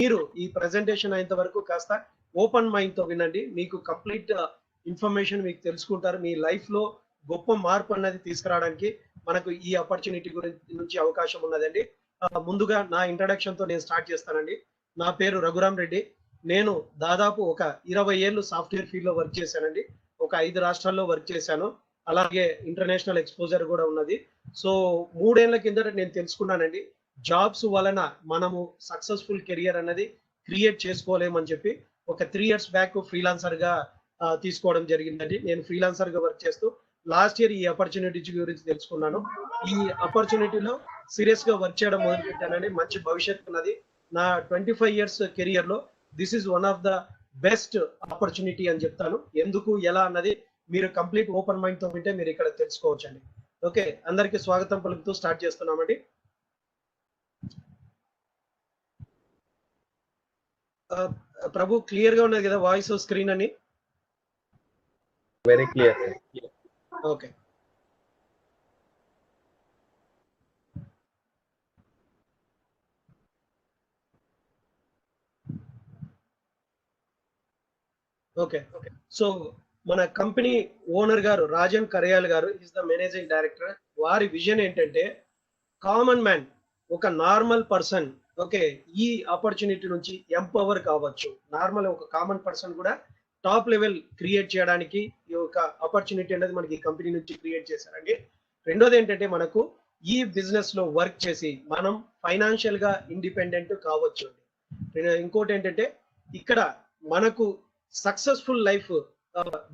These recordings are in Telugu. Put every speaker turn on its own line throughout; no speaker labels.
మీరు ఈ ప్రెజెంటేషన్ అయ్యేంత వరకు కాస్త ఓపెన్ మైండ్ తో వినండి. మీకు కంప్లీట్ ఇన్ఫర్మేషన్ మీకు తెలుసుకుంటారు. మీ లైఫ్ లో గొప్ప మార్పు అన్నది తీసుకురావడానికి మనకు ఈ ఆపర్చునిటీ నుంచి అవకాశం ఉన్నదండి. ముందుగా నా ఇంట్రడక్షన్ తో నేను స్టార్ట్ చేస్తానండి. నా పేరు రఘురామ్ రెడ్డి. నేను దాదాపు ఒక 20 ఏళ్ళు సాఫ్ట్వేర్ ఫీల్డ్ లో వర్క్ చేశానండి. ఒక 5 రాష్ట్రాల్లో వర్క్ చేశాను. అలాగే ఇంటర్నేషనల్ ఎక్స్పోజర్ కూడా ఉన్నది. సో 3 ఏళ్ల కిందట నేను తెలుసుకున్నానండి. జాబ్స్ వలన మనము సక్సెస్ఫుల్ కెరియర్ అన్నది క్రియేట్ చేసుకోలేమని చెప్పి ఒక 3 ఇయర్స్ బ్యాక్ ఫ్రీలాన్సర్ గా తీసుకోవడం జరిగిందండి. నేను ఫ్రీలాన్సర్ గా వర్క్ చేస్తూ లాస్ట్ ఇయర్ ఈ ఆపర్చునిటీ గురించి తెలుసుకున్నాను. ఈ ఆపర్చునిటీలో సీరియస్ గా వర్క్ చేయడం మొదలు పెట్టానండి. మంచి భవిష్యత్తు ఉన్నది. నా 25 ఇయర్స్ కెరియర్ లో this is one of the best opportunity అని చెప్తాను. ఎందుకు ఎలా అన్నది మీరు కంప్లీట్ ఓపెన్ మైండ్ తో వింటే మీరు ఇక్కడ తెలుసుకోవచ్చండి. ఓకే, అందరికీ స్వాగతం పలుకుతూ స్టార్ట్ చేస్తున్నామండి. ప్రభు క్లియర్ గా ఉన్నది కదా వాయిస్ స్క్రీన్ అని?
Very clear.
Okay, okay. So మన కంపెనీ ఓనర్ గారు రాజన్ కరియాల్ గారు ఈస్ ద మేనేజింగ్ డైరెక్టర్. వారి విజన్ ఏంటంటే కామన్ మ్యాన్, ఒక నార్మల్ పర్సన్ ఓకే ఈ ఆపర్చునిటీ నుంచి ఎంపవర్ కావచ్చు. నార్మల్ ఒక కామన్ పర్సన్ కూడా టాప్ లెవెల్ క్రియేట్ చేయడానికి ఈ యొక్క ఆపర్చునిటీ అనేది మనకి ఈ కంపెనీ నుంచి క్రియేట్ చేశారండి. రెండోది ఏంటంటే మనకు ఈ బిజినెస్ లో వర్క్ చేసి మనం ఫైనాన్షియల్ గా ఇండిపెండెంట్ కావచ్చు. ఇంకోటి ఏంటంటే ఇక్కడ మనకు సక్సెస్ఫుల్ లైఫ్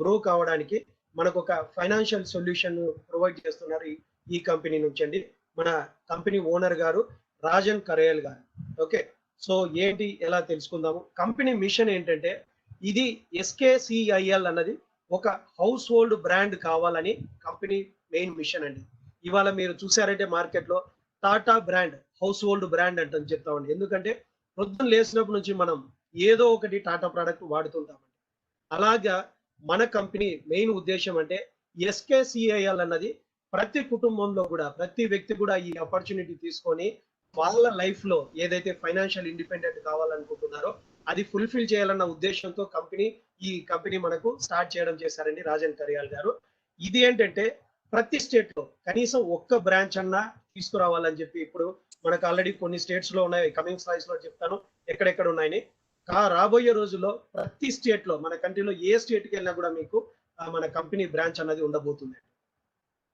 గ్రో కావడానికి మనకు ఒక ఫైనాన్షియల్ సొల్యూషన్ ప్రొవైడ్ చేస్తున్నారు ఈ కంపెనీ నుంచి అండి. మన కంపెనీ ఓనర్ గారు రాజన్ కరేల్ గారు. ఓకే, సో ఏంటి ఎలా తెలుసుకుందాము. కంపెనీ మిషన్ ఏంటంటే ఇది SKCIL అన్నది ఒక హౌస్ హోల్డ్ బ్రాండ్ కావాలని కంపెనీ మెయిన్ మిషన్ అండి. ఇవాళ మీరు చూసారంటే మార్కెట్ లో Tata brand house hold brand అంటే చెప్తామండి. ఎందుకంటే పొద్దున్న లేచినప్పటి నుంచి మనం ఏదో ఒకటి టాటా ప్రోడక్ట్ వాడుతుంటామండి. అలాగా మన కంపెనీ మెయిన్ ఉద్దేశం అంటే SKCIL అన్నది ప్రతి కుటుంబంలో కూడా ప్రతి వ్యక్తి కూడా ఈ ఆపర్చునిటీ తీసుకొని వాళ్ళ లైఫ్ లో ఏదైతే ఫైనాన్షియల్ ఇండిపెండెంట్ కావాలనుకుంటున్నారో అది ఫుల్ఫిల్ చేయాలన్న ఉద్దేశంతో ఈ కంపెనీ మనకు స్టార్ట్ చేయడం చేశారండి రాజన్ కరియాల్ గారు. ఇది ఏంటంటే ప్రతి స్టేట్ లో కనీసం ఒక్క బ్రాంచ్ అన్నా తీసుకురావాలని చెప్పి ఇప్పుడు మనకు ఆల్రెడీ కొన్ని స్టేట్స్ లో ఉన్నాయి. కమింగ్ స్లైడ్స్ లో చెప్తాను ఎక్కడెక్కడ ఉన్నాయని. రాబోయే రోజుల్లో ప్రతి స్టేట్ లో మన కంట్రీలో ఏ స్టేట్ కి వెళ్ళినా కూడా మీకు మన కంపెనీ బ్రాంచ్ అన్నది ఉండబోతుంది.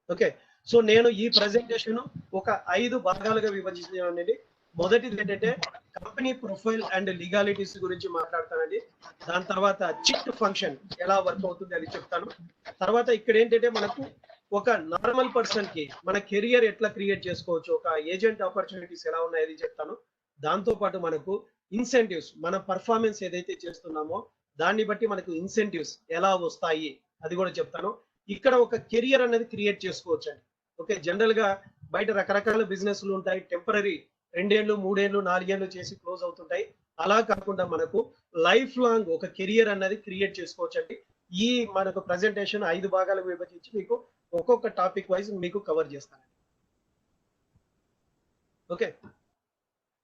ఓకే, సో నేను ఈ ప్రెజెంటేషన్ ఒక 5 భాగాలుగా విభజించానండి. మొదటిది ఏంటంటే కంపెనీ ప్రొఫైల్ అండ్ లీగాలిటీస్ గురించి మాట్లాడతానండి. దాని తర్వాత చిట్ ఫంక్షన్ ఎలా వర్క్ అవుతుంది అది చెప్తాను. తర్వాత ఇక్కడ ఏంటంటే మనకు ఒక నార్మల్ పర్సన్ కి మన కెరియర్ ఎట్లా క్రియేట్ చేసుకోవచ్చు, ఒక ఏజెంట్ ఆపర్చునిటీస్ ఎలా ఉన్నాయి అది చెప్తాను. దాంతో పాటు మనకు ఇన్సెంటివ్స్, మన పర్ఫార్మెన్స్ ఏదైతే చేస్తున్నామో దాన్ని బట్టి మనకు ఇన్సెంటివ్స్ ఎలా వస్తాయి అది కూడా చెప్తాను. ఇక్కడ ఒక కెరియర్ అనేది క్రియేట్ చేసుకోవచ్చు అండి. ఓకే, జనరల్ గా బయట రకరకాల బిజినెస్లు ఉంటాయి. టెంపరీ 2 ఏళ్ళు 3 ఏళ్ళు 4 ఏళ్ళు చేసి క్లోజ్ అవుతుంటాయి. అలా కాకుండా మనకు లైఫ్ లాంగ్ ఒక కెరియర్ అనేది క్రియేట్ చేసుకోవచ్చు అండి. ఈ మనకు ప్రెజెంటేషన్ 5 భాగాలకు విభజించి మీకు ఒక్కొక్క టాపిక్ వైజ్ మీకు కవర్ చేస్తాను. ఓకే,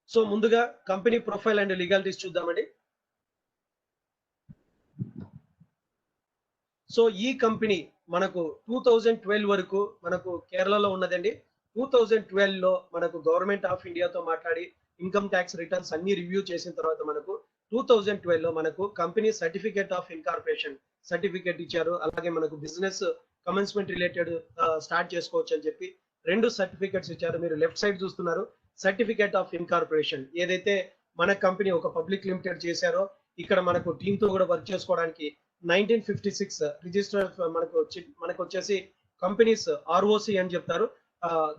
సో ముందుగా కంపెనీ ప్రొఫైల్ అండ్ లీగాలిటీస్ చూద్దామండి. సో ఈ కంపెనీ మనకు 2012 వరకు మనకు కేరళలో ఉన్నదండి. 2012 లో మనకు గవర్నమెంట్ ఆఫ్ ఇండియాతో మాట్లాడి ఇన్కమ్ ట్యాక్స్ రిటర్న్స్ అన్ని రివ్యూ చేసిన తర్వాత మనకు 2012 లో మనకు company certificate of incorporation certificate ఇచ్చారు. అలాగే మనకు బిజినెస్ కమెన్స్మెంట్ రిలేటెడ్ స్టార్ట్ చేసుకోవచ్చు అని చెప్పి 2 సర్టిఫికేట్స్ ఇచ్చారు. మీరు లెఫ్ట్ సైడ్ చూస్తున్నారు సర్టిఫికేట్ ఆఫ్ ఇన్కార్పొరేషన్. ఏదైతే మన కంపెనీ ఒక పబ్లిక్ లిమిటెడ్ చేశారో ఇక్కడ మనకు టీమ్ తో కూడా వర్క్ చేసుకోవడానికి 1956 రిజిస్టర్ మనకు వచ్చేసి కంపెనీస్ ROC అని చెప్తారు.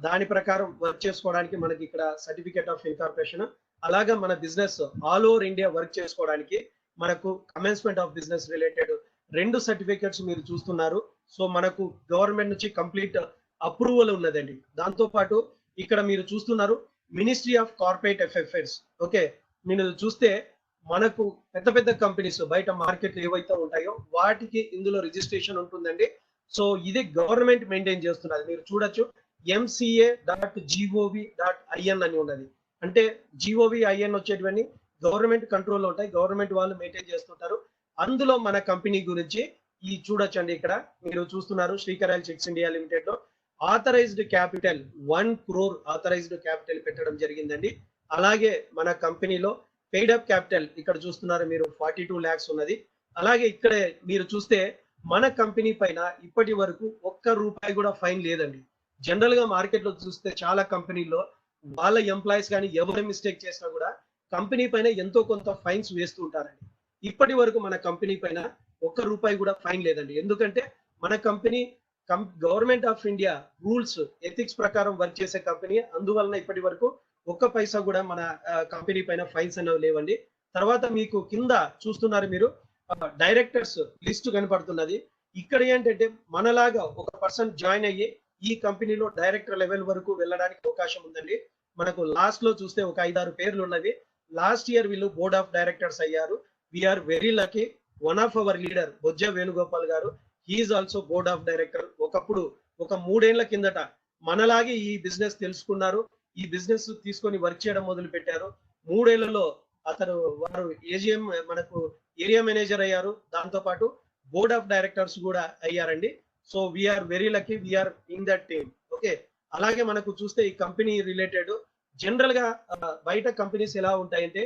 దాని ప్రకారం వర్క్ చేసుకోవడానికి మనకి ఇక్కడ సర్టిఫికేట్ ఆఫ్ ఇన్కార్పొరేషన్. అలాగా మన business all over India work చేసుకోవడానికి మనకు commencement of business related 2 certificates మీరు చూస్తున్నారు. సో మనకు గవర్నమెంట్ నుంచి కంప్లీట్ అప్రూవల్ ఉన్నదండి. దాంతో పాటు ఇక్కడ మీరు చూస్తున్నారు ministry of corporate affairs. Okay, మీరు చూస్తే మనకు పెద్ద పెద్ద కంపెనీస్ బయట మార్కెట్ ఏవైతే ఉంటాయో వాటికి ఇందులో రిజిస్ట్రేషన్ ఉంటుందండి. సో ఇది గవర్నమెంట్ మెయింటైన్ చేస్తున్నది. మీరు చూడొచ్చు MCA.gov.in అని ఉన్నది. అంటే GOVIN వచ్చేటివన్నీ గవర్నమెంట్ కంట్రోల్లో ఉంటాయి, గవర్నమెంట్ వాళ్ళు మెయింటైన్ చేస్తుంటారు. అందులో మన కంపెనీ గురించి ఈ చూడొచ్చండి. ఇక్కడ మీరు చూస్తున్నారు శ్రీకరాయల్ చిట్స్ ఇండియా లిమిటెడ్ లో authorised capital 1 crore authorised capital పెట్టడం జరిగిందండి. అలాగే మన కంపెనీలో పెయిడ్ అప్ క్యాపిటల్ ఇక్కడ చూస్తున్నారు మీరు 42 lakhs ఉన్నది. అలాగే ఇక్కడే మీరు చూస్తే మన కంపెనీ పైన ఇప్పటి వరకు ఒక్క రూపాయి కూడా ఫైన్ లేదండి. జనరల్ గా మార్కెట్ లో చూస్తే చాలా కంపెనీల్లో వాళ్ళ ఎంప్లాయీస్ కానీ ఎవరు మిస్టేక్ చేసినా కూడా కంపెనీ పైన ఎంతో కొంత ఫైన్స్ వేస్తూ ఉంటారండి. ఇప్పటి వరకు మన కంపెనీ పైన ఒక్క రూపాయి కూడా ఫైన్ లేదండి. ఎందుకంటే మన company government of India rules ethics ప్రకారం వర్క్ చేసే కంపెనీ. అందువలన ఇప్పటి వరకు ఒక్క పైసా కూడా మన కంపెనీ పైన ఫైన్స్ అనేవి లేవండి. తర్వాత మీకు కింద చూస్తున్నారు మీరు డైరెక్టర్స్ లిస్ట్ కనపడుతున్నది. ఇక్కడ ఏంటంటే మనలాగా ఒక పర్సన్ జాయిన్ అయ్యి ఈ కంపెనీలో డైరెక్టర్ లెవెల్ వరకు వెళ్ళడానికి అవకాశం ఉందండి. మనకు లాస్ట్ లో చూస్తే ఒక 5-6 పేర్లు ఉన్నవి. లాస్ట్ ఇయర్ వీళ్ళు బోర్డ్ ఆఫ్ డైరెక్టర్స్ అయ్యారు. We are very lucky. One of our leader Bojja Venugopal garu, he is also board of director. ఒకప్పుడు ఒక 3 ఏళ్ల కిందట మనలాగే ఈ బిజినెస్ తెలుసుకున్నారు, ఈ బిజినెస్ తీసుకొని వర్క్ చేయడం మొదలు పెట్టారు. 3 ఏళ్లలో వారు ఏజిఎం మనకు ఏరియా మేనేజర్ అయ్యారు. దాంతో పాటు బోర్డ్ ఆఫ్ డైరెక్టర్స్ కూడా అయ్యారండి. So we are very lucky, we are in that team. Okay, అలాగే మనకు చూస్తే ఈ కంపెనీ రిలేటెడ్ జనరల్ గా బయట కంపెనీస్ ఎలా ఉంటాయంటే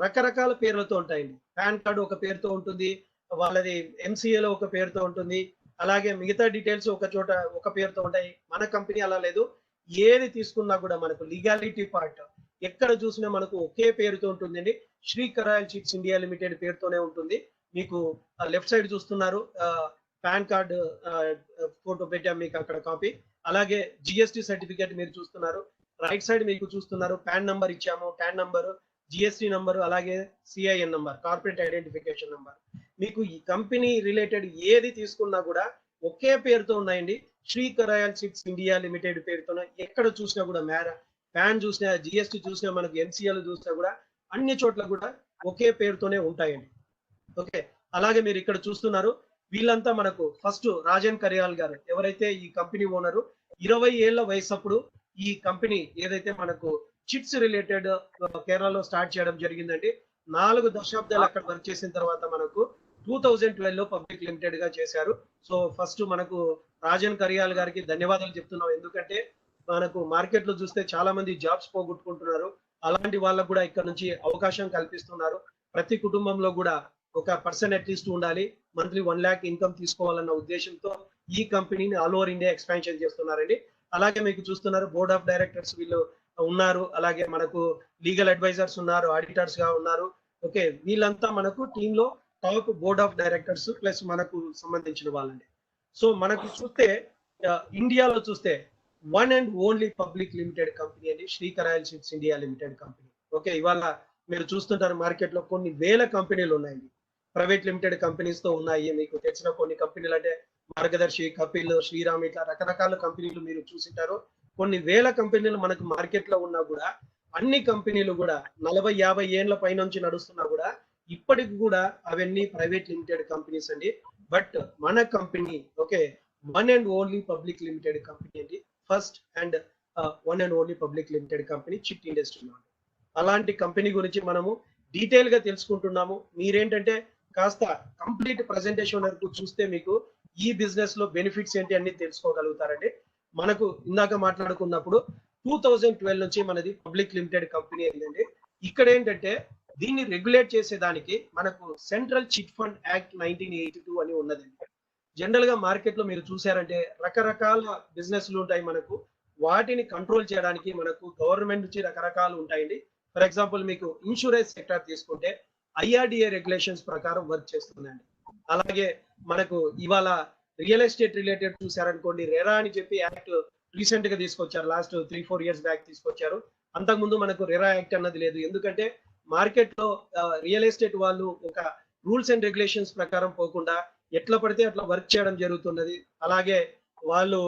రకరకాల పేర్లతో ఉంటాయండి. పాన్ కార్డు ఒక పేరుతో ఉంటుంది, వాళ్ళది ఎంసీఏలో ఒక పేరుతో ఉంటుంది, అలాగే మిగతా డీటెయిల్స్ ఒక చోట ఒక పేరుతో ఉంటాయి. మన కంపెనీ అలా లేదు. ఏది తీసుకున్నా కూడా మనకు లీగాలిటీ పార్ట్ ఎక్కడ చూసినా మనకు ఒకే పేరుతో ఉంటుందండి. శ్రీకరాయల్ చిట్స్ ఇండియా లిమిటెడ్ పేరుతోనే ఉంటుంది. మీకు లెఫ్ట్ సైడ్ చూస్తున్నారు పాన్ కార్డ్ ఫోటో పెట్టాం మీకు అక్కడ కాపీ. అలాగే జిఎస్టి సర్టిఫికేట్ మీరు చూస్తున్నారు. రైట్ సైడ్ మీకు చూస్తున్నారు పాన్ నంబర్ ఇచ్చాము, పాన్ నంబర్, జిఎస్టి నంబర్, అలాగే CIN number, corporate identification number. మీకు ఈ కంపెనీ రిలేటెడ్ ఏది తీసుకున్నా కూడా ఒకే పేరుతో ఉన్నాయండి. శ్రీకరాయల్ చిట్స్ ఇండియా లిమిటెడ్ పేరుతో ఎక్కడ చూసినా కూడా పాన్ చూసినా, జిఎస్టి చూసినా, మనకు ఎన్సిఎల్ చూసినా కూడా అన్ని చోట్ల కూడా ఒకే పేరుతోనే ఉంటాయండి. ఓకే, అలాగే మీరు ఇక్కడ చూస్తున్నారు వీళ్ళంతా మనకు ఫస్ట్ రాజన్ కరియాల్ గారు ఎవరైతే ఈ కంపెనీ ఓనరు 20 ఏళ్ల వయసు అప్పుడు ఈ కంపెనీ ఏదైతే మనకు చిట్స్ రిలేటెడ్ కేరళలో స్టార్ట్ చేయడం జరిగిందండి. 4 దశాబ్దాలు అక్కడ వర్క్ చేసిన తర్వాత మనకు 2012 లో పబ్లిక్ లిమిటెడ్ గా చేశారు. సో ఫస్ట్ మనకు రాజన్ కరియాల్ గారికి ధన్యవాదాలు చెప్తున్నాం. ఎందుకంటే మనకు మార్కెట్ లో చూస్తే చాలా మంది జాబ్స్ పోగొట్టుకుంటున్నారు. అలాంటి వాళ్ళకు కూడా ఇక్కడ నుంచి అవకాశం కల్పిస్తున్నారు. ప్రతి కుటుంబంలో కూడా ఒక పర్సన్ అట్లీస్ట్ ఉండాలి, మంత్లీ 1 lakh ఇన్కమ్ తీసుకోవాలన్న ఉద్దేశంతో ఈ కంపెనీని ఆల్ ఓవర్ ఇండియా ఎక్స్పాన్షన్ చేస్తున్నారండి. అలాగే మీకు చూస్తున్నారు బోర్డ్ ఆఫ్ డైరెక్టర్స్ వీళ్ళు ఉన్నారు. అలాగే మనకు లీగల్ అడ్వైజర్స్ ఉన్నారు, ఆడిటర్స్ గా ఉన్నారు. ఓకే, వీళ్ళంతా మనకు టీమ్ లో top board of directors plus మనకు సంబంధించిన వాళ్ళండి. సో మనకు చూస్తే ఇండియాలో చూస్తే one and only public limited company అండి Srikarayal chits India limited company. Okay, ఇవాళ మీరు చూస్తుంటారు మార్కెట్ లో కొన్ని వేల కంపెనీలు ఉన్నాయండి. ప్రైవేట్ లిమిటెడ్ కంపెనీస్ తో ఉన్నాయి. మీకు తెలిసిన కొన్ని కంపెనీలు అంటే మార్గదర్శి, కపిల్, శ్రీరామ్, ఇట్లా రకరకాల కంపెనీలు మీరు చూసింటారు. కొన్ని వేల కంపెనీలు మనకు మార్కెట్ లో ఉన్నా కూడా అన్ని కంపెనీలు కూడా 40-50 ఏళ్ల పై నుంచి నడుస్తున్నా కూడా ఇప్పటికి కూడా అవన్నీ ప్రైవేట్ లిమిటెడ్ కంపెనీస్ అండి. బట్ మన company okay one and only public limited company అండి. First and one and only public limited company chit ఇండస్ట్రీలో. అలాంటి కంపెనీ గురించి మనము డీటెయిల్ గా తెలుసుకుంటున్నాము. మీరేంటంటే కాస్త కంప్లీట్ ప్రెజెంటేషన్ వరకు చూస్తే మీకు ఈ బిజినెస్ లో బెనిఫిట్స్ ఏంటి అన్ని తెలుసుకోగలుగుతారండి. మనకు ఇందాక మాట్లాడుకున్నప్పుడు 2012 నుంచి మనది పబ్లిక్ లిమిటెడ్ కంపెనీ అయిందండి. ఇక్కడ ఏంటంటే దీన్ని రెగ్యులేట్ చేసేదానికి మనకు సెంట్రల్ చిట్ ఫండ్ యాక్ట్ 1982 అని ఉన్నదండి. జనరల్ గా మార్కెట్ లో మీరు చూసారంటే రకరకాల బిజినెస్లు ఉంటాయి మనకు. వాటిని కంట్రోల్ చేయడానికి మనకు గవర్నమెంట్ నుంచి రకరకాలు ఉంటాయండి. ఫర్ ఎగ్జాంపుల్ మీకు ఇన్సూరెన్స్ సెక్టర్ తీసుకుంటే ఐఆర్డిఏ రెగ్యులేషన్స్ ప్రకారం వర్క్ చేస్తుందండి. అలాగే మనకు ఇవాళ రియల్ ఎస్టేట్ రిలేటెడ్ చూసారనుకోండి, రెరా అని చెప్పి యాక్ట్ రీసెంట్ గా తీసుకొచ్చారు. లాస్ట్ 3-4 years బ్యాక్ తీసుకొచ్చారు. అంతకుముందు మనకు రెరా యాక్ట్ అన్నది లేదు. ఎందుకంటే మార్కెట్ లో రియల్ ఎస్టేట్ వాళ్ళు ఒక రూల్స్ అండ్ రెగ్యులేషన్స్ ప్రకారం పోకుండా ఎట్లా పడితే అట్లా వర్క్ చేయడం జరుగుతున్నది. అలాగే వాళ్ళు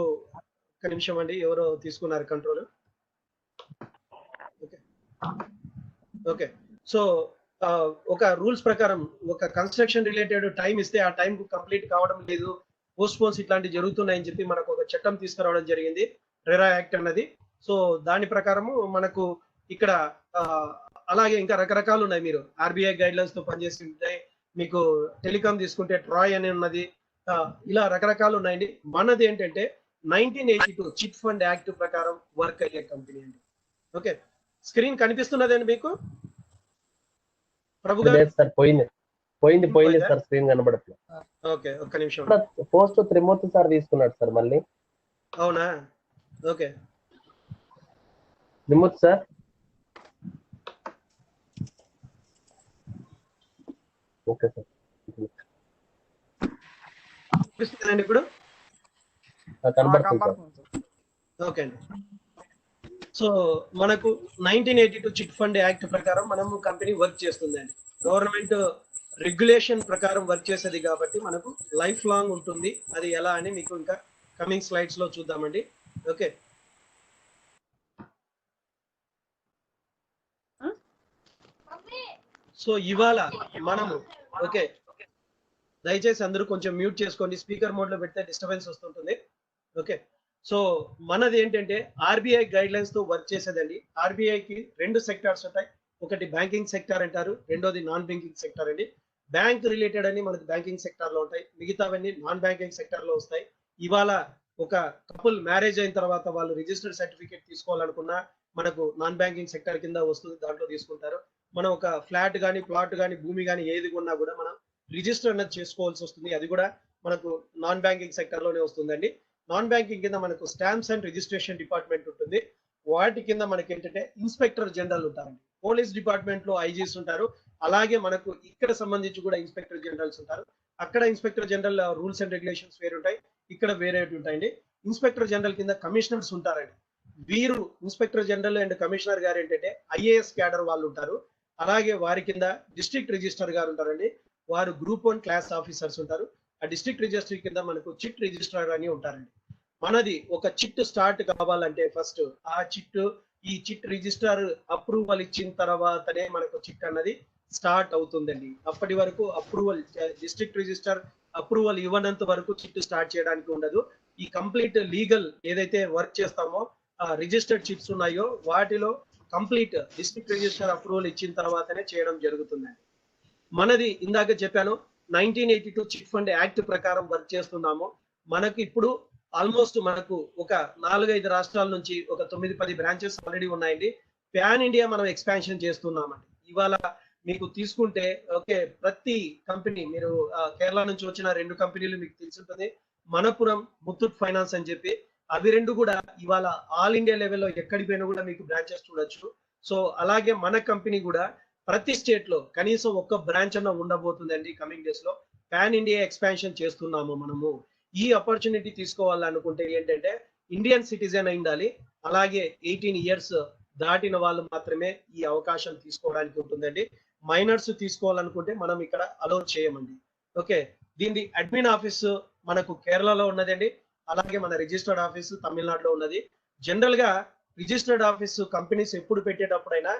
ఒక నిమిషం అండి, ఎవరో తీసుకున్నారు కంట్రోల్. ఓకే ఓకే, సో ఒక రూల్స్ ప్రకారం ఒక కన్స్ట్రక్షన్ రిలేటెడ్ టైం ఇస్తే ఆ టైం కంప్లీట్ కావడం లేదు, పోస్ట్పోన్స్ ఇట్లాంటివి జరుగుతున్నాయని చెప్పి మనకు ఒక చట్టం తీసుకురావడం జరిగింది, రెరా యాక్ట్ అన్నది. సో దాని ప్రకారము మనకు ఇక్కడ అలాగే ఇంకా రకరకాలు ఉన్నాయి. మీరు ఆర్బీఐ గైడ్లైన్స్ తో పనిచేసి ఉంటాయి. మీకు టెలికాం తీసుకుంటే ట్రాయ్ అని ఉన్నది. ఇలా రకరకాలు ఉన్నాయండి. మనది ఏంటంటే 1982 చిట్ ఫండ్ యాక్ట్ ప్రకారం వర్క్ అయ్యే కంపెనీ అండి. ఓకే, స్క్రీన్ కనిపిస్తున్నదండి మీకు ప్రభు గారు?
సార్ పోయింది సార్, స్క్రీన్ కనబడట్లేదు.
ఓకే, ఒక్క నిమిషం.
పోస్ట్ త్రిమూర్తి సార్ తీసుకున్నాడు సార్ మళ్ళీ.
అవునా? ఓకే,
త్రిమూర్తి సార్. ఓకే సార్,
కనిపిస్తుందండి ఇప్పుడు?
కనబడుతుంది సార్.
ఓకే అండి. సో మనకు 1982 చిట్ ఫండ్ యాక్ట్ ప్రకారం మనము కంపెనీ వర్క్ చేస్తుందండి. గవర్నమెంట్ రెగ్యులేషన్ ప్రకారం వర్క్ చేసేది కాబట్టి మనకు లైఫ్ లాంగ్ ఉంటుంది. అది ఎలా అని మీకు ఇంకా కమింగ్ స్లైడ్స్ లో చూద్దామండి. ఓకే, సో ఇవాళ మనము ఓకే, దయచేసి అందరూ కొంచెం మ్యూట్ చేసుకోండి. స్పీకర్ మోడ్ లో పెడితే డిస్టర్బెన్స్ వస్తుంటుంది. ఓకే, సో మనది ఏంటంటే ఆర్బీఐ గైడ్ లైన్స్ తో వర్క్ చేసేదండి. ఆర్బీఐకి 2 సెక్టార్స్ ఉంటాయి. ఒకటి బ్యాంకింగ్ సెక్టార్ అంటారు, రెండోది నాన్ బ్యాంకింగ్ సెక్టార్ అండి. బ్యాంక్ రిలేటెడ్ అని మనకు బ్యాంకింగ్ సెక్టార్ లో ఉంటాయి, మిగతావన్నీ నాన్ బ్యాంకింగ్ సెక్టార్ లో వస్తాయి. ఇవాళ ఒక కపుల్ మ్యారేజ్ అయిన తర్వాత వాళ్ళు రిజిస్టర్డ్ సర్టిఫికేట్ తీసుకోవాలనుకున్నా మనకు నాన్ బ్యాంకింగ్ సెక్టార్ కింద వస్తుంది, దాంట్లో తీసుకుంటారు. మనం ఒక ఫ్లాట్ కానీ ప్లాట్ కానీ భూమి కానీ ఏది కొన్నా కూడా మనం రిజిస్టర్ అనేది చేసుకోవాల్సి వస్తుంది. అది కూడా మనకు నాన్ బ్యాంకింగ్ సెక్టర్ లోనే వస్తుందండి. నాన్ బ్యాంకింగ్ కింద మనకు స్టాంప్స్ అండ్ రిజిస్ట్రేషన్ డిపార్ట్మెంట్ ఉంటుంది. వాటి కింద మనకి ఏంటంటే ఇన్స్పెక్టర్ జనరల్ ఉంటారండి. పోలీస్ డిపార్ట్మెంట్ లో ఐజీస్ ఉంటారు. అలాగే మనకు ఇక్కడ సంబంధించి కూడా ఇన్స్పెక్టర్ జనరల్స్ ఉంటారు. అక్కడ inspector general rules and regulations వేరు ఉంటాయి, ఇక్కడ వేరే ఉంటాయండి. ఇన్స్పెక్టర్ జనరల్ కింద కమిషనర్స్ ఉంటారండి. వీరు ఇన్స్పెక్టర్ జనరల్ అండ్ కమిషనర్ గారు ఏంటంటే ఐఏఎస్ క్యాడర్ వాళ్ళు ఉంటారు. అలాగే వారి కింద డిస్ట్రిక్ట్ రిజిస్టర్ గారు ఉంటారండి. వారు గ్రూప్ 1 క్లాస్ ఆఫీసర్స్ ఉంటారు. ఆ డిస్ట్రిక్ట్ రిజిస్టర్ కింద మనకు చిట్ రిజిస్ట్రార్ అని ఉంటారండి. మనది ఒక చిట్ స్టార్ట్ కావాలంటే ఫస్ట్ ఈ చిట్ రిజిస్టర్ అప్రూవల్ ఇచ్చిన తర్వాతనే మనకు చిట్ అన్నది స్టార్ట్ అవుతుందండి. అప్పటి వరకు అప్రూవల్ డిస్ట్రిక్ట్ రిజిస్టర్ అప్రూవల్ ఇవ్వనంత వరకు చిట్ స్టార్ట్ చేయడానికి ఉండదు. ఈ కంప్లీట్ లీగల్ ఏదైతే వర్క్ చేస్తామో ఆ రిజిస్టర్డ్ చిట్స్ ఉన్నాయో వాటిలో కంప్లీట్ డిస్ట్రిక్ట్ రిజిస్టర్ అప్రూవల్ ఇచ్చిన తర్వాతనే చేయడం జరుగుతుందండి. మనది ఇందాక చెప్పాను 1982 చిట్ ఫండ్ యాక్ట్ ప్రకారం వర్క్ చేస్తున్నాము. మనకు ఇప్పుడు ఆల్మోస్ట్ మనకు ఒక 4-5 రాష్ట్రాల నుంచి ఒక 9-10 బ్రాంచెస్ ఆల్రెడీ ఉన్నాయండి. ప్యాన్ ఇండియా మనం ఎక్స్పాన్షన్ చేస్తున్నామండి. ఇవాళ మీకు తీసుకుంటే ఓకే, ప్రతి కంపెనీ మీరు కేరళ నుంచి వచ్చిన 2 కంపెనీలు మీకు తెలుసుంటుంది, మనపురం, ముత్తూట్ ఫైనాన్స్ అని చెప్పి. అవి 2 కూడా ఇవాళ ఆల్ ఇండియా లెవెల్లో ఎక్కడికి పోయినా కూడా మీకు బ్రాంచెస్ చూడొచ్చు. సో అలాగే మన కంపెనీ కూడా ప్రతి స్టేట్ లో కనీసం ఒక్క బ్రాంచ్ అన్న ఉండబోతుందండి కమింగ్ డేస్ లో. పాన్ ఇండియా ఎక్స్పాన్షన్ చేస్తున్నాము మనము. ఈ ఆపర్చునిటీ తీసుకోవాలనుకుంటే ఏంటంటే ఇండియన్ సిటిజన్ అయి ఉండాలి, అలాగే 18 ఇయర్స్ దాటిన వాళ్ళు మాత్రమే ఈ అవకాశం తీసుకోవడానికి ఉంటుందండి. మైనర్స్ తీసుకోవాలనుకుంటే మనం ఇక్కడ అలౌ చేయమండి. ఓకే, దీని అడ్మిన్ ఆఫీస్ మనకు కేరళలో ఉన్నదండి. అలాగే మన రిజిస్టర్డ్ ఆఫీస్ తమిళనాడులో ఉన్నది. జనరల్ గా రిజిస్టర్డ్ ఆఫీస్ కంపెనీస్ ఎప్పుడు పెట్టేటప్పుడైనా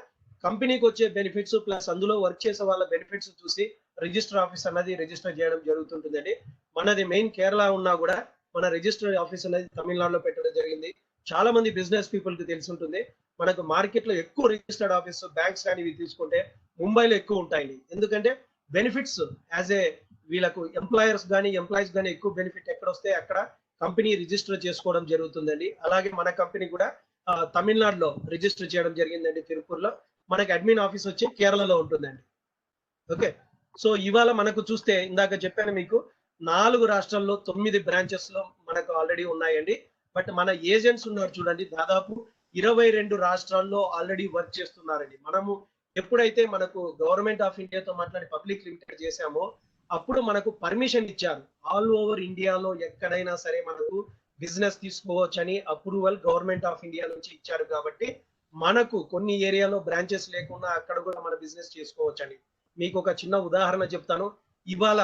కంపెనీకి వచ్చే బెనిఫిట్స్ ప్లస్ అందులో వర్క్ చేసే వాళ్ళ బెనిఫిట్స్ చూసి రిజిస్టర్ ఆఫీస్ అనేది రిజిస్టర్ చేయడం జరుగుతుంటుందండి. మనది మెయిన్ కేరళ ఉన్నా కూడా మన రిజిస్టర్ ఆఫీస్ అనేది తమిళనాడులో పెట్టడం జరిగింది. చాలా మంది బిజినెస్ పీపుల్ కి తెలిసి ఉంటుంది. మనకు మార్కెట్ లో ఎక్కువ రిజిస్టర్డ్ ఆఫీస్ బ్యాంక్స్ కానీ ఇవి తీసుకుంటే ముంబైలో ఎక్కువ ఉంటాయండి. ఎందుకంటే బెనిఫిట్స్ యాజ్ ఏ వీళ్ళకు ఎంప్లాయర్స్ కానీ ఎంప్లాయీస్ కానీ ఎక్కువ బెనిఫిట్ ఎక్కడ వస్తే అక్కడ కంపెనీ రిజిస్టర్ చేసుకోవడం జరుగుతుందండి. అలాగే మన కంపెనీ కూడా తమిళనాడులో రిజిస్టర్ చేయడం జరిగిందండి, తిరుపూర్లో. మనకి అడ్మిన్ ఆఫీస్ వచ్చి కేరళలో ఉంటుందండి. ఓకే, సో ఇవాళ మనకు చూస్తే ఇందాక చెప్పాను మీకు 4 రాష్ట్రాల్లో 9 బ్రాంచెస్ లో మనకు ఆల్రెడీ ఉన్నాయండి. బట్ మన ఏజెంట్స్ ఉన్నారు చూడండి, దాదాపు 22 రాష్ట్రాల్లో ఆల్రెడీ వర్క్ చేస్తున్నారండి. మనము ఎప్పుడైతే మనకు గవర్నమెంట్ ఆఫ్ ఇండియాతో మాట్లాడి పబ్లిక్ లిమిటెడ్ చేశామో అప్పుడు మనకు పర్మిషన్ ఇచ్చారు. ఆల్ ఓవర్ ఇండియాలో ఎక్కడైనా సరే మనకు బిజినెస్ తీసుకోవచ్చని అప్రూవల్ గవర్నమెంట్ ఆఫ్ ఇండియా నుంచి ఇచ్చారు. కాబట్టి మనకు కొన్ని ఏరియాలో బ్రాంచెస్ లేకుండా అక్కడ కూడా మన బిజినెస్ చేసుకోవచ్చండి. మీకు ఒక చిన్న ఉదాహరణ చెప్తాను. ఇవాళ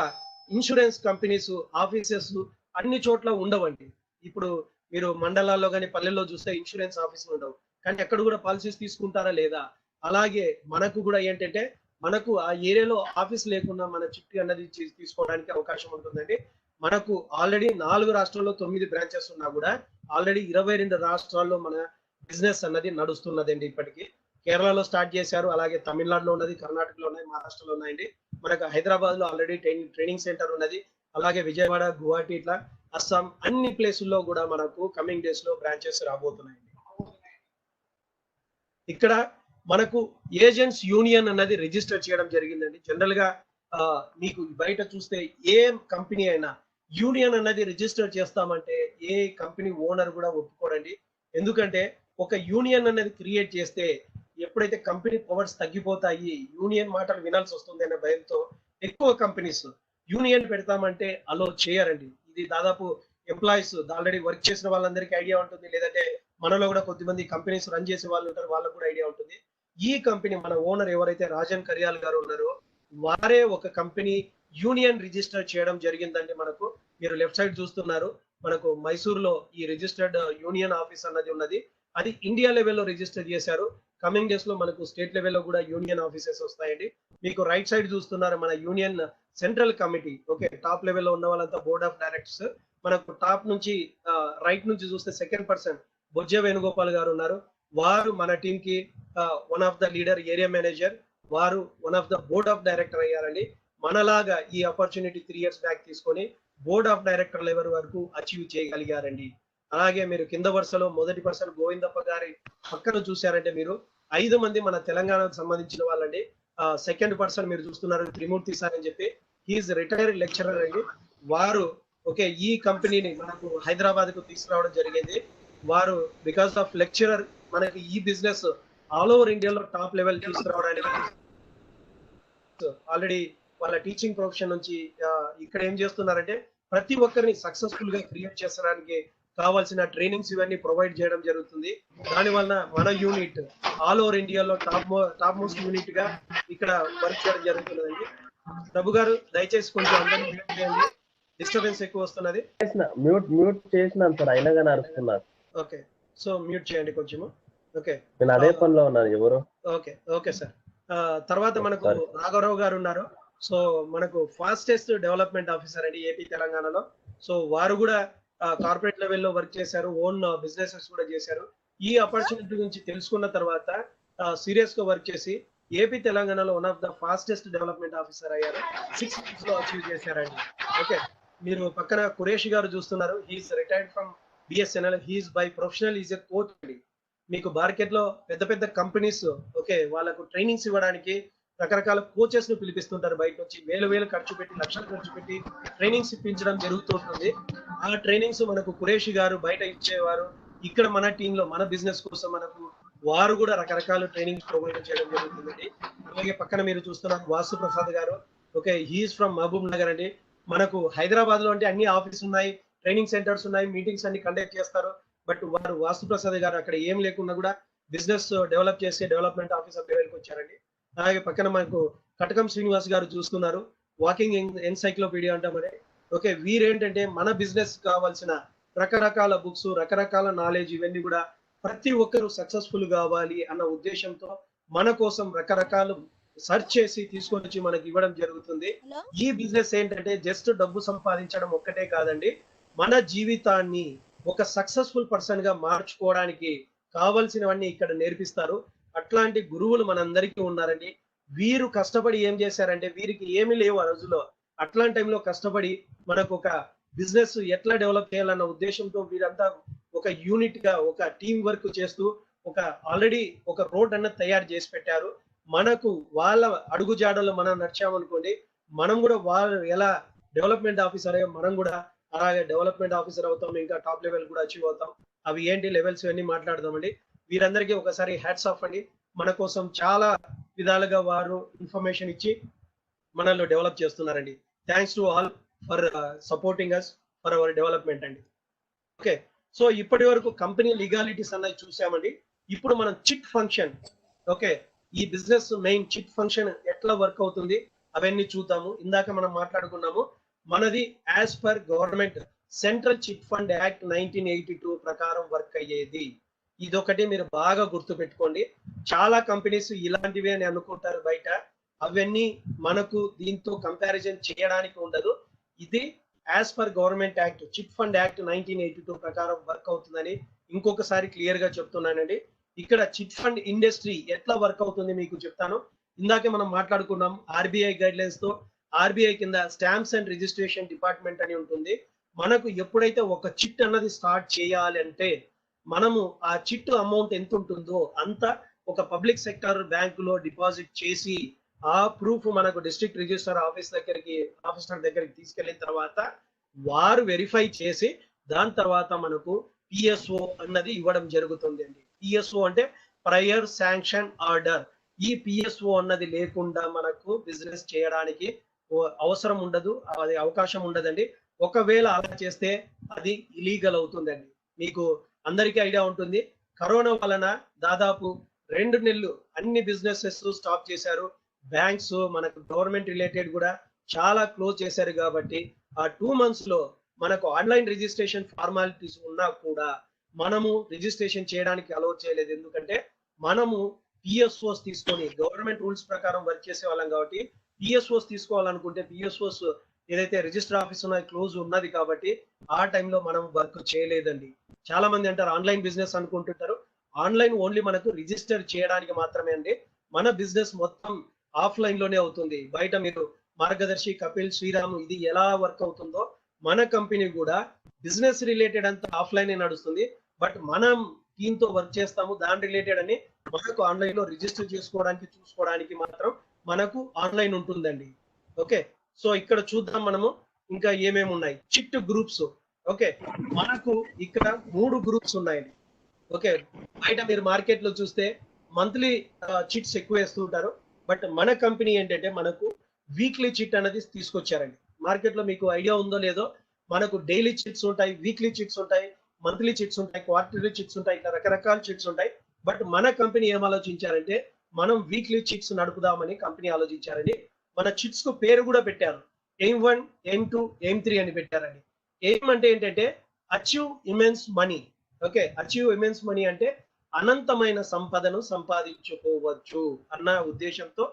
ఇన్సూరెన్స్ కంపెనీస్ ఆఫీసెస్ అన్ని చోట్ల ఉండవండి. ఇప్పుడు మీరు మండలాల్లో కానీ పల్లెల్లో చూస్తే ఇన్సూరెన్స్ ఆఫీసులు ఉండవు, కానీ అక్కడ కూడా పాలసీస్ తీసుకుంటారా లేదా? అలాగే మనకు కూడా ఏంటంటే మనకు ఆ ఏరియాలో ఆఫీస్ లేకుండా మన చిట్టి అన్నది తీసుకోవడానికి అవకాశం ఉంటుందండి. మనకు ఆల్రెడీ 4 రాష్ట్రాల్లో 9 బ్రాంచెస్ ఉన్నా కూడా ఆల్రెడీ 22 రాష్ట్రాల్లో మన బిజినెస్ అన్నది నడుస్తున్నదండి ఇప్పటికీ. కేరళలో స్టార్ట్ చేశారు, అలాగే తమిళనాడులో ఉన్నది, కర్ణాటకలో ఉన్నాయి, మహారాష్ట్రలో ఉన్నాయండి. మనకు హైదరాబాద్ లో ఆల్రెడీ ట్రైనింగ్ సెంటర్ ఉన్నది, అలాగే విజయవాడ, గువాహటి, ఇట్లా అస్సాం అన్ని ప్లేసుల్లో కూడా మనకు కమింగ్ డేస్ లో బ్రాంచెస్ రాబోతున్నాయండి. ఇక్కడ మనకు ఏజెంట్స్ యూనియన్ అన్నది రిజిస్టర్ చేయడం జరిగిందండి. జనరల్ గా మీకు బయట చూస్తే ఏ కంపెనీ అయినా యూనియన్ అన్నది రిజిస్టర్ చేస్తామంటే ఏ కంపెనీ ఓనర్ కూడా ఒప్పుకోడండి. ఎందుకంటే ఒక యూనియన్ అనేది క్రియేట్ చేస్తే ఎప్పుడైతే కంపెనీ పవర్స్ తగ్గిపోతాయి, యూనియన్ మాటలు వినాల్సి వస్తుంది అనే భయంతో ఎక్కువ కంపెనీస్ యూనియన్ పెడతామంటే అలో చేయరండి. ఇది దాదాపు ఎంప్లాయీస్ ఆల్రెడీ వర్క్ చేసిన వాళ్ళందరికీ ఐడియా ఉంటుంది, లేదంటే మనలో కూడా కొద్దిమంది కంపెనీస్ రన్ చేసే వాళ్ళు ఉంటారు, వాళ్ళకు కూడా ఐడియా ఉంటుంది. ఈ కంపెనీ మన ఓనర్ ఎవరైతే రాజన్ కరియాల్ గారు ఉన్నారో వారే ఒక కంపెనీ యూనియన్ రిజిస్టర్ చేయడం జరిగిందండి. మనకు మీరు లెఫ్ట్ సైడ్ చూస్తున్నారు, మనకు మైసూర్లో ఈ రిజిస్టర్డ్ యూనియన్ ఆఫీస్ అన్నది ఉన్నది. అది ఇండియా లెవెల్లో రిజిస్టర్ చేశారు. కమింగ్ డేస్ లో మనకు స్టేట్ లెవెల్లో కూడా యూనియన్ ఆఫీసెస్ వస్తాయండి. మీకు రైట్ సైడ్ చూస్తున్నారు మన union central committee. Okay, top లెవెల్లో ఉన్న వాళ్ళంతా బోర్డ్ ఆఫ్ డైరెక్టర్స్. మనకు టాప్ నుంచి రైట్ నుంచి చూస్తే సెకండ్ పర్సన్ బొజ్జ వేణుగోపాల్ గారు ఉన్నారు. వారు మన టీం కి one of the leader area manager, వారు one of the board of director అయ్యారండి. మనలాగా ఈ ఆపర్చునిటీ 3 years బ్యాక్ తీసుకొని బోర్డ్ ఆఫ్ డైరెక్టర్ లెవెల్ వరకు అచీవ్ చేయగలిగారండి. అలాగే మీరు కింద వరుసలో మొదటి పర్సన్ గోవిందప్ప గారి పక్కన చూశారంటే మీరు 5 మంది మన తెలంగాణకు సంబంధించిన వాళ్ళండి. సెకండ్ పర్సన్ మీరు చూస్తున్నారు త్రిమూర్తి సార్ అని చెప్పి, హీఈస్ రిటైర్డ్ లెక్చరర్ అండి. వారు ఓకే ఈ కంపెనీని మనకు హైదరాబాద్ కు తీసుకురావడం జరిగింది. వారు బికాస్ ఆఫ్ లెక్చరర్ మనకి ఈ బిజినెస్ ఆల్ ఓవర్ ఇండియాలో టాప్ లెవెల్ తీసుకురావడానికి ఆల్రెడీ వాళ్ళ టీచింగ్ ప్రొఫెషన్ నుంచి ఇక్కడ ఏం చేస్తున్నారంటే ప్రతి ఒక్కరిని సక్సెస్ఫుల్ గా క్రియేట్ చేసడానికి కావాల్సిన ట్రైనింగ్స్ ఇవన్నీ ప్రొవైడ్ చేయడం జరుగుతుంది. దానివల్ల మన యూనిట్ ఆల్ ఓవర్ ఇండియాలో టాప్ మోస్ట్ యూనిట్ గా ఇక్కడ వర్క్ చేయడం జరుగుతుందండి. ప్రభు గారు దయచేసి కొంచెం అందరినీ మ్యూట్ చేయండి, డిస్టర్బెన్స్ ఎక్కువ వస్తున్నది.
మ్యూట్ చేసినాను సార్, అయినా కానీ అరుస్తున్నారు.
ఓకే, సో మ్యూట్ చేయండి కొంచెము. ఓకే,
నేను అదే పనిలో ఉన్నాను. ఎవరు?
Okay okay sir. తర్వాత మనకు రాఘవరావు గారు ఉన్నారు. సో మనకు ఫాస్టెస్ట్ డెవలప్మెంట్ ఆఫీసర్ అండి ఏపీ తెలంగాణలో. సో వారు కూడా కార్పొరేట్ లెవెల్లో వర్క్ చేశారు, ఓన్ బిజినెసెస్ కూడా చేశారు. ఈ ఆపర్చునిటీ గురించి తెలుసుకున్న తర్వాత సీరియస్ గా వర్క్ చేసి ఏపీ తెలంగాణలో one of the fastest development officer అయ్యారు. 6 months లో అచీవ్ చేశారండి. ఓకే, మీరు పక్కన కురేష్ గారు చూస్తున్నారు, he is retired from BSNL. He is by professional is a coach అండి. మీకు మార్కెట్ లో పెద్ద పెద్ద కంపెనీస్ ఓకే వాళ్ళకు ట్రైనింగ్స్ ఇవ్వడానికి రకరకాల కోచెస్ ను పిలిపిస్తుంటారు బయట నుంచి, వేలు ఖర్చు పెట్టి, లక్షలు ఖర్చు పెట్టి ట్రైనింగ్స్ ఇప్పించడం జరుగుతుంటుంది. ఆ ట్రైనింగ్స్ మనకు కురేషి గారు బయట ఇచ్చేవారు. ఇక్కడ మన టీంలో మన బిజినెస్ కోసం మనకు వారు కూడా రకరకాల ట్రైనింగ్స్ ప్రొవైడ్ చేయడం జరుగుతుందండి. అలాగే పక్కన మీరు చూస్తున్నారు Vasu Prasad garu. Okay, he is from Mahabub Nagar అండి. మనకు హైదరాబాద్ లో అంటే అన్ని ఆఫీస్ ఉన్నాయి, ట్రైనింగ్ సెంటర్స్ ఉన్నాయి, మీటింగ్స్ అన్ని కండక్ట్ చేస్తారు. బట్ వారు వాసు ప్రసాద్ గారు అక్కడ ఏం లేకుండా కూడా బిజినెస్ డెవలప్ చేసి డెవలప్మెంట్ ఆఫీసర్ లెవెల్కి వచ్చారండి. అలాగే పక్కన మనకు కటకం శ్రీనివాస్ గారు చూస్తున్నారు, వాకింగ్ ఎన్సైక్లోపీడియా అంటామని. ఓకే, వీరేంటంటే మన బిజినెస్ కావాల్సిన రకరకాల బుక్స్, రకరకాల నాలెడ్జ్ ఇవన్నీ కూడా ప్రతి ఒక్కరు సక్సెస్ఫుల్ కావాలి అన్న ఉద్దేశంతో మన కోసం రకరకాలు సెర్చ్ చేసి తీసుకొని వచ్చి మనకి ఇవ్వడం జరుగుతుంది. ఈ బిజినెస్ ఏంటంటే జస్ట్ డబ్బు సంపాదించడం ఒక్కటే కాదండి, మన జీవితాన్ని ఒక సక్సెస్ఫుల్ పర్సన్ గా మార్చుకోవడానికి కావలసినవన్నీ ఇక్కడ నేర్పిస్తారు. అట్లాంటి గురువులు మనందరికీ ఉన్నారండి. వీరు కష్టపడి ఏం చేశారంటే వీరికి ఏమీ లేవు ఆ రోజుల్లో, అట్లాంటి టైంలో కష్టపడి మనకు ఒక బిజినెస్ ఎట్లా డెవలప్ చేయాలన్న ఉద్దేశంతో వీరంతా ఒక యూనిట్ గా ఒక టీం వర్క్ చేస్తూ ఒక ఆల్రెడీ ఒక రోడ్ అన్నది తయారు చేసి పెట్టారు. మనకు వాళ్ళ అడుగుజాడలో మనం నడిచామనుకోండి, మనం కూడా వాళ్ళు ఎలా డెవలప్మెంట్ ఆఫీసర్ అయ్యో మనం కూడా అలాగే డెవలప్మెంట్ ఆఫీసర్ అవుతాం, ఇంకా టాప్ లెవెల్ కూడా అచీవ్ అవుతాం. అవి ఏంటి లెవెల్స్ ఇవన్నీ మాట్లాడదామండి. వీరందరికీ ఒకసారి హ్యాట్స్ ఆఫ్ అండి. మన కోసం చాలా విధాలుగా వారు ఇన్ఫర్మేషన్ ఇచ్చి మనల్ని డెవలప్ చేస్తున్నారండి. Thanks to all for supporting us for our development అండి. ఓకే, సో ఇప్పటి వరకు కంపెనీ లీగాలిటీస్ అన్నది చూసామండి. ఇప్పుడు మనం చిట్ ఫంక్షన్, ఓకే ఈ బిజినెస్ మెయిన్ చిట్ ఫంక్షన్ ఎట్లా వర్క్ అవుతుంది అవన్నీ చూద్దాము. ఇందాక మనం మాట్లాడుకున్నాము, మనది as per government central chit fund act 1982 ప్రకారం వర్క్ అయ్యేది. ఇదొకటి మీరు బాగా గుర్తు పెట్టుకోండి. చాలా కంపెనీస్ ఇలాంటివి అని అనుకుంటారు బయట, అవన్నీ మనకు దీంతో కంపారిజన్ చేయడానికి ఉండదు. ఇది as per government act chit fund act 1982 ప్రకారం వర్క్ అవుతుందని ఇంకొకసారి క్లియర్ గా చెప్తున్నానండి. ఇక్కడ చిట్ ఫండ్ ఇండస్ట్రీ ఎట్లా వర్క్ అవుతుంది మీకు చెప్తాను. ఇందాకే మనం మాట్లాడుకున్నాం ఆర్బీఐ గైడ్ లైన్స్ తో. ఆర్బీఐ కింద స్టాంప్స్ అండ్ రిజిస్ట్రేషన్ డిపార్ట్మెంట్ అని ఉంటుంది. మనకు ఎప్పుడైతే ఒక చిట్ అన్నది స్టార్ట్ చేయాలి అంటే మనము ఆ చిట్ అమౌంట్ ఎంత ఉంటుందో అంత ఒక పబ్లిక్ సెక్టర్ బ్యాంకులో డిపాజిట్ చేసి ఆ ప్రూఫ్ మనకు డిస్ట్రిక్ట్ రిజిస్టర్ ఆఫీసర్ దగ్గరికి తీసుకెళ్లిన తర్వాత వారు వెరిఫై చేసి దాని తర్వాత మనకు పిఎస్ఓ అన్నది ఇవ్వడం జరుగుతుంది అండి. పిఎస్ఓ అంటే ప్రయర్ శాంక్షన్ ఆర్డర్. ఈ పిఎస్ఓ అన్నది లేకుండా మనకు బిజినెస్ చేయడానికి అవసరం ఉండదు, అది అవకాశం ఉండదండి. ఒకవేళ అలా చేస్తే అది ఇలీగల్ అవుతుందండి. మీకు అందరికీ ఐడియా ఉంటుంది, కరోనా వలన దాదాపు 2 నెలలు అన్ని బిజినెసెస్ స్టాప్ చేశారు. బ్యాంక్స్ మనకు గవర్నమెంట్ రిలేటెడ్ కూడా చాలా క్లోజ్ చేశారు. కాబట్టి ఆ 2 months లో మనకు ఆన్లైన్ రిజిస్ట్రేషన్ ఫార్మాలిటీస్ ఉన్నా కూడా మనము రిజిస్ట్రేషన్ చేయడానికి అలౌ చేయలేదు. ఎందుకంటే మనము పిఎస్ఓస్ తీసుకొని గవర్నమెంట్ రూల్స్ ప్రకారం వర్క్ చేసే వాళ్ళం కాబట్టి పిఎస్ఓస్ తీసుకోవాలనుకుంటే పిఎస్ఓస్ ఏదైతే రిజిస్టర్ ఆఫీస్ ఉన్నది క్లోజ్ ఉన్నది కాబట్టి ఆ టైంలో మనం వర్క్ చేయలేదండి. చాలా మంది అంటారు ఆన్లైన్ బిజినెస్ అనుకుంటుంటారు. ఆన్లైన్ ఓన్లీ మనకు రిజిస్టర్ చేయడానికి మాత్రమే అండి. మన బిజినెస్ మొత్తం ఆఫ్లైన్ లోనే అవుతుంది. బయట మీరు మార్గదర్శి, కపిల్, శ్రీరామ్ ఇది ఎలా వర్క్ అవుతుందో మన కంపెనీ కూడా బిజినెస్ రిలేటెడ్ అంతా ఆఫ్లైన్ నడుస్తుంది. బట్ మనం టీమ్ వర్క్ చేస్తాము, దాని రిలేటెడ్ అని మనకు ఆన్లైన్ లో రిజిస్టర్ చేసుకోవడానికి చూసుకోవడానికి మాత్రం మనకు ఆన్లైన్ ఉంటుందండి. ఓకే, సో ఇక్కడ చూద్దాం మనము ఇంకా ఏమేమి ఉన్నాయి. Chit groups. ఓకే, మనకు ఇక్కడ 3 గ్రూప్స్ ఉన్నాయండి. ఓకే, బయట మీరు మార్కెట్ లో చూస్తే మంత్లీ చిట్స్ ఎక్కువ వేస్తుంటారు. బట్ మన కంపెనీ ఏంటంటే మనకు వీక్లీ చిట్ అనేది తీసుకొచ్చారండి. మార్కెట్ లో మీకు ఐడియా ఉందో లేదో, మనకు డైలీ చిట్స్ ఉంటాయి, వీక్లీ చిట్స్ ఉంటాయి, మంత్లీ చిట్స్ ఉంటాయి, క్వార్టర్లీ చిట్స్ ఉంటాయి, ఇట్లా రకరకాల చిట్స్ ఉంటాయి. బట్ మన కంపెనీ ఏం ఆలోచించారంటే మనం వీక్లీ చిట్స్ నడుపుదామని కంపెనీ ఆలోచించారండి. మన చిట్స్ కు పేరు కూడా పెట్టారు, ఎయిమ్ 1, ఎయిమ్ 2, ఎయిమ్ 3 అని పెట్టారండి. ఎయిమ్ అంటే ఏంటంటే achieve immense money. Okay, achieve immense money అంటే అనంతమైన సంపదను సంపాదించుకోవచ్చు అన్న ఉద్దేశంతో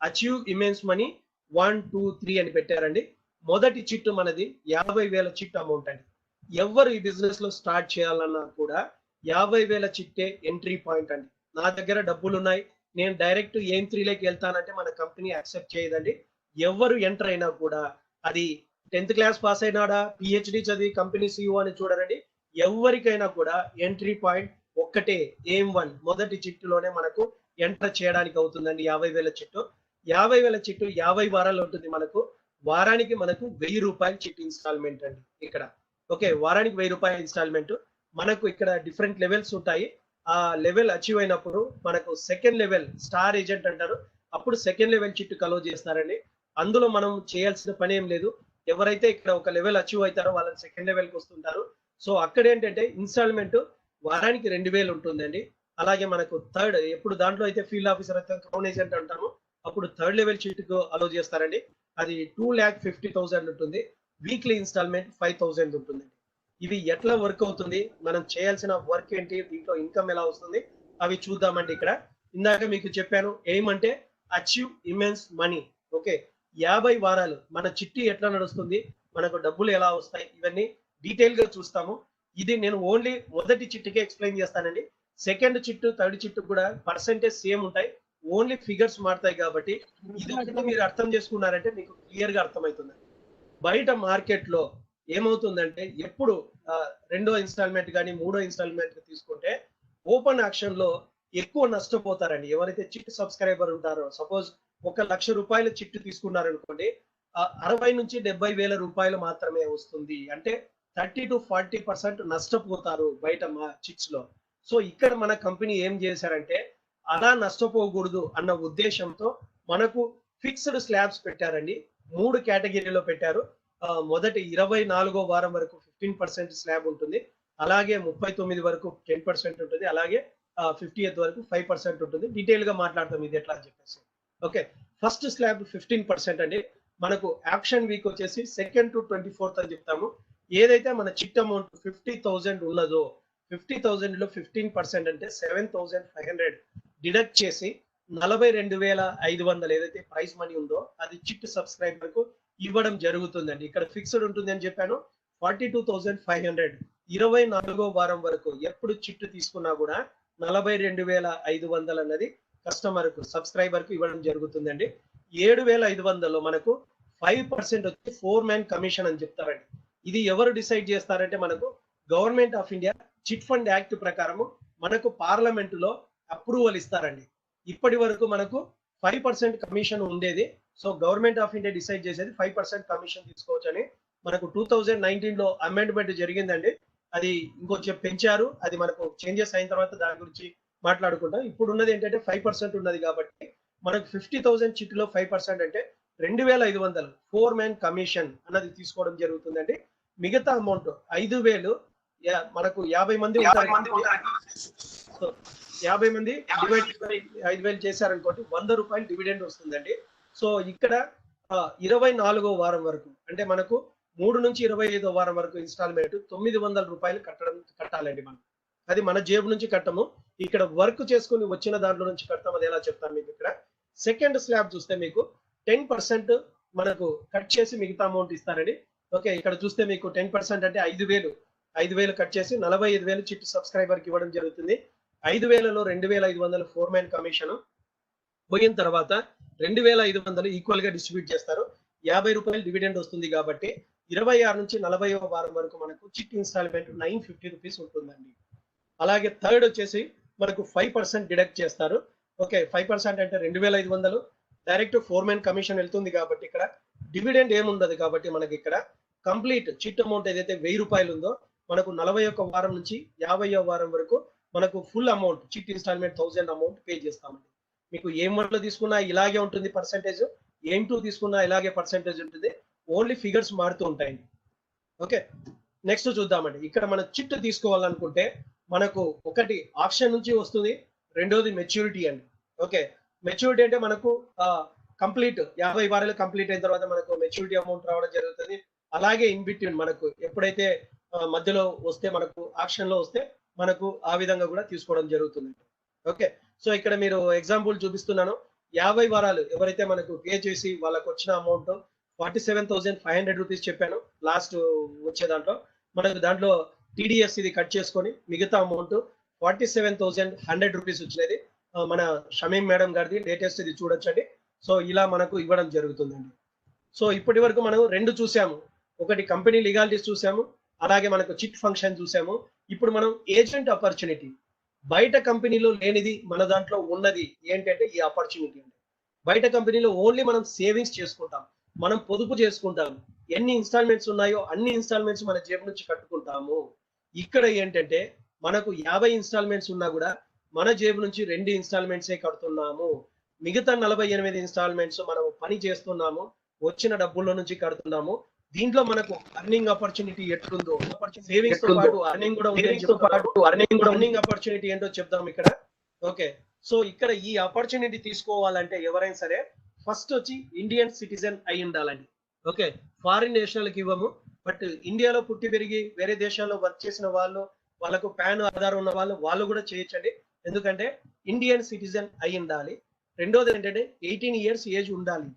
అచీవ్ ఇమెన్స్ మనీ 1, 2, 3 అని పెట్టారండి. మొదటి చిట్టు మనది 50,000 చిట్ అమౌంట్ అండి. ఎవరు ఈ బిజినెస్ లో స్టార్ట్ చేయాలన్నా కూడా 50,000 చిట్టే ఎంట్రీ పాయింట్ అండి. నా దగ్గర డబ్బులు ఉన్నాయి, నేను డైరెక్ట్ ఎయిమ్ 3 లోకి వెళ్తానంటే మన కంపెనీ యాక్సెప్ట్ చేయదండి. ఎవరు ఎంటర్ అయినా కూడా అది 10th క్లాస్ పాస్ అయినాడా, పిహెచ్డి చదివి కంపెనీ సిఇఓ అని చూడరండి. ఎవరికైనా కూడా ఎంట్రీ పాయింట్ ఒక్కటే, ఎయిమ్ 1 మొదటి చిట్టులోనే మనకు ఎంటర్ చేయడానికి అవుతుందండి. 50,000 చిట్టు. 50,000 చిట్టు 50 వారాలు ఉంటుంది. మనకు వారానికి మనకు 1,000 రూపాయలు చిట్ ఇన్స్టాల్మెంట్ అండి ఇక్కడ. ఓకే, వారానికి 1,000 రూపాయల ఇన్స్టాల్మెంట్. మనకు ఇక్కడ డిఫరెంట్ లెవెల్స్ ఉంటాయి. ఆ లెవెల్ అచీవ్ అయినప్పుడు మనకు సెకండ్ లెవెల్ స్టార్ ఏజెంట్ అంటారు, అప్పుడు సెకండ్ లెవెల్ చిట్టు కలో చేస్తారండి. అందులో మనం చేయాల్సిన పని ఏం లేదు. ఎవరైతే ఇక్కడ ఒక లెవెల్ అచీవ్ అవుతారో వాళ్ళని సెకండ్ లెవెల్కి వస్తుంటారు. సో అక్కడ ఏంటంటే ఇన్స్టాల్మెంట్ వారానికి 2,000 ఉంటుందండి. అలాగే మనకు థర్డ్, ఎప్పుడు దాంట్లో అయితే ఫీల్డ్ ఆఫీసర్ అయితే క్రౌన్ ఏజెంట్ అంటాము, అప్పుడు థర్డ్ లెవెల్ చిట్కు అలో చేస్తారండి. అది 2,50,000 ఉంటుంది. వీక్లీ ఇన్స్టాల్మెంట్ 5,000 ఉంటుందండి. ఇవి ఎట్లా వర్క్ అవుతుంది, మనం చేయాల్సిన వర్క్ ఏంటి, దీంట్లో ఇన్కమ్ ఎలా వస్తుంది అవి చూద్దామండి. ఇక్కడ ఇందాక మీకు చెప్పాను, ఎయిమ్ అంటే అచీవ్ ఇమెన్స్ మనీ. ఓకే, 50 వారాలు మన చిట్టి ఎట్లా నడుస్తుంది, మనకు డబ్బులు ఎలా వస్తాయి, ఇవన్నీ డీటెయిల్ గా చూస్తాము. ఇది నేను ఓన్లీ మొదటి చిట్టుకే ఎక్స్ప్లెయిన్ చేస్తానండి. సెకండ్ చిట్టు, థర్డ్ చిట్టు కూడా పర్సెంటేజ్ సేమ్ ఉంటాయి, ఓన్లీ ఫిగర్స్ మారుతాయి. కాబట్టి ఇది ఒకటి మీరు అర్థం చేసుకున్నారంటే మీకు క్లియర్ గా అర్థమవుతుంది. బయట మార్కెట్ లో ఏమవుతుందంటే ఎప్పుడు రెండో ఇన్స్టాల్మెంట్ కానీ మూడో ఇన్స్టాల్మెంట్ తీసుకుంటే ఓపెన్ ఆక్షన్ లో ఎక్కువ నష్టపోతారండి. ఎవరైతే చిట్ సబ్స్క్రైబర్ ఉంటారో, సపోజ్ 1,00,000 రూపాయల చిట్టు తీసుకున్నారనుకోండి, 60 నుంచి 70,000 రూపాయలు మాత్రమే వస్తుంది. అంటే 30 to 40% నష్టపోతారు బయట మా చిట్స్ లో. సో ఇక్కడ మన కంపెనీ ఏం చేశారంటే అలా నష్టపోకూడదు అన్న ఉద్దేశంతో మనకు ఫిక్స్డ్ స్లాబ్స్ పెట్టారండి. 3 కేటగిరీలో పెట్టారు. మొదటి 24వ వారం వరకు 15% స్లాబ్ ఉంటుంది, అలాగే 39 వరకు 10% ఉంటుంది, అలాగే 50th వరకు 5% ఉంటుంది. డీటెయిల్ గా మాట్లాడతాం ఇది ఎట్లా అని చెప్పేసి. ఓకే, ఫస్ట్ స్లాబ్ 15% అండి. మనకు యాక్షన్ వీక్ వచ్చేసి 2nd to 24th అని చెప్తాము. ఏదైతే మన చిట్ అమౌంట్ 50,000 ఉన్నదో 50,000 లో 15% అంటే 7,500 డిడక్ట్ చేసి 42,500 ఏదైతే ప్రైజ్ మనీ ఉందో అది చిట్ సబ్స్క్రైబర్ కు ఇవ్వడం జరుగుతుందండి. ఇక్కడ ఫిక్స్డ్ ఉంటుంది అని చెప్పాను. 42,500 24వ వారం వరకు ఎప్పుడు చిట్టు తీసుకున్నా కూడా 42,500 అన్నది కస్టమర్ కు సబ్స్క్రైబర్ కు ఇవ్వడం జరుగుతుందండి. 7,500 మనకు 5% వచ్చి ఫోర్ మ్యాన్ కమిషన్ అని చెప్తారండి. ఇది ఎవరు డిసైడ్ చేస్తారంటే మనకు government of India chit fund act ప్రకారము మనకు పార్లమెంటులో అప్రూవల్ ఇస్తారండి. ఇప్పటి వరకు మనకు 5% కమిషన్ ఉండేది. So government of India decide చేసేది 5% కమిషన్ తీసుకోవచ్చని. మనకు 2019 లో అమెండ్మెంట్ జరిగిందండి. అది ఇంకొంచెం పెంచారు. అది మనకు చేంజెస్ అయిన తర్వాత దాని గురించి మాట్లాడుకుంటాం. ఇప్పుడు ఉన్నది ఏంటంటే 5% ఉన్నది కాబట్టి మనకు 50,000 చిట్లో 5% అంటే 2,500 ఫోర్ మ్యాన్ కమిషన్ అన్నది తీసుకోవడం జరుగుతుందండి. మిగతా అమౌంట్ 5,000 మనకు 50 మంది ఉంటారు. సో 50 మంది డివైడ్ 5,000 చేశారనుకోండి 100 రూపాయలు డివిడెండ్ వస్తుందండి. సో ఇక్కడ 24వ వారం వరకు అంటే మనకు 3 నుంచి 25వ వారం వరకు ఇన్స్టాల్మెంట్ 900 రూపాయలు కట్టాలండి మనం. అది మన జేబు నుంచి కట్టము. ఇక్కడ వర్క్ చేసుకుని వచ్చిన దాంట్లో నుంచి కడతాం. అది ఎలా చెప్తాను మీకు ఇక్కడ. సెకండ్ స్లాబ్ చూస్తే మీకు 10% మనకు కట్ చేసి మిగతా అమౌంట్ ఇస్తారండి. ఓకే, ఇక్కడ చూస్తే మీకు 10% అంటే 5,000 కట్ చేసి 45,000 చిట్ సబ్స్క్రైబర్ కి ఇవ్వడం జరుగుతుంది. 5,000లో 2,500 ఫోర్ మ్యాన్ కమిషన్ పోయిన తర్వాత 2,500 ఈక్వల్ గా డిస్ట్రిబ్యూట్ చేస్తారు. 50 రూపాయలు డివిడెండ్ వస్తుంది కాబట్టి 26 నుంచి 40వ వారం వరకు మనకు చిట్ ఇన్స్టాల్మెంట్ 950 రూపీస్ ఉంటుందండి. అలాగే థర్డ్ వచ్చేసి మనకు 5% డిడక్ట్ చేస్తారు. ఓకే, 5% అంటే 2,500 డైరెక్ట్ ఫోర్ మ్యాన్ కమిషన్ వెళ్తుంది కాబట్టి ఇక్కడ డివిడెండ్ ఏముండదు కాబట్టి మనకి ఇక్కడ కంప్లీట్ చిట్ అమౌంట్ ఏదైతే 1,000 రూపాయలు ఉందో మనకు 41 వారం నుంచి 50వ వారం వరకు మనకు full amount chit instalment 1000 amount pay చేస్తామండి. మీకు ఏం వన్లో తీసుకున్నా ఇలాగే ఉంటుంది పర్సెంటేజ్, ఏం టూ తీసుకున్నా ఇలాగే పర్సెంటేజ్ ఉంటుంది. ఓన్లీ ఫిగర్స్ మారుతూ ఉంటాయండి. ఓకే, నెక్స్ట్ చూద్దామండి. ఇక్కడ మన చిట్ తీసుకోవాలనుకుంటే మనకు ఒకటి ఆప్షన్ నుంచి వస్తుంది, రెండోది మెచ్యూరిటీ అండి. ఓకే, మెచ్యూరిటీ అంటే మనకు కంప్లీట్ 50 వారాలు కంప్లీట్ అయిన తర్వాత మనకు మెచ్యూరిటీ అమౌంట్ రావడం జరుగుతుంది. అలాగే ఇన్ బిట్వీన్ మనకు ఎప్పుడైతే మధ్యలో వస్తే మనకు ఆప్షన్ లో వస్తే మనకు ఆ విధంగా కూడా తీసుకోవడం జరుగుతుంది. ఓకే, సో ఇక్కడ మీరు ఎగ్జాంపుల్ చూపిస్తున్నాను. 50 వారాలు ఎవరైతే మనకు పే చేసి వాళ్ళకు వచ్చిన అమౌంట్ 47,500 రూపీస్ చెప్పాను లాస్ట్ వచ్చే దాంట్లో. మనకు దాంట్లో టీడీఎస్ ఇది కట్ చేసుకొని మిగతా అమౌంట్ 47,100 రూపీస్ వచ్చినది. మన షమీం మేడం గారిది లేటెస్ట్ ఇది చూడొచ్చండి. సో ఇలా మనకు ఇవ్వడం జరుగుతుందండి. సో ఇప్పటి వరకు మనం రెండు చూసాము. ఒకటి కంపెనీ లీగాలిటీస్ చూసాము, అలాగే మనకు చిట్ ఫంక్షన్ చూసాము. ఇప్పుడు మనం ఏజెంట్ ఆపర్చునిటీ, బయట కంపెనీలో లేనిది మన దాంట్లో ఉన్నది ఏంటంటే ఈ ఆపర్చునిటీ అండి. బయట కంపెనీలో ఓన్లీ మనం సేవింగ్స్ చేసుకుంటాం, మనం పొదుపు చేసుకుంటాం. ఎన్ని ఇన్స్టాల్మెంట్స్ ఉన్నాయో అన్ని ఇన్స్టాల్మెంట్స్ మన జేబు నుంచి కట్టుకుంటాము. ఇక్కడ ఏంటంటే మనకు 50 ఇన్స్టాల్మెంట్స్ ఉన్నా కూడా మన జేబు నుంచి 2 ఇన్స్టాల్మెంట్సే కడుతున్నాము. మిగతా 48 ఇన్స్టాల్మెంట్స్ మనం పని చేస్తున్నాము, వచ్చిన డబ్బుల్లో నుంచి కడుతున్నాము. దీంట్లో మనకు అర్నింగ్ ఆపర్చునిటీ ఎట్లుందో, సేవింగ్స్ తో పాటు అర్నింగ్ కూడా ఉంది. అర్నింగ్ ఆపర్చునిటీ ఏంటో చెప్దాం ఇక్కడ. ఓకే, సో ఇక్కడ ఈ ఆపర్చునిటీ తీసుకోవాలంటే ఎవరైనా సరే ఫస్ట్ వచ్చి ఇండియన్ సిటిజన్ అయి ఉండాలండి. ఓకే, ఫారిన్ నేషనల్కి ఇవ్వము, బట్ ఇండియాలో పుట్టి పెరిగి వేరే దేశాల్లో వర్క్ చేసిన వాళ్ళు, వాళ్ళకు పాన్ ఆధార్ ఉన్న వాళ్ళు కూడా చేయొచ్చండి. ఎందుకంటే ఇండియన్ సిటిజన్ అయి ఉండాలి. రెండోది ఏంటంటే 18 ఇయర్స్ ఏజ్ ఉండాలి.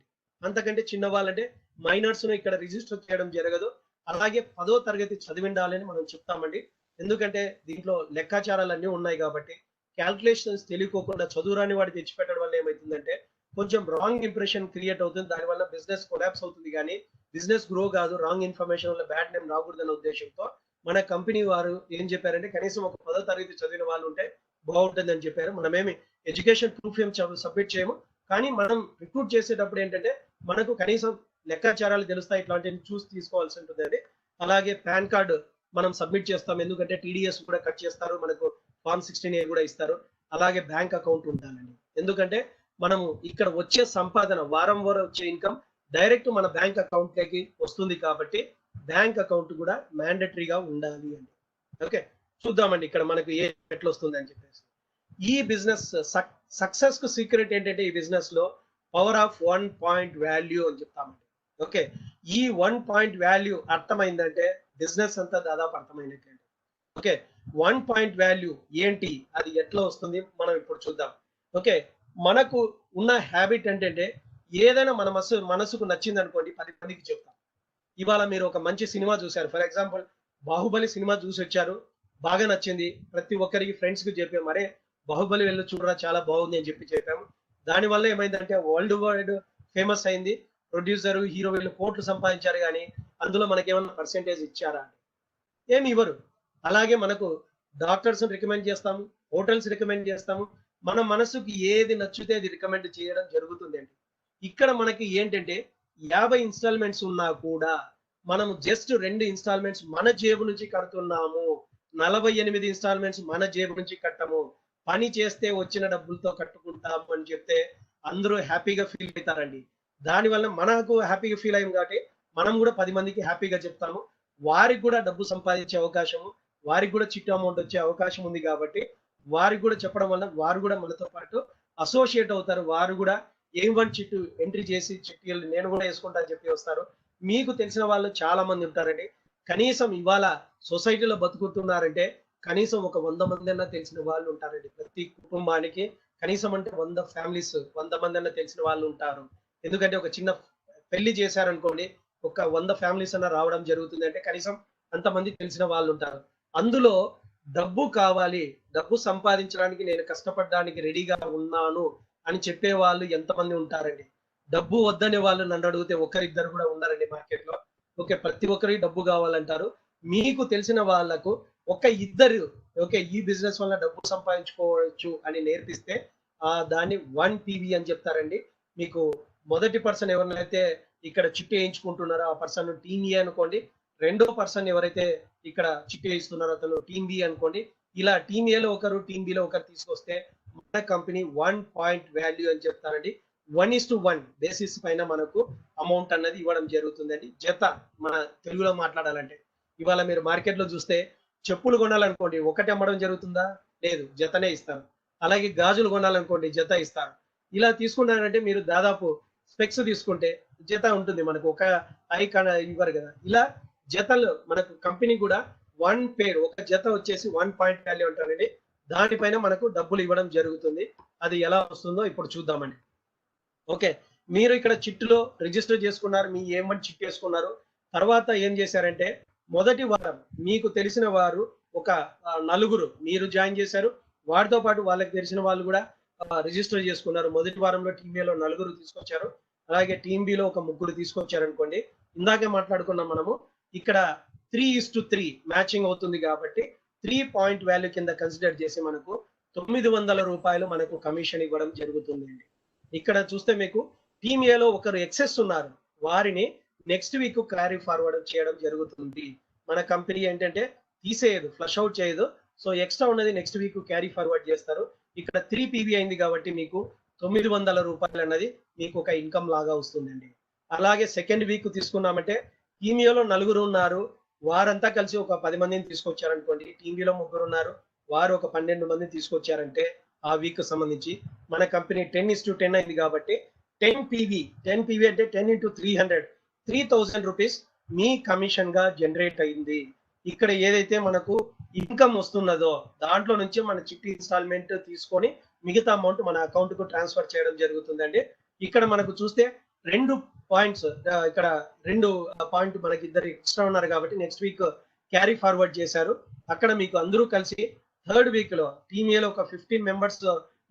అంతకంటే చిన్న వాళ్ళంటే మైనర్స్ ను ఇక్కడ రిజిస్టర్ చేయడం జరగదు. అలాగే 10వ తరగతి చదివి ఉండాలని మనం చెప్తామండి. ఎందుకంటే దీంట్లో లెక్కాచారాలు అన్నీ ఉన్నాయి కాబట్టి క్యాల్కులేషన్స్ తెలియకోకుండా చదువురాని వాడి తెచ్చిపెట్టడం వల్ల ఏమవుతుందంటే కొంచెం రాంగ్ ఇంప్రెషన్ క్రియేట్ అవుతుంది. దానివల్ల బిజినెస్ కొలాప్స్ అవుతుంది, కానీ బిజినెస్ గ్రో కాదు. రాంగ్ ఇన్ఫర్మేషన్ వల్ల బ్యాడ్ నేమ్ రాకూడదన్న ఉద్దేశంతో మన కంపెనీ వారు ఏం చెప్పారంటే కనీసం ఒక 10వ తరగతి చదివిన వాళ్ళు ఉంటే బాగుంటుంది అని చెప్పారు. మనమేమి ఎడ్యుకేషన్ ప్రూఫ్ ఏం సబ్మిట్ చేయము, కానీ మనం రిక్రూట్ చేసేటప్పుడు ఏంటంటే మనకు కనీసం లెక్కాచారాలు తెలుస్తాయి, ఇట్లాంటివి చూసి తీసుకోవాల్సి ఉంటుంది అండి. అలాగే పాన్ కార్డు మనం సబ్మిట్ చేస్తాం, ఎందుకంటే టీడీఎస్ కూడా కట్ చేస్తారు, మనకు ఫార్మ్ 16A కూడా ఇస్తారు. అలాగే బ్యాంక్ అకౌంట్ ఉండాలండి, ఎందుకంటే మనము ఇక్కడ వచ్చే సంపాదన వారం వచ్చే ఇన్కమ్ డైరెక్ట్ మన బ్యాంక్ అకౌంట్ లోకి వస్తుంది కాబట్టి బ్యాంక్ అకౌంట్ కూడా మ్యాండటరీగా ఉండాలి అండి. ఓకే, చూద్దామండి ఇక్కడ మనకు ఎట్లా వస్తుంది అని చెప్పేసి. ఈ బిజినెస్ సక్సెస్ కు సీక్రెట్ ఏంటంటే ఈ బిజినెస్ లో పవర్ ఆఫ్ 1 పాయింట్ వాల్యూ అని చెప్తామండి. ఓకే, ఈ 1 పాయింట్ వాల్యూ అర్థమైందంటే బిజినెస్ అంతా దాదాపు అర్థమైనట్లే. ఓకే, 1 పాయింట్ వాల్యూ ఏంటి, అది ఎట్లా వస్తుంది మనం ఇప్పుడు చూద్దాం. ఓకే, మనకు ఉన్న హ్యాబిట్ ఏంటంటే ఏదైనా మన మనసుకు నచ్చింది అనుకోండి 10 మందికి చెప్తాం. ఇవాళ మీరు ఒక మంచి సినిమా చూశారు, ఫర్ ఎగ్జాంపుల్ బాహుబలి సినిమా చూసి వచ్చారు, బాగా నచ్చింది, ప్రతి ఒక్కరికి ఫ్రెండ్స్ కి చెప్పే మరే బాహుబలి వెళ్ళి చూడరా చాలా బాగుంది అని చెప్పాము. దానివల్ల ఏమైందంటే వరల్డ్ వైడ్ ఫేమస్ అయింది. ప్రొడ్యూసర్, హీరో వీళ్ళు కోట్లు సంపాదించారు గానీ, అందులో మనకేమన్నా పర్సెంటేజ్ ఇచ్చారా? ఏమి ఇవ్వరు. అలాగే మనకు డాక్టర్స్ రికమెండ్ చేస్తాము, హోటల్స్ రికమెండ్ చేస్తాము. మన మనసుకి ఏది నచ్చితే అది రికమెండ్ చేయడం జరుగుతుందండి. ఇక్కడ మనకి ఏంటంటే 50 ఇన్‌స్టాల్‌మెంట్స్ ఉన్నా కూడా మనము జస్ట్ 2 ఇన్‌స్టాల్‌మెంట్స్ మన జేబు నుంచి కడుతున్నాము. 48 ఇన్‌స్టాల్‌మెంట్స్ మన జేబు నుంచి కట్టము. పని చేస్తే వచ్చిన డబ్బులతో కట్టుకుంటాము అని చెప్తే అందరూ హ్యాపీగా ఫీల్ అయితారండి. దానివల్ల మనకు హ్యాపీగా ఫీల్ అయ్యాం కాబట్టి మనం కూడా 10 మందికి హ్యాపీగా చెప్తాము. వారికి కూడా డబ్బు సంపాదించే అవకాశము, వారికి కూడా చిట్టి అమౌంట్ వచ్చే అవకాశం ఉంది కాబట్టి వారికి కూడా చెప్పడం వల్ల వారు కూడా మనతో పాటు అసోసియేట్ అవుతారు. వారు కూడా A1 చిట్టు ఎంట్రీ చేసి చిట్టీలు నేను కూడా వేసుకుంటా అని చెప్పి వస్తారు. మీకు తెలిసిన వాళ్ళు చాలా మంది ఉంటారండి. కనీసం ఇవాళ సొసైటీలో బతుకుతున్నారంటే కనీసం ఒక 100 మందన్నా తెలిసిన వాళ్ళు ఉంటారండి. ప్రతి కుటుంబానికి కనీసం అంటే 100 ఫ్యామిలీస్ 100 మందన్నా తెలిసిన వాళ్ళు ఉంటారు. ఎందుకంటే ఒక చిన్న పెళ్లి చేశారనుకోండి, ఒక 100 ఫ్యామిలీస్ అన్నా రావడం జరుగుతుంది అంటే కనీసం అంతమంది తెలిసిన వాళ్ళు ఉంటారు. అందులో డబ్బు కావాలి, డబ్బు సంపాదించడానికి నేను కష్టపడడానికి రెడీగా ఉన్నాను అని చెప్పేవాళ్ళు ఎంతమంది ఉంటారండి. డబ్బు వద్దనే వాళ్ళు నన్ను అడిగితే ఒకరిద్దరు కూడా ఉండరండి మార్కెట్‌లో. ఓకే. ప్రతి ఒక్కరికి డబ్బు కావాలంటారు. మీకు తెలిసిన వాళ్ళకు ఒక ఇద్దరు ఓకే. ఈ బిజినెస్ వల్ల డబ్బు సంపాదించుకోవచ్చు అని నేర్పిస్తే దాన్ని 1 పీవీ అని చెప్తారండి. మీకు మొదటి పర్సన్ ఎవరినైతే ఇక్కడ చిట్టి ఏయించుకుంటున్నారో ఆ పర్సన్ టీమ్ ఏ అనుకోండి. రెండో పర్సన్ ఎవరైతే ఇక్కడ చిట్టి ఏయిస్తున్నారో అతను టీమ్ బి అనుకోండి. ఇలా టీమ్ ఏలో ఒకరు, టీమ్ బిలో ఒకరు తీసుకొస్తే మన కంపెనీ 1 పాయింట్ వాల్యూ అని చెప్తారండి. 1:1 బేసిస్ పైన మనకు అమౌంట్ అన్నది ఇవ్వడం జరుగుతుందండి. జత మన తెలుగులో మాట్లాడాలంటే. ఇవాళ మీరు మార్కెట్‌లో చూస్తే చెప్పులు కొనాలనుకోండి ఒకటి అమ్మడం జరుగుతుందా? లేదు. జతనే ఇస్తారు. అలాగే గాజులు కొనాలనుకోండి జత ఇస్తారు. ఇలా తీసుకున్నారంటే మీరు దాదాపు స్పెక్స్ తీసుకుంటే జత ఉంటుంది మనకు. ఒక ఐ ఇవ్వరు కదా! ఇలా జతలు మనకు కంపెనీ కూడా 1 పేర్ ఒక జత వచ్చేసి 1 పాయింట్ వాల్యూ అంటారండి. దానిపైన మనకు డబ్బులు ఇవ్వడం జరుగుతుంది. అది ఎలా వస్తుందో ఇప్పుడు చూద్దామండి. ఓకే. మీరు ఇక్కడ చిట్టులో రిజిస్టర్ చేసుకున్నారు. మీ ఏమని చిట్ చేసుకున్నారు. తర్వాత ఏం చేశారంటే మొదటి వారం మీకు తెలిసిన వారు ఒక నలుగురు మీరు జాయిన్ చేశారు. వారితో పాటు వాళ్ళకి తెలిసిన వాళ్ళు కూడా రిజిస్టర్ చేసుకున్నారు. మొదటి వారంలో టీమ్ ఏలో నలుగురు తీసుకొచ్చారు. అలాగే టీమ్ బిలో ఒక ముగ్గురు తీసుకొచ్చారనుకోండి. ఇందాకే మాట్లాడుకున్నాం మనము. ఇక్కడ 3:3 మ్యాచింగ్ అవుతుంది కాబట్టి 3 పాయింట్ వాల్యూ కింద కన్సిడర్ చేసి మనకు రూ. 900 మనకు కమిషన్ ఇవ్వడం జరుగుతుందండి. ఇక్కడ చూస్తే మీకు టీమ్ ఏలో ఒకరు ఎక్సెస్ ఉన్నారు. వారిని నెక్స్ట్ వీక్ క్యారీ ఫార్వర్డ్ చేయడం జరుగుతుంది. మన కంపెనీ ఏంటంటే తీసేయదు, ఫ్లష్ అవుట్ చేయదు. సో ఎక్స్ట్రా ఉన్నది నెక్స్ట్ వీక్ క్యారీ ఫార్వర్డ్ చేస్తారు. ఇక్కడ 3 పీవీ అయింది కాబట్టి మీకు రూ. 900 అన్నది మీకు ఒక ఇన్కమ్ లాగా వస్తుందండి. అలాగే సెకండ్ వీక్ తీసుకున్నామంటే టీమ్ ఏలో నలుగురు ఉన్నారు. వారంతా కలిసి ఒక 10 మందిని తీసుకొచ్చారనుకోండి. టీమ్ బిలో ముగ్గురు ఉన్నారు. వారు ఒక 12 మందిని తీసుకొచ్చారంటే ఆ వీక్ సంబంధించి మన కంపెనీ 10:10 అయింది కాబట్టి 10 పీవీ అంటే 10 into 300 3000 రూపీస్ మీ కమిషన్ గా జనరేట్ అయింది. ఇక్కడ ఏదైతే మనకు ఇన్కమ్ వస్తున్నదో దాంట్లో నుంచి మన చిట్టి ఇన్స్టాల్మెంట్ తీసుకొని మిగతా అమౌంట్ మన అకౌంట్ కు ట్రాన్స్ఫర్ చేయడం జరుగుతుందండి. ఇక్కడ మనకు చూస్తే 2 పాయింట్స్ ఇక్కడ 2 పాయింట్ మనకి ఇద్దరు ఎక్స్ట్రా ఉన్నారు కాబట్టి నెక్స్ట్ వీక్ క్యారీ ఫార్వర్డ్ చేశారు. అక్కడ మీకు అందరూ కలిసి థర్డ్ వీక్ లో టీమ్ ఏలో ఒక 15 మెంబర్స్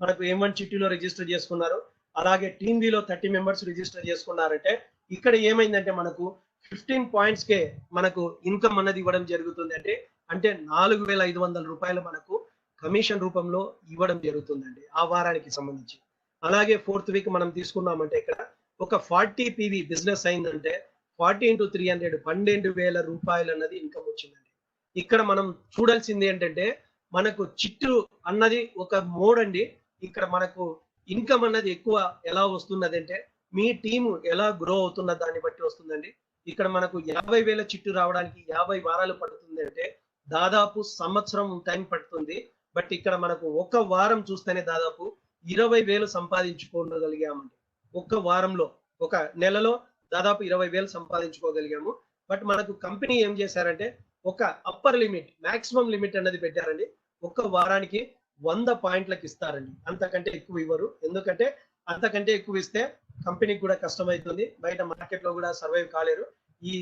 మనకు M1 చిట్టీలో రిజిస్టర్ చేసుకున్నారు. అలాగే టీమ్ బిలో 30 మెంబర్స్ రిజిస్టర్ చేసుకున్నారంటే ఇక్కడ ఏమైందంటే మనకు 15 పాయింట్స్ కే మనకు ఇన్కమ్ అన్నది ఇవ్వడం జరుగుతుంది. అంటే 4,500 రూపాయలు మనకు కమిషన్ రూపంలో ఇవ్వడం జరుగుతుందండి ఆ వారానికి సంబంధించి. అలాగే ఫోర్త్ వీక్ మనం తీసుకున్నామంటే ఇక్కడ ఒక 40 పీవీ బిజినెస్ అయిందంటే 40 into 300 12,000 రూపాయలు అన్నది ఇన్కమ్ వచ్చిందండి. ఇక్కడ మనం చూడాల్సింది ఏంటంటే మనకు చిట్టు అన్నది ఒక మోడ్ అండి. ఇక్కడ మనకు ఇన్కమ్ అన్నది ఎక్కువ ఎలా వస్తున్నది అంటే మీ టీము ఎలా గ్రో అవుతున్న దాన్ని బట్టి వస్తుందండి. ఇక్కడ మనకు 50,000 చిట్టు రావడానికి 50 వారాలు పడుతుంది అంటే దాదాపు సంవత్సరం టైం పడుతుంది. బట్ ఇక్కడ మనకు ఒక వారం చూస్తేనే దాదాపు 20,000 సంపాదించుకోగలిగామండి. ఒక్క వారంలో ఒక నెలలో దాదాపు 20,000 సంపాదించుకోగలిగాము. బట్ మనకు కంపెనీ ఏం చేశారంటే ఒక అప్పర్ లిమిట్ మాక్సిమం లిమిట్ అన్నది పెట్టారండి. ఒక్క వారానికి 100 పాయింట్లకు ఇస్తారండి. అంతకంటే ఎక్కువ ఇవ్వరు. ఎందుకంటే అంతకంటే ఎక్కువ ఇస్తే కంపెనీకి కూడా కష్టమవుతుంది. బయట మార్కెట్ లో కూడా సర్వైవ్ కాలేరు. ఈ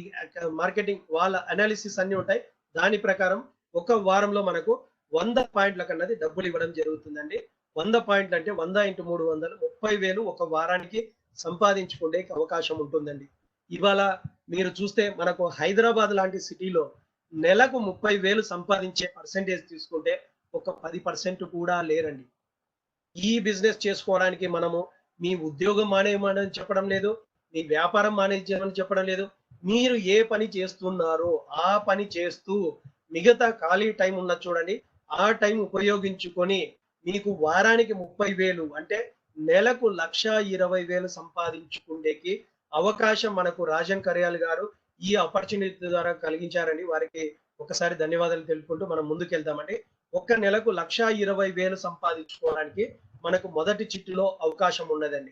మార్కెటింగ్ వాళ్ళ అనాలిసిస్ అన్ని ఉంటాయి. దాని ప్రకారం ఒక వారంలో మనకు 100 పాయింట్లకు అన్నది డబ్బులు ఇవ్వడం జరుగుతుందండి. 100 పాయింట్లు అంటే 100 × 300 30,000 ఒక వారానికి సంపాదించుకునే అవకాశం ఉంటుందండి. ఇవాళ మీరు చూస్తే మనకు హైదరాబాద్ లాంటి సిటీలో నెలకు 30,000 సంపాదించే పర్సెంటేజ్ తీసుకుంటే ఒక 10% కూడా లేరండి. ఈ బిజినెస్ చేసుకోవడానికి మనము మీ ఉద్యోగం మానేయమని చెప్పడం లేదు. మీ వ్యాపారం మానేయమని చెప్పడం లేదు. మీరు ఏ పని చేస్తున్నారో ఆ పని చేస్తూ మిగతా ఖాళీ టైం ఉన్నది చూడండి. ఆ టైం ఉపయోగించుకొని మీకు వారానికి 30,000 అంటే నెలకు 1,20,000 సంపాదించుకునేకి అవకాశం మనకు రాజన్ కర్యాల్ గారు ఈ ఆపర్చునిటీ ద్వారా కలిగించారండి. వారికి ఒకసారి ధన్యవాదాలు తెలుపుకుంటూ మనం ముందుకెళ్తామండి. ఒక్క నెలకు 1,20,000 సంపాదించుకోవడానికి మనకు మొదటి చిట్టులో అవకాశం ఉన్నదండి.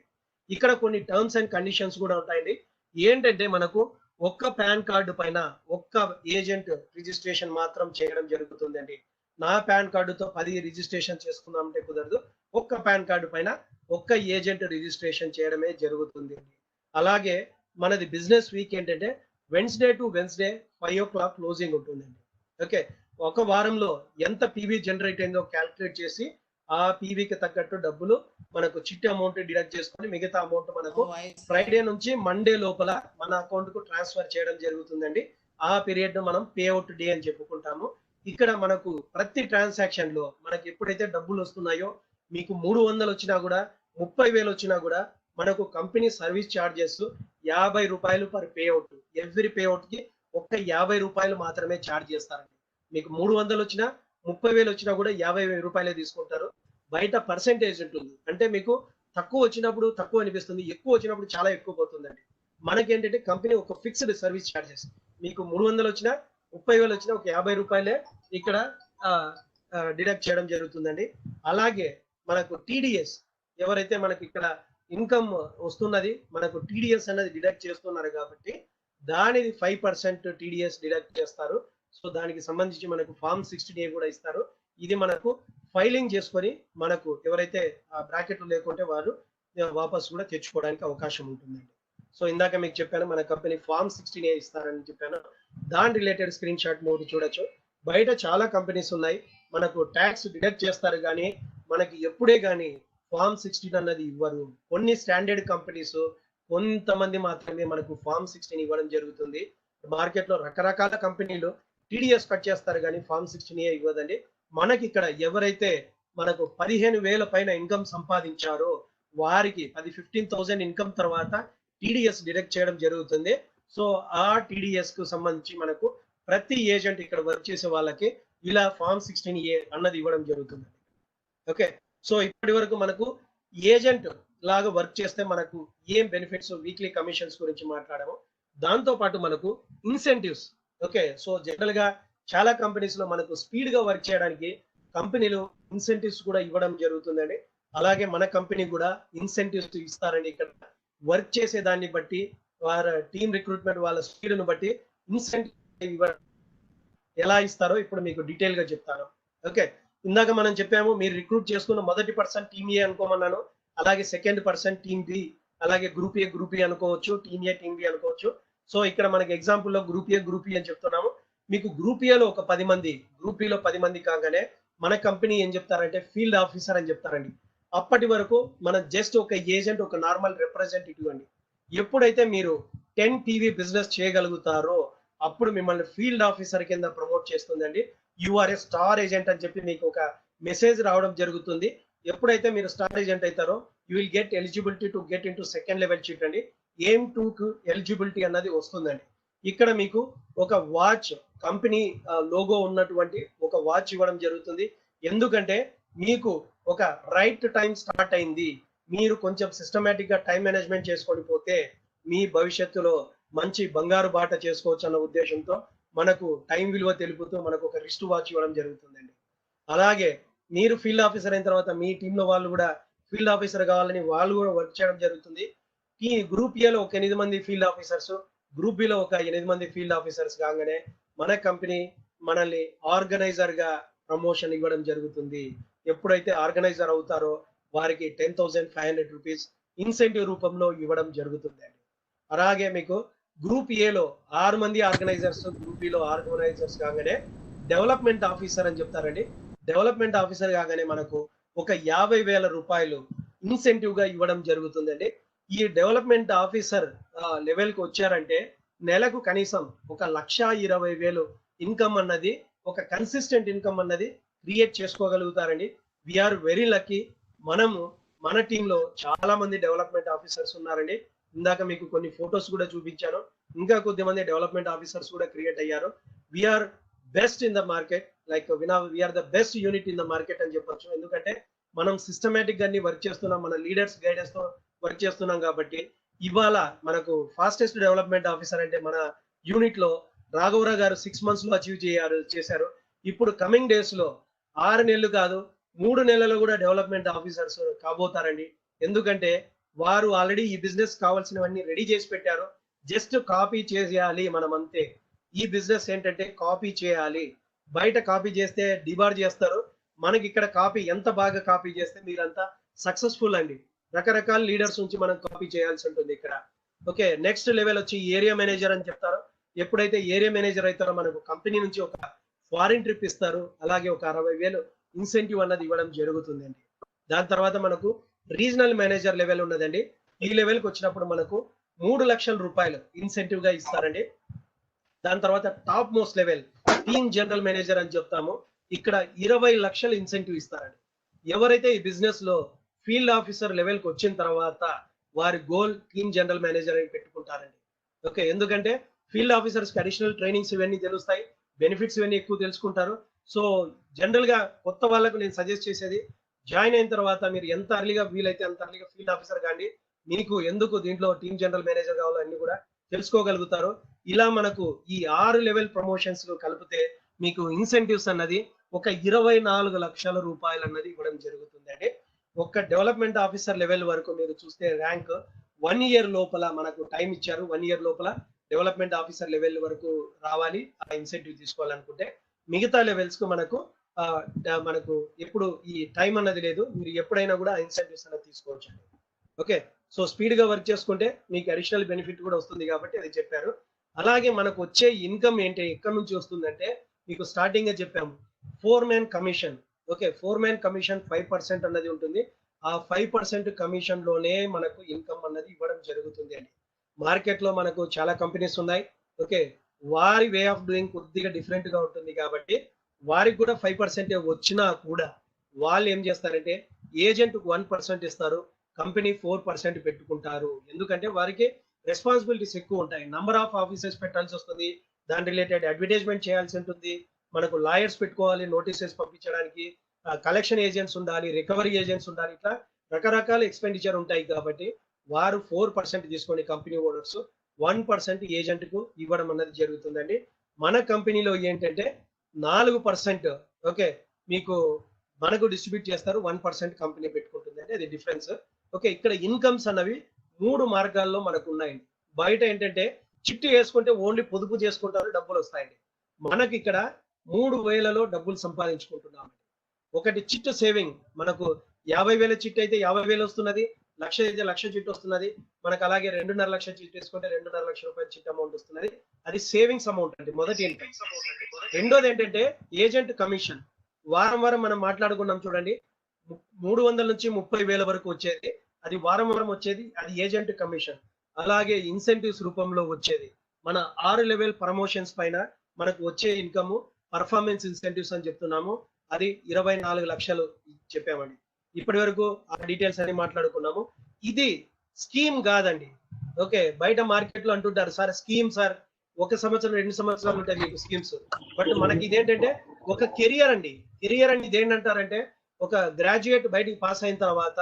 ఇక్కడ కొన్ని టర్మ్స్ అండ్ కండిషన్స్ కూడా ఉంటాయండి. ఏంటంటే మనకు ఒక్క పాన్ కార్డు పైన ఒక్క ఏజెంట్ రిజిస్ట్రేషన్ మాత్రం చేయడం జరుగుతుందండి. నా పాన్ కార్డుతో 10 రిజిస్ట్రేషన్ చేసుకుందామంటే కుదరదు. ఒక్క పాన్ కార్డు పైన ఒక్క ఏజెంట్ రిజిస్ట్రేషన్ చేయడమే జరుగుతుంది. అలాగే మనది బిజినెస్ వీక్ ఏంటంటే Wednesday to Wednesday 5 o'clock closing ఉంటుందండి. ఓకే, ఒక వారంలో ఎంత పీవీ జనరేట్ అయిందో క్యాల్కులేట్ చేసి ఆ పీవీకి తగ్గట్టు డబ్బులు మనకు చిట్టి అమౌంట్ డిడక్ట్ చేసుకొని మిగతా అమౌంట్ మనకు ఫ్రైడే నుంచి మండే లోపల మన అకౌంట్ కు ట్రాన్స్ఫర్ చేయడం జరుగుతుందండి. ఆ పీరియడ్ మనం పే అవుట్ డే అని చెప్పుకుంటాము. ఇక్కడ మనకు ప్రతి ట్రాన్సాక్షన్ లో మనకి ఎప్పుడైతే డబ్బులు వస్తున్నాయో మీకు 300 వచ్చినా కూడా 30,000 వచ్చినా కూడా మనకు కంపెనీ సర్వీస్ ఛార్జెస్ 50 రూపాయలు per pay out. Every pay out కి ఒక్క 50 రూపాయలు మాత్రమే ఛార్జ్ చేస్తారండి. మీకు 300 వచ్చినా 30,000 వచ్చినా కూడా 50 రూపాయలే తీసుకుంటారు. బయట పర్సెంటేజ్ ఉంటుంది. అంటే మీకు తక్కువ వచ్చినప్పుడు తక్కువ అనిపిస్తుంది, ఎక్కువ వచ్చినప్పుడు చాలా ఎక్కువ పోతుందండి. మనకేంటంటే కంపెనీ ఒక ఫిక్స్డ్ సర్వీస్ ఛార్జెస్. మీకు 300 వచ్చినా 30,000 వచ్చినా ఒక 50 రూపాయలే ఇక్కడ డిడక్ట్ చేయడం జరుగుతుందండి. అలాగే మనకు టీడీఎస్ ఎవరైతే మనకి ఇక్కడ ఇన్కమ్ వస్తున్నది మనకు టీడీఎస్ అనేది డిడక్ట్ చేస్తున్నారు కాబట్టి దానిది 5% టీడీఎస్ డిడక్ట్ చేస్తారు. సో దానికి సంబంధించి మనకు ఫామ్ 16A కూడా ఇస్తారు. ఇది మనకు ఫైలింగ్ చేసుకొని మనకు ఎవరైతే ఆ బ్రాకెట్లు లేకుంటే వారు వాపస్ కూడా తెచ్చుకోవడానికి అవకాశం ఉంటుందండి. సో ఇందాక మీకు చెప్పాను మన కంపెనీ ఫామ్ 16A ఇస్తారని చెప్పాను. దాని రిలేటెడ్ స్క్రీన్ షాట్ మీరు చూడొచ్చు. బయట చాలా కంపెనీస్ ఉన్నాయి, మనకు ట్యాక్స్ డిడక్ట్ చేస్తారు కానీ మనకి ఎప్పుడే కానీ ఫామ్ 16 అన్నది ఇవ్వరు. కొన్ని స్టాండర్డ్ కంపెనీస్ కొంతమంది మాత్రమే మనకు ఫామ్ 16 ఇవ్వడం జరుగుతుంది. మార్కెట్ లో రకరకాల కంపెనీలు టీడీఎస్ కట్ చేస్తారు కానీ ఫామ్ 16A ఇవ్వదండి. మనకి ఇక్కడ ఎవరైతే మనకు 15,000 పైన ఇన్కమ్ సంపాదించారో వారికి 15,000 ఇన్కమ్ తర్వాత టీడీఎస్ డిడక్ట్ చేయడం జరుగుతుంది. సో ఆ టీడీఎస్ కు సంబంధించి మనకు ప్రతి ఏజెంట్ ఇక్కడ వర్క్ చేసే వాళ్ళకి ఇలా ఫామ్ 16A అన్నది ఇవ్వడం జరుగుతుంది. ఓకే, సో ఇప్పటి వరకు మనకు ఏజెంట్ లాగా వర్క్ చేస్తే మనకు ఏం బెనిఫిట్స్, వీక్లీ కమిషన్స్ గురించి మాట్లాడాము. దాంతో పాటు మనకు ఇన్సెంటివ్స్. ఓకే, సో జనరల్ గా చాలా కంపెనీస్ లో మనకు స్పీడ్ గా వర్క్ చేయడానికి కంపెనీలు ఇన్సెంటివ్స్ కూడా ఇవ్వడం జరుగుతుందండి. అలాగే మన కంపెనీ కూడా ఇన్సెంటివ్స్ ఇస్తారండి. ఇక్కడ వర్క్ చేసే దాన్ని బట్టి వారి టీమ్ రిక్రూట్మెంట్ వాళ్ళ స్పీడ్ ను బట్టి ఇన్సెంటివ్ ఇవ్వడం ఎలా ఇస్తారో ఇప్పుడు మీకు డీటెయిల్ గా చెప్తాను. ఓకే, ఇందాక మనం చెప్పాము మీరు రిక్రూట్ చేసుకున్న మొదటి పర్సన్ టీమ్ ఏ అనుకోమన్నాను. అలాగే సెకండ్ పర్సన్ టీమ్ బి, అలాగే గ్రూప్ ఏ గ్రూప్ బి అనుకోవచ్చు, టీమ్ ఏ టీమ్ బి అనుకోవచ్చు. సో ఇక్కడ మనకి ఎగ్జాంపుల్ లో గ్రూప్ ఏ అని చెప్తున్నాము. మీకు గ్రూప్ ఏలో ఒక 10 మంది, గ్రూప్ బిలో 10 మంది కాగానే మన కంపెనీ ఏం చెప్తారంటే ఫీల్డ్ ఆఫీసర్ అని చెప్తారండి. అప్పటి వరకు మన జస్ట్ ఒక ఏజెంట్, ఒక నార్మల్ రిప్రజెంటేటివ్ అండి. ఎప్పుడైతే మీరు 10 PV బిజినెస్ చేయగలుగుతారో అప్పుడు మిమ్మల్ని ఫీల్డ్ ఆఫీసర్ కింద ప్రమోట్ చేస్తుందండి. యూఆర్ఏ స్టార్ ఏజెంట్ అని చెప్పి మీకు ఒక మెసేజ్ రావడం జరుగుతుంది. ఎప్పుడైతే మీరు స్టార్ ఏజెంట్ అవుతారో you will get eligibility to get in to second level sheet అండి. ఎయిమ్ 2 కు ఎలిజిబిలిటీ అన్నది వస్తుందండి. ఇక్కడ మీకు ఒక వాచ్, కంపెనీ లోగో ఉన్నటువంటి ఒక వాచ్ ఇవ్వడం జరుగుతుంది. ఎందుకంటే మీకు ఒక రైట్ టైం స్టార్ట్ అయింది, మీరు కొంచెం సిస్టమేటిక్ గా టైం మేనేజ్మెంట్ చేసుకొని పోతే మీ భవిష్యత్తులో మంచి బంగారు బాట చేసుకోవచ్చు అన్న ఉద్దేశంతో మనకు టైం విలువ తెలుపుతూ మనకు ఒక రిస్ట్ వాచ్ ఇవ్వడం జరుగుతుందండి. అలాగే మీరు ఫీల్డ్ ఆఫీసర్ అయిన తర్వాత మీ టీంలో వాళ్ళు కూడా ఫీల్డ్ ఆఫీసర్ కావాలని వాళ్ళు కూడా వర్క్ చేయడం జరుగుతుంది. ఈ గ్రూప్ ఏలో ఒక 8 మంది ఫీల్డ్ ఆఫీసర్స్, గ్రూప్ బిలో ఒక 8 మంది ఫీల్డ్ ఆఫీసర్స్ కాగానే మన కంపెనీ మనల్ని ఆర్గనైజర్ గా ప్రమోషన్ ఇవ్వడం జరుగుతుంది. ఎప్పుడైతే ఆర్గనైజర్ అవుతారో వారికి 10,500 రూపీస్ ఇన్సెంటివ్ రూపంలో ఇవ్వడం జరుగుతుంది. అలాగే మీకు గ్రూప్ ఏలో 6 మంది ఆర్గనైజర్స్, గ్రూప్ బిలో ఆర్గనైజర్స్ కాగానే డెవలప్మెంట్ ఆఫీసర్ అని చెప్తారండి. డెవలప్మెంట్ ఆఫీసర్ కాగానే మనకు ఒక 50,000 రూపాయలు ఇన్సెంటివ్ గా ఇవ్వడం జరుగుతుందండి. ఈ డెవలప్మెంట్ ఆఫీసర్ లెవెల్ కి వచ్చారంటే నెలకు కనీసం ఒక 1,20,000 ఇన్కమ్ అన్నది, ఒక కన్సిస్టెంట్ ఇన్కమ్ అన్నది క్రియేట్ చేసుకోగలుగుతారండి. We are very lucky. మనము మన టీంలో చాలా మంది డెవలప్మెంట్ ఆఫీసర్స్ ఉన్నారండి. ఇందాక మీకు కొన్ని ఫొటోస్ కూడా చూపించాను. ఇంకా కొద్దిమంది డెవలప్మెంట్ ఆఫీసర్స్ కూడా క్రియేట్ అయ్యారు. We are best in the market, like we are the best unit in the market అని చెప్పొచ్చు. ఎందుకంటే మనం సిస్టమేటిక్ గా వర్క్ చేస్తున్నాం, మన లీడర్స్ గైడెన్స్ తో వర్క్ చేస్తున్నాం కాబట్టి ఇవాళ మనకు ఫాస్టెస్ట్ డెవలప్మెంట్ ఆఫీసర్ అంటే మన యూనిట్ లో రాఘవరావు గారు 6 months లో అచీవ్ చేశారు. ఇప్పుడు కమింగ్ డేస్ లో 6 నెలలు కాదు 3 నెలలు కూడా డెవలప్మెంట్ ఆఫీసర్స్ కాబోతారండి. ఎందుకంటే వారు ఆల్రెడీ ఈ బిజినెస్ కావాల్సినవన్నీ రెడీ చేసి పెట్టారు. జస్ట్ కాపీ చేయాలి మనం అంతే. ఈ బిజినెస్ ఏంటంటే కాపీ చేయాలి. బయట కాపీ చేస్తే డిబార్ చేస్తారు. మనకి ఇక్కడ కాపీ ఎంత బాగా కాపీ చేస్తే మీరంతా సక్సెస్ఫుల్ అండి. రకరకాల లీడర్స్ నుంచి మనం కాపీ చేయాల్సి ఉంటుంది ఇక్కడ. ఓకే, నెక్స్ట్ లెవెల్ వచ్చి ఏరియా మేనేజర్ అని చెప్తారు. ఎప్పుడైతే ఏరియా మేనేజర్ అవుతారో మనకు కంపెనీ నుంచి ఒక ఫారిన్ ట్రిప్ ఇస్తారు. అలాగే ఒక 60,000 ఇన్సెంటివ్ అన్నది ఇవ్వడం జరుగుతుందండి. దాని తర్వాత మనకు రీజనల్ మేనేజర్ లెవెల్ ఉన్నదండి. ఈ లెవెల్ కి వచ్చినప్పుడు మనకు 3 లక్షల రూపాయలు ఇన్సెంటివ్ గా ఇస్తారండి. దాని తర్వాత top most level team general manager అని చెప్తాము. ఇక్కడ 20 లక్షల ఇన్సెంటివ్ ఇస్తారండి. ఎవరైతే ఈ బిజినెస్ లో ఫీల్డ్ ఆఫీసర్ లెవెల్ కి వచ్చిన తర్వాత వారి గోల్ టీమ్ జనరల్ మేనేజర్ అని పెట్టుకుంటారండి. ఓకే, ఎందుకంటే ఫీల్డ్ ఆఫీసర్స్ కి అడిషనల్ ట్రైనింగ్స్ ఇవన్నీ తెలుస్తాయి, బెనిఫిట్స్ ఇవన్నీ ఎక్కువ తెలుసుకుంటారు. సో జనరల్ గా కొత్త వాళ్ళకు నేను సజెస్ట్ చేసేది, జాయిన్ అయిన తర్వాత మీరు ఎంత అర్లీగా వీలైతే అంత అర్లీగా ఫీల్డ్ ఆఫీసర్ కానీ మీకు ఎందుకు దీంట్లో టీమ్ జనరల్ మేనేజర్ కావాలో అన్ని కూడా తెలుసుకోగలుగుతారు. ఇలా మనకు ఈ 6 లెవెల్ ప్రమోషన్స్ కలిపితే మీకు ఇన్సెంటివ్స్ అన్నది ఒక 24 లక్షల రూపాయలు అన్నది ఇవ్వడం జరుగుతుందండి. ఒక్క డెవలప్మెంట్ ఆఫీసర్ లెవెల్ వరకు మీరు చూస్తే ర్యాంక్ 1 year లోపల మనకు టైం ఇచ్చారు. 1 year లోపల డెవలప్మెంట్ ఆఫీసర్ లెవెల్ వరకు రావాలి ఆ ఇన్సెంటివ్ తీసుకోవాలనుకుంటే. మిగతా లెవెల్స్ కు మనకు ఎప్పుడు ఈ టైం అన్నది లేదు. మీరు ఎప్పుడైనా కూడా ఇన్సెంటివ్స్ అన్నది తీసుకోవచ్చు. ఓకే, సో స్పీడ్ గా వర్క్ చేసుకుంటే మీకు అడిషనల్ బెనిఫిట్ కూడా వస్తుంది కాబట్టి అది చెప్పారు. అలాగే మనకు వచ్చే ఇన్కమ్ ఏంటి, ఎక్కడి నుంచి వస్తుందంటే మీకు స్టార్టింగ్ గా చెప్పాము 4-man commission. Okay, 4-man commission 5% అన్నది ఉంటుంది. ఆ 5% కమిషన్ లోనే మనకు ఇన్కమ్ అన్నది ఇవ్వడం జరుగుతుంది అండి. మార్కెట్ లో మనకు చాలా కంపెనీస్ ఉన్నాయి. ఓకే, వారి వే ఆఫ్ డూయింగ్ కొద్దిగా డిఫరెంట్ గా ఉంటుంది కాబట్టి వారికి కూడా 5% వచ్చినా కూడా వాళ్ళు ఏం చేస్తారంటే ఏజెంట్ 1% ఇస్తారు, కంపెనీ 4% పెట్టుకుంటారు. ఎందుకంటే వారికి రెస్పాన్సిబిలిటీస్ ఎక్కువ ఉంటాయి. నంబర్ ఆఫ్ ఆఫీసెస్ పెట్టాల్సి వస్తుంది, దాని రిలేటెడ్ అడ్వర్టైజ్మెంట్ చేయాల్సి ఉంటుంది, మనకు లాయర్స్ పెట్టుకోవాలి నోటీసెస్ పంపించడానికి, కలెక్షన్ ఏజెంట్స్ ఉండాలి, రికవరీ ఏజెంట్స్ ఉండాలి, ఇట్లా రకరకాల ఎక్స్పెండిచర్ ఉంటాయి కాబట్టి వారు 4% తీసుకొని కంపెనీ ఓనర్స్ 1% ఏజెంట్ కు ఇవ్వడం అన్నది జరుగుతుందండి. మన కంపెనీలో ఏంటంటే 4% ఓకే మీకు మనకు డిస్ట్రిబ్యూట్ చేస్తారు, 1% కంపెనీ పెట్టుకుంటుందండి. అది డిఫరెన్స్. ఓకే, ఇక్కడ ఇన్కమ్స్ అన్నవి 3 మార్గాల్లో మనకు ఉన్నాయండి. బయట ఏంటంటే చిట్టు వేసుకుంటే ఓన్లీ పొదుపు చేసుకుంటారు, డబ్బులు వస్తాయండి. మనకి ఇక్కడ 3,000లో డబ్బులు సంపాదించుకుంటున్నాం. ఒకటి చిట్టు సేవింగ్, మనకు 50,000 చిట్టు అయితే 50,000 వస్తున్నది, 1,00,000 అయితే 1,00,000 చిట్టు వస్తున్నది. మనకు అలాగే 2.5 లక్షల చిట్టు వేసుకుంటే 2.5 లక్షల రూపాయల చిట్టు అమౌంట్ వస్తున్నది. అది సేవింగ్స్ అమౌంట్ అండి, మొదటి ఇన్కమ్. రెండోది ఏంటంటే ఏజెంట్ కమిషన్. వారం వారం మనం మాట్లాడుకున్నాం చూడండి, 300 నుంచి 30,000 వరకు వచ్చేది, అది వారం వారం వచ్చేది, అది ఏజెంట్ కమిషన్. అలాగే ఇన్సెంటివ్స్ రూపంలో వచ్చేది. మన 6 లెవెల్ ప్రమోషన్స్ పైన మనకు వచ్చే ఇన్కమ్ పర్ఫార్మెన్స్ ఇన్సెంటివ్స్ అని చెప్తున్నాము. అది 24 లక్షలు చెప్పామండి. ఇప్పటి వరకు ఆ డీటెయిల్స్ అన్ని మాట్లాడుకున్నాము. ఇది స్కీమ్ కాదండి. ఓకే, బయట మార్కెట్ లో అంటుంటారు సార్ స్కీమ్ సార్ 1 సంవత్సరం 2 సంవత్సరాలు ఉంటాయి మీకు స్కీమ్స్. బట్ మనకి ఇదేంటంటే ఒక కెరియర్ అండి. కెరియర్ అండి ఇదేంటంటారంటే ఒక గ్రాడ్యుయేట్ బయటికి పాస్ అయిన తర్వాత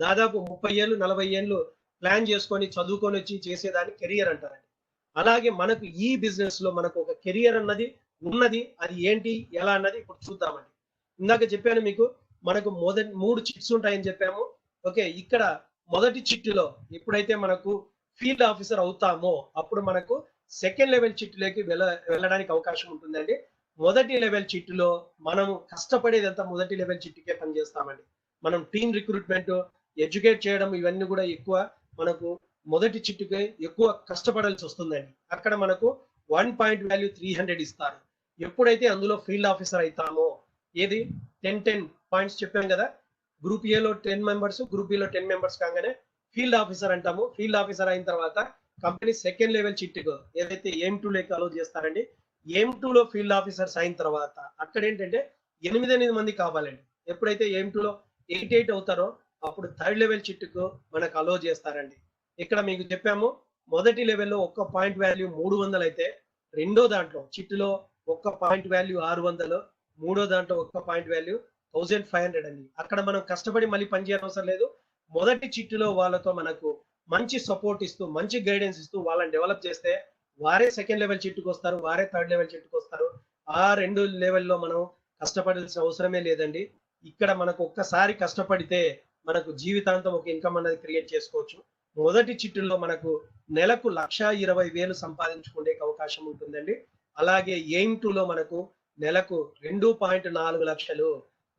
దాదాపు 30 ఏళ్ళు 40 ఏళ్ళు ప్లాన్ చేసుకొని చదువుకొని వచ్చి చేసేదాన్ని కెరియర్ అంటారండి. అలాగే మనకు ఈ బిజినెస్ లో మనకు ఒక కెరియర్ అన్నది ఉన్నది. అది ఏంటి ఎలా అన్నది ఇప్పుడు చూద్దామండి. ఇందాక చెప్పాను మీకు మనకు మొదటి 3 చిట్స్ ఉంటాయని చెప్పాము. ఓకే, ఇక్కడ మొదటి చిట్టులో ఎప్పుడైతే మనకు ఫీల్డ్ ఆఫీసర్ అవుతామో అప్పుడు మనకు సెకండ్ లెవెల్ చిట్టులోకి వెళ్ళడానికి అవకాశం ఉంటుందండి. మొదటి లెవెల్ చిట్టులో మనము కష్టపడేదంతా మొదటి లెవెల్ చిట్టుకే పనిచేస్తామండి. మనం టీమ్ రిక్రూట్మెంట్, ఎడ్యుకేట్ చేయడం ఇవన్నీ కూడా ఎక్కువ మనకు మొదటి చిట్టుకే ఎక్కువ కష్టపడాల్సి వస్తుందండి. అక్కడ మనకు 1 పాయింట్ వాల్యూ 300 ఇస్తారు. ఎప్పుడైతే అందులో ఫీల్డ్ ఆఫీసర్ అవుతామో ఏది 10 పాయింట్స్ చెప్పాం కదా. గ్రూప్ ఏలో 10 మెంబర్స్, గ్రూప్ బిలో 10 మెంబర్స్ కాగానే ఫీల్డ్ ఆఫీసర్ అంటాము. ఫీల్డ్ ఆఫీసర్ అయిన తర్వాత కంపెనీ సెకండ్ లెవెల్ చిట్టుకు ఏదైతే ఎయిమ్ 2 లోకి అలో చేస్తారండి. ఎయిమ్ 2 లో ఫీల్డ్ ఆఫీసర్స్ అయిన తర్వాత అక్కడ ఏంటంటే 8 మంది కావాలండి. ఎప్పుడైతే ఎయిమ్ 2 లో 8 అవుతారో అప్పుడు థర్డ్ లెవెల్ చిట్టుకు మనకు అలో చేస్తారండి. ఇక్కడ మీకు చెప్పాము మొదటి లెవెల్లో ఒక్క పాయింట్ వాల్యూ 300 అయితే రెండో దాంట్లో చిట్టులో ఒక్క పాయింట్ వాల్యూ 600, మూడో దాంట్లో ఒక్క పాయింట్ వాల్యూ 1500 అండి. అక్కడ మనం కష్టపడి మళ్ళీ పని చేయనవసరం లేదు. మొదటి చిట్టులో వాళ్ళతో మనకు మంచి సపోర్ట్ ఇస్తూ మంచి గైడెన్స్ ఇస్తూ వాళ్ళని డెవలప్ చేస్తే వారే సెకండ్ లెవెల్ చిట్టుకు వస్తారు, వారే థర్డ్ లెవెల్ చిట్టుకు వస్తారు. ఆ 2 లెవెల్లో మనం కష్టపడాల్సిన అవసరమే లేదండి. ఇక్కడ మనకు ఒక్కసారి కష్టపడితే మనకు జీవితాంతం ఒక ఇన్కమ్ అనేది క్రియేట్ చేసుకోవచ్చు. మొదటి చిట్టుల్లో మనకు నెలకు 1,20,000 సంపాదించుకునే అవకాశం ఉంటుందండి. అలాగే ఎయిమ్ 2 లో మనకు నెలకు 2.4 లక్షలు,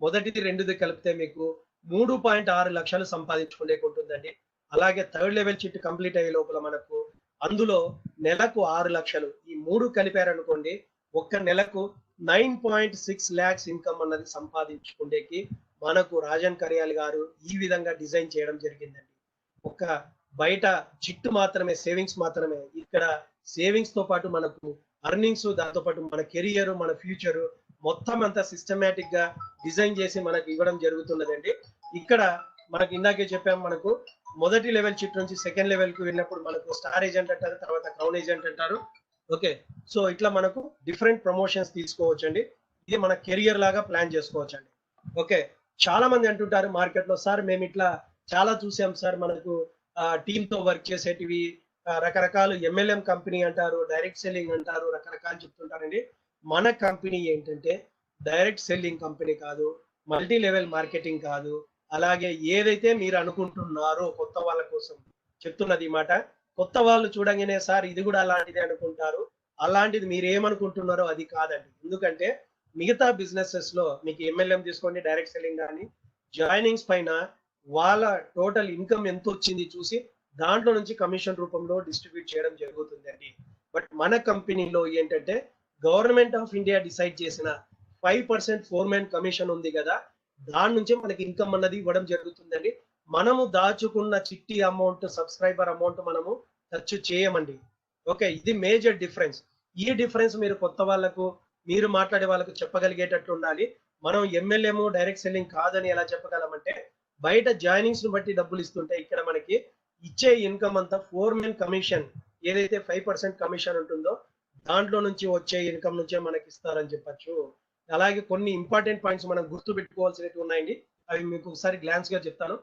మొదటిది రెండుది కలిపితే మీకు 3.6 లక్షలు సంపాదించుకునే ఉంటుందండి. అలాగే థర్డ్ లెవెల్ చిట్టు కంప్లీట్ అయ్యే లోపల మనకు అందులో నెలకు 6 లక్షలు, ఈ మూడు కలిపారనుకోండి ఒక్క నెలకు 9.6 lakhs ఇన్కమ్ అన్నది సంపాదించుకునేకి మనకు రాజన్ కరియాల్ గారు ఈ విధంగా డిజైన్ చేయడం జరిగిందండి. ఒక బయట చిట్టు మాత్రమే, సేవింగ్స్ మాత్రమే, ఇక్కడ సేవింగ్స్ తో పాటు మనకు అర్నింగ్స్, దాంతో పాటు మన కెరియర్, మన ఫ్యూచర్ మొత్తం అంతా సిస్టమేటిక్ గా డిజైన్ చేసి మనకు ఇవ్వడం జరుగుతున్నదండి. ఇక్కడ మనకి ఇందాకే చెప్పాం, మనకు మొదటి లెవెల్ చిట్ నుంచి సెకండ్ లెవెల్ కు వెళ్ళినప్పుడు మనకు స్టార్ ఏజెంట్ అంటారు, తర్వాత క్రౌన్ ఏజెంట్ అంటారు. ఓకే, సో ఇట్లా మనకు డిఫరెంట్ ప్రమోషన్స్ తీసుకోవచ్చు అండి. ఇది మన కెరియర్ లాగా ప్లాన్ చేసుకోవచ్చు అండి. ఓకే, చాలా మంది అంటుంటారు మార్కెట్ లో, సార్ మేము ఇట్లా చాలా చూసాం సార్, మనకు టీమ్ తో వర్క్ చేసేటివి రకరకాలు ఎంఎల్ఎం కంపెనీ అంటారు, డైరెక్ట్ సెల్లింగ్ అంటారు, రకరకాలు చెప్తుంటారండి. మన కంపెనీ ఏంటంటే డైరెక్ట్ సెల్లింగ్ కంపెనీ కాదు, మల్టీ లెవెల్ మార్కెటింగ్ కాదు. అలాగే ఏదైతే మీరు అనుకుంటున్నారో కొత్త వాళ్ళ కోసం చెప్తున్నది ఈ మాట, కొత్త వాళ్ళు చూడంగానే సార్ ఇది కూడా అలాంటిది అనుకుంటారు. అలాంటిది మీరు ఏమనుకుంటున్నారో అది కాదండి. ఎందుకంటే మిగతా బిజినెసెస్ లో మీకు ఎంఎల్ఎం తీసుకోండి, డైరెక్ట్ సెల్లింగ్ కానీ, జాయినింగ్స్ పైన వాళ్ళ టోటల్ ఇన్కమ్ ఎంత వచ్చింది చూసి దాంట్లో నుంచి కమిషన్ రూపంలో డిస్ట్రిబ్యూట్ చేయడం జరుగుతుందండి. బట్ మన కంపెనీలో ఏంటంటే గవర్నమెంట్ ఆఫ్ ఇండియా డిసైడ్ చేసిన 5% ఫోర్మెన్ కమిషన్ ఉంది కదా, దాని నుంచే మనకి ఇన్కమ్ అన్నది ఇవ్వడం జరుగుతుందండి. మనము దాచుకున్న చిట్టి అమౌంట్, సబ్స్క్రైబర్ అమౌంట్ మనము ఖర్చు చేయమండి. ఓకే, ఇది మేజర్ డిఫరెన్స్. ఈ డిఫరెన్స్ మీరు కొత్త వాళ్ళకు, మీరు మాట్లాడే వాళ్ళకు చెప్పగలిగేటట్లు ఉండాలి. మనం ఎంఎల్ఎం డైరెక్ట్ సెల్లింగ్ కాదని ఎలా చెప్పగలమంటే బయట జాయినింగ్స్ ను బట్టి డబ్బులు ఇస్తుంటే ఇక్కడ మనకి ఇచ్చే ఇన్కమ్ అంతా ఫోర్మెన్ కమిషన్, ఏదైతే 5% కమిషన్ ఉంటుందో దాంట్లో నుంచి వచ్చే ఇన్కమ్ నుంచే మనకి ఇస్తారని చెప్పచ్చు. అలాగే కొన్ని ఇంపార్టెంట్ పాయింట్స్ మనం గుర్తు పెట్టుకోవాల్సినవి ఉన్నాయండి, అవి మీకు ఒకసారి గ్లాన్స్ గా చెప్తాను.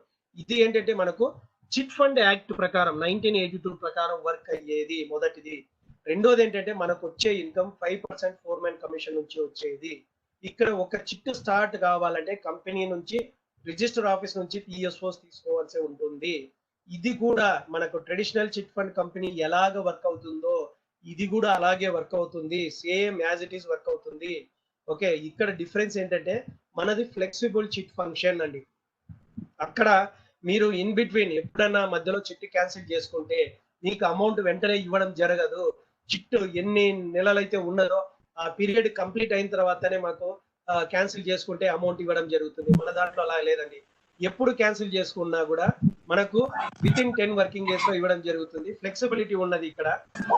ఇది ఏంటంటే మనకు చిట్ ఫండ్ యాక్ట్ ప్రకారం 1982 ప్రకారం వర్క్ అయ్యేది మొదటిది. రెండోది ఏంటంటే మనకు వచ్చే ఇన్కమ్ 5% ఫోర్మెన్ కమిషన్ నుంచి వచ్చేది. ఇక్కడ ఒక చిట్ స్టార్ట్ కావాలంటే కంపెనీ నుంచి, రిజిస్టర్ ఆఫీస్ నుంచి టీఎస్ఓస్ తీసుకోవాల్సి ఉంటుంది. ఇది కూడా మనకు ట్రెడిషనల్ చిట్ ఫండ్ కంపెనీ ఎలాగ వర్క్ అవుతుందో ఇది కూడా అలాగే వర్క్ అవుతుంది, same as it is work అవుతుంది. ఓకే, ఇక్కడ డిఫరెన్స్ ఏంటంటే మనది ఫ్లెక్సిబుల్ చిట్ ఫంక్షన్ అండి. అక్కడ మీరు ఇన్ బిట్వీన్ ఎప్పుడన్నా మధ్యలో చిట్ క్యాన్సిల్ చేసుకుంటే మీకు అమౌంట్ వెంటనే ఇవ్వడం జరగదు. చిట్టు ఎన్ని నెలలైతే ఉన్నదో ఆ పీరియడ్ కంప్లీట్ అయిన తర్వాతనే మాకు క్యాన్సిల్ చేసుకుంటే అమౌంట్ ఇవ్వడం జరుగుతుంది. మన దాంట్లో అలా లేదండి, ఎప్పుడు క్యాన్సిల్ చేసుకున్నా కూడా మనకు విత్ ఇన్ 10 వర్కింగ్ డేస్ లో ఇవ్వడం జరుగుతుంది. ఫ్లెక్సిబిలిటీ ఉన్నది ఇక్కడ.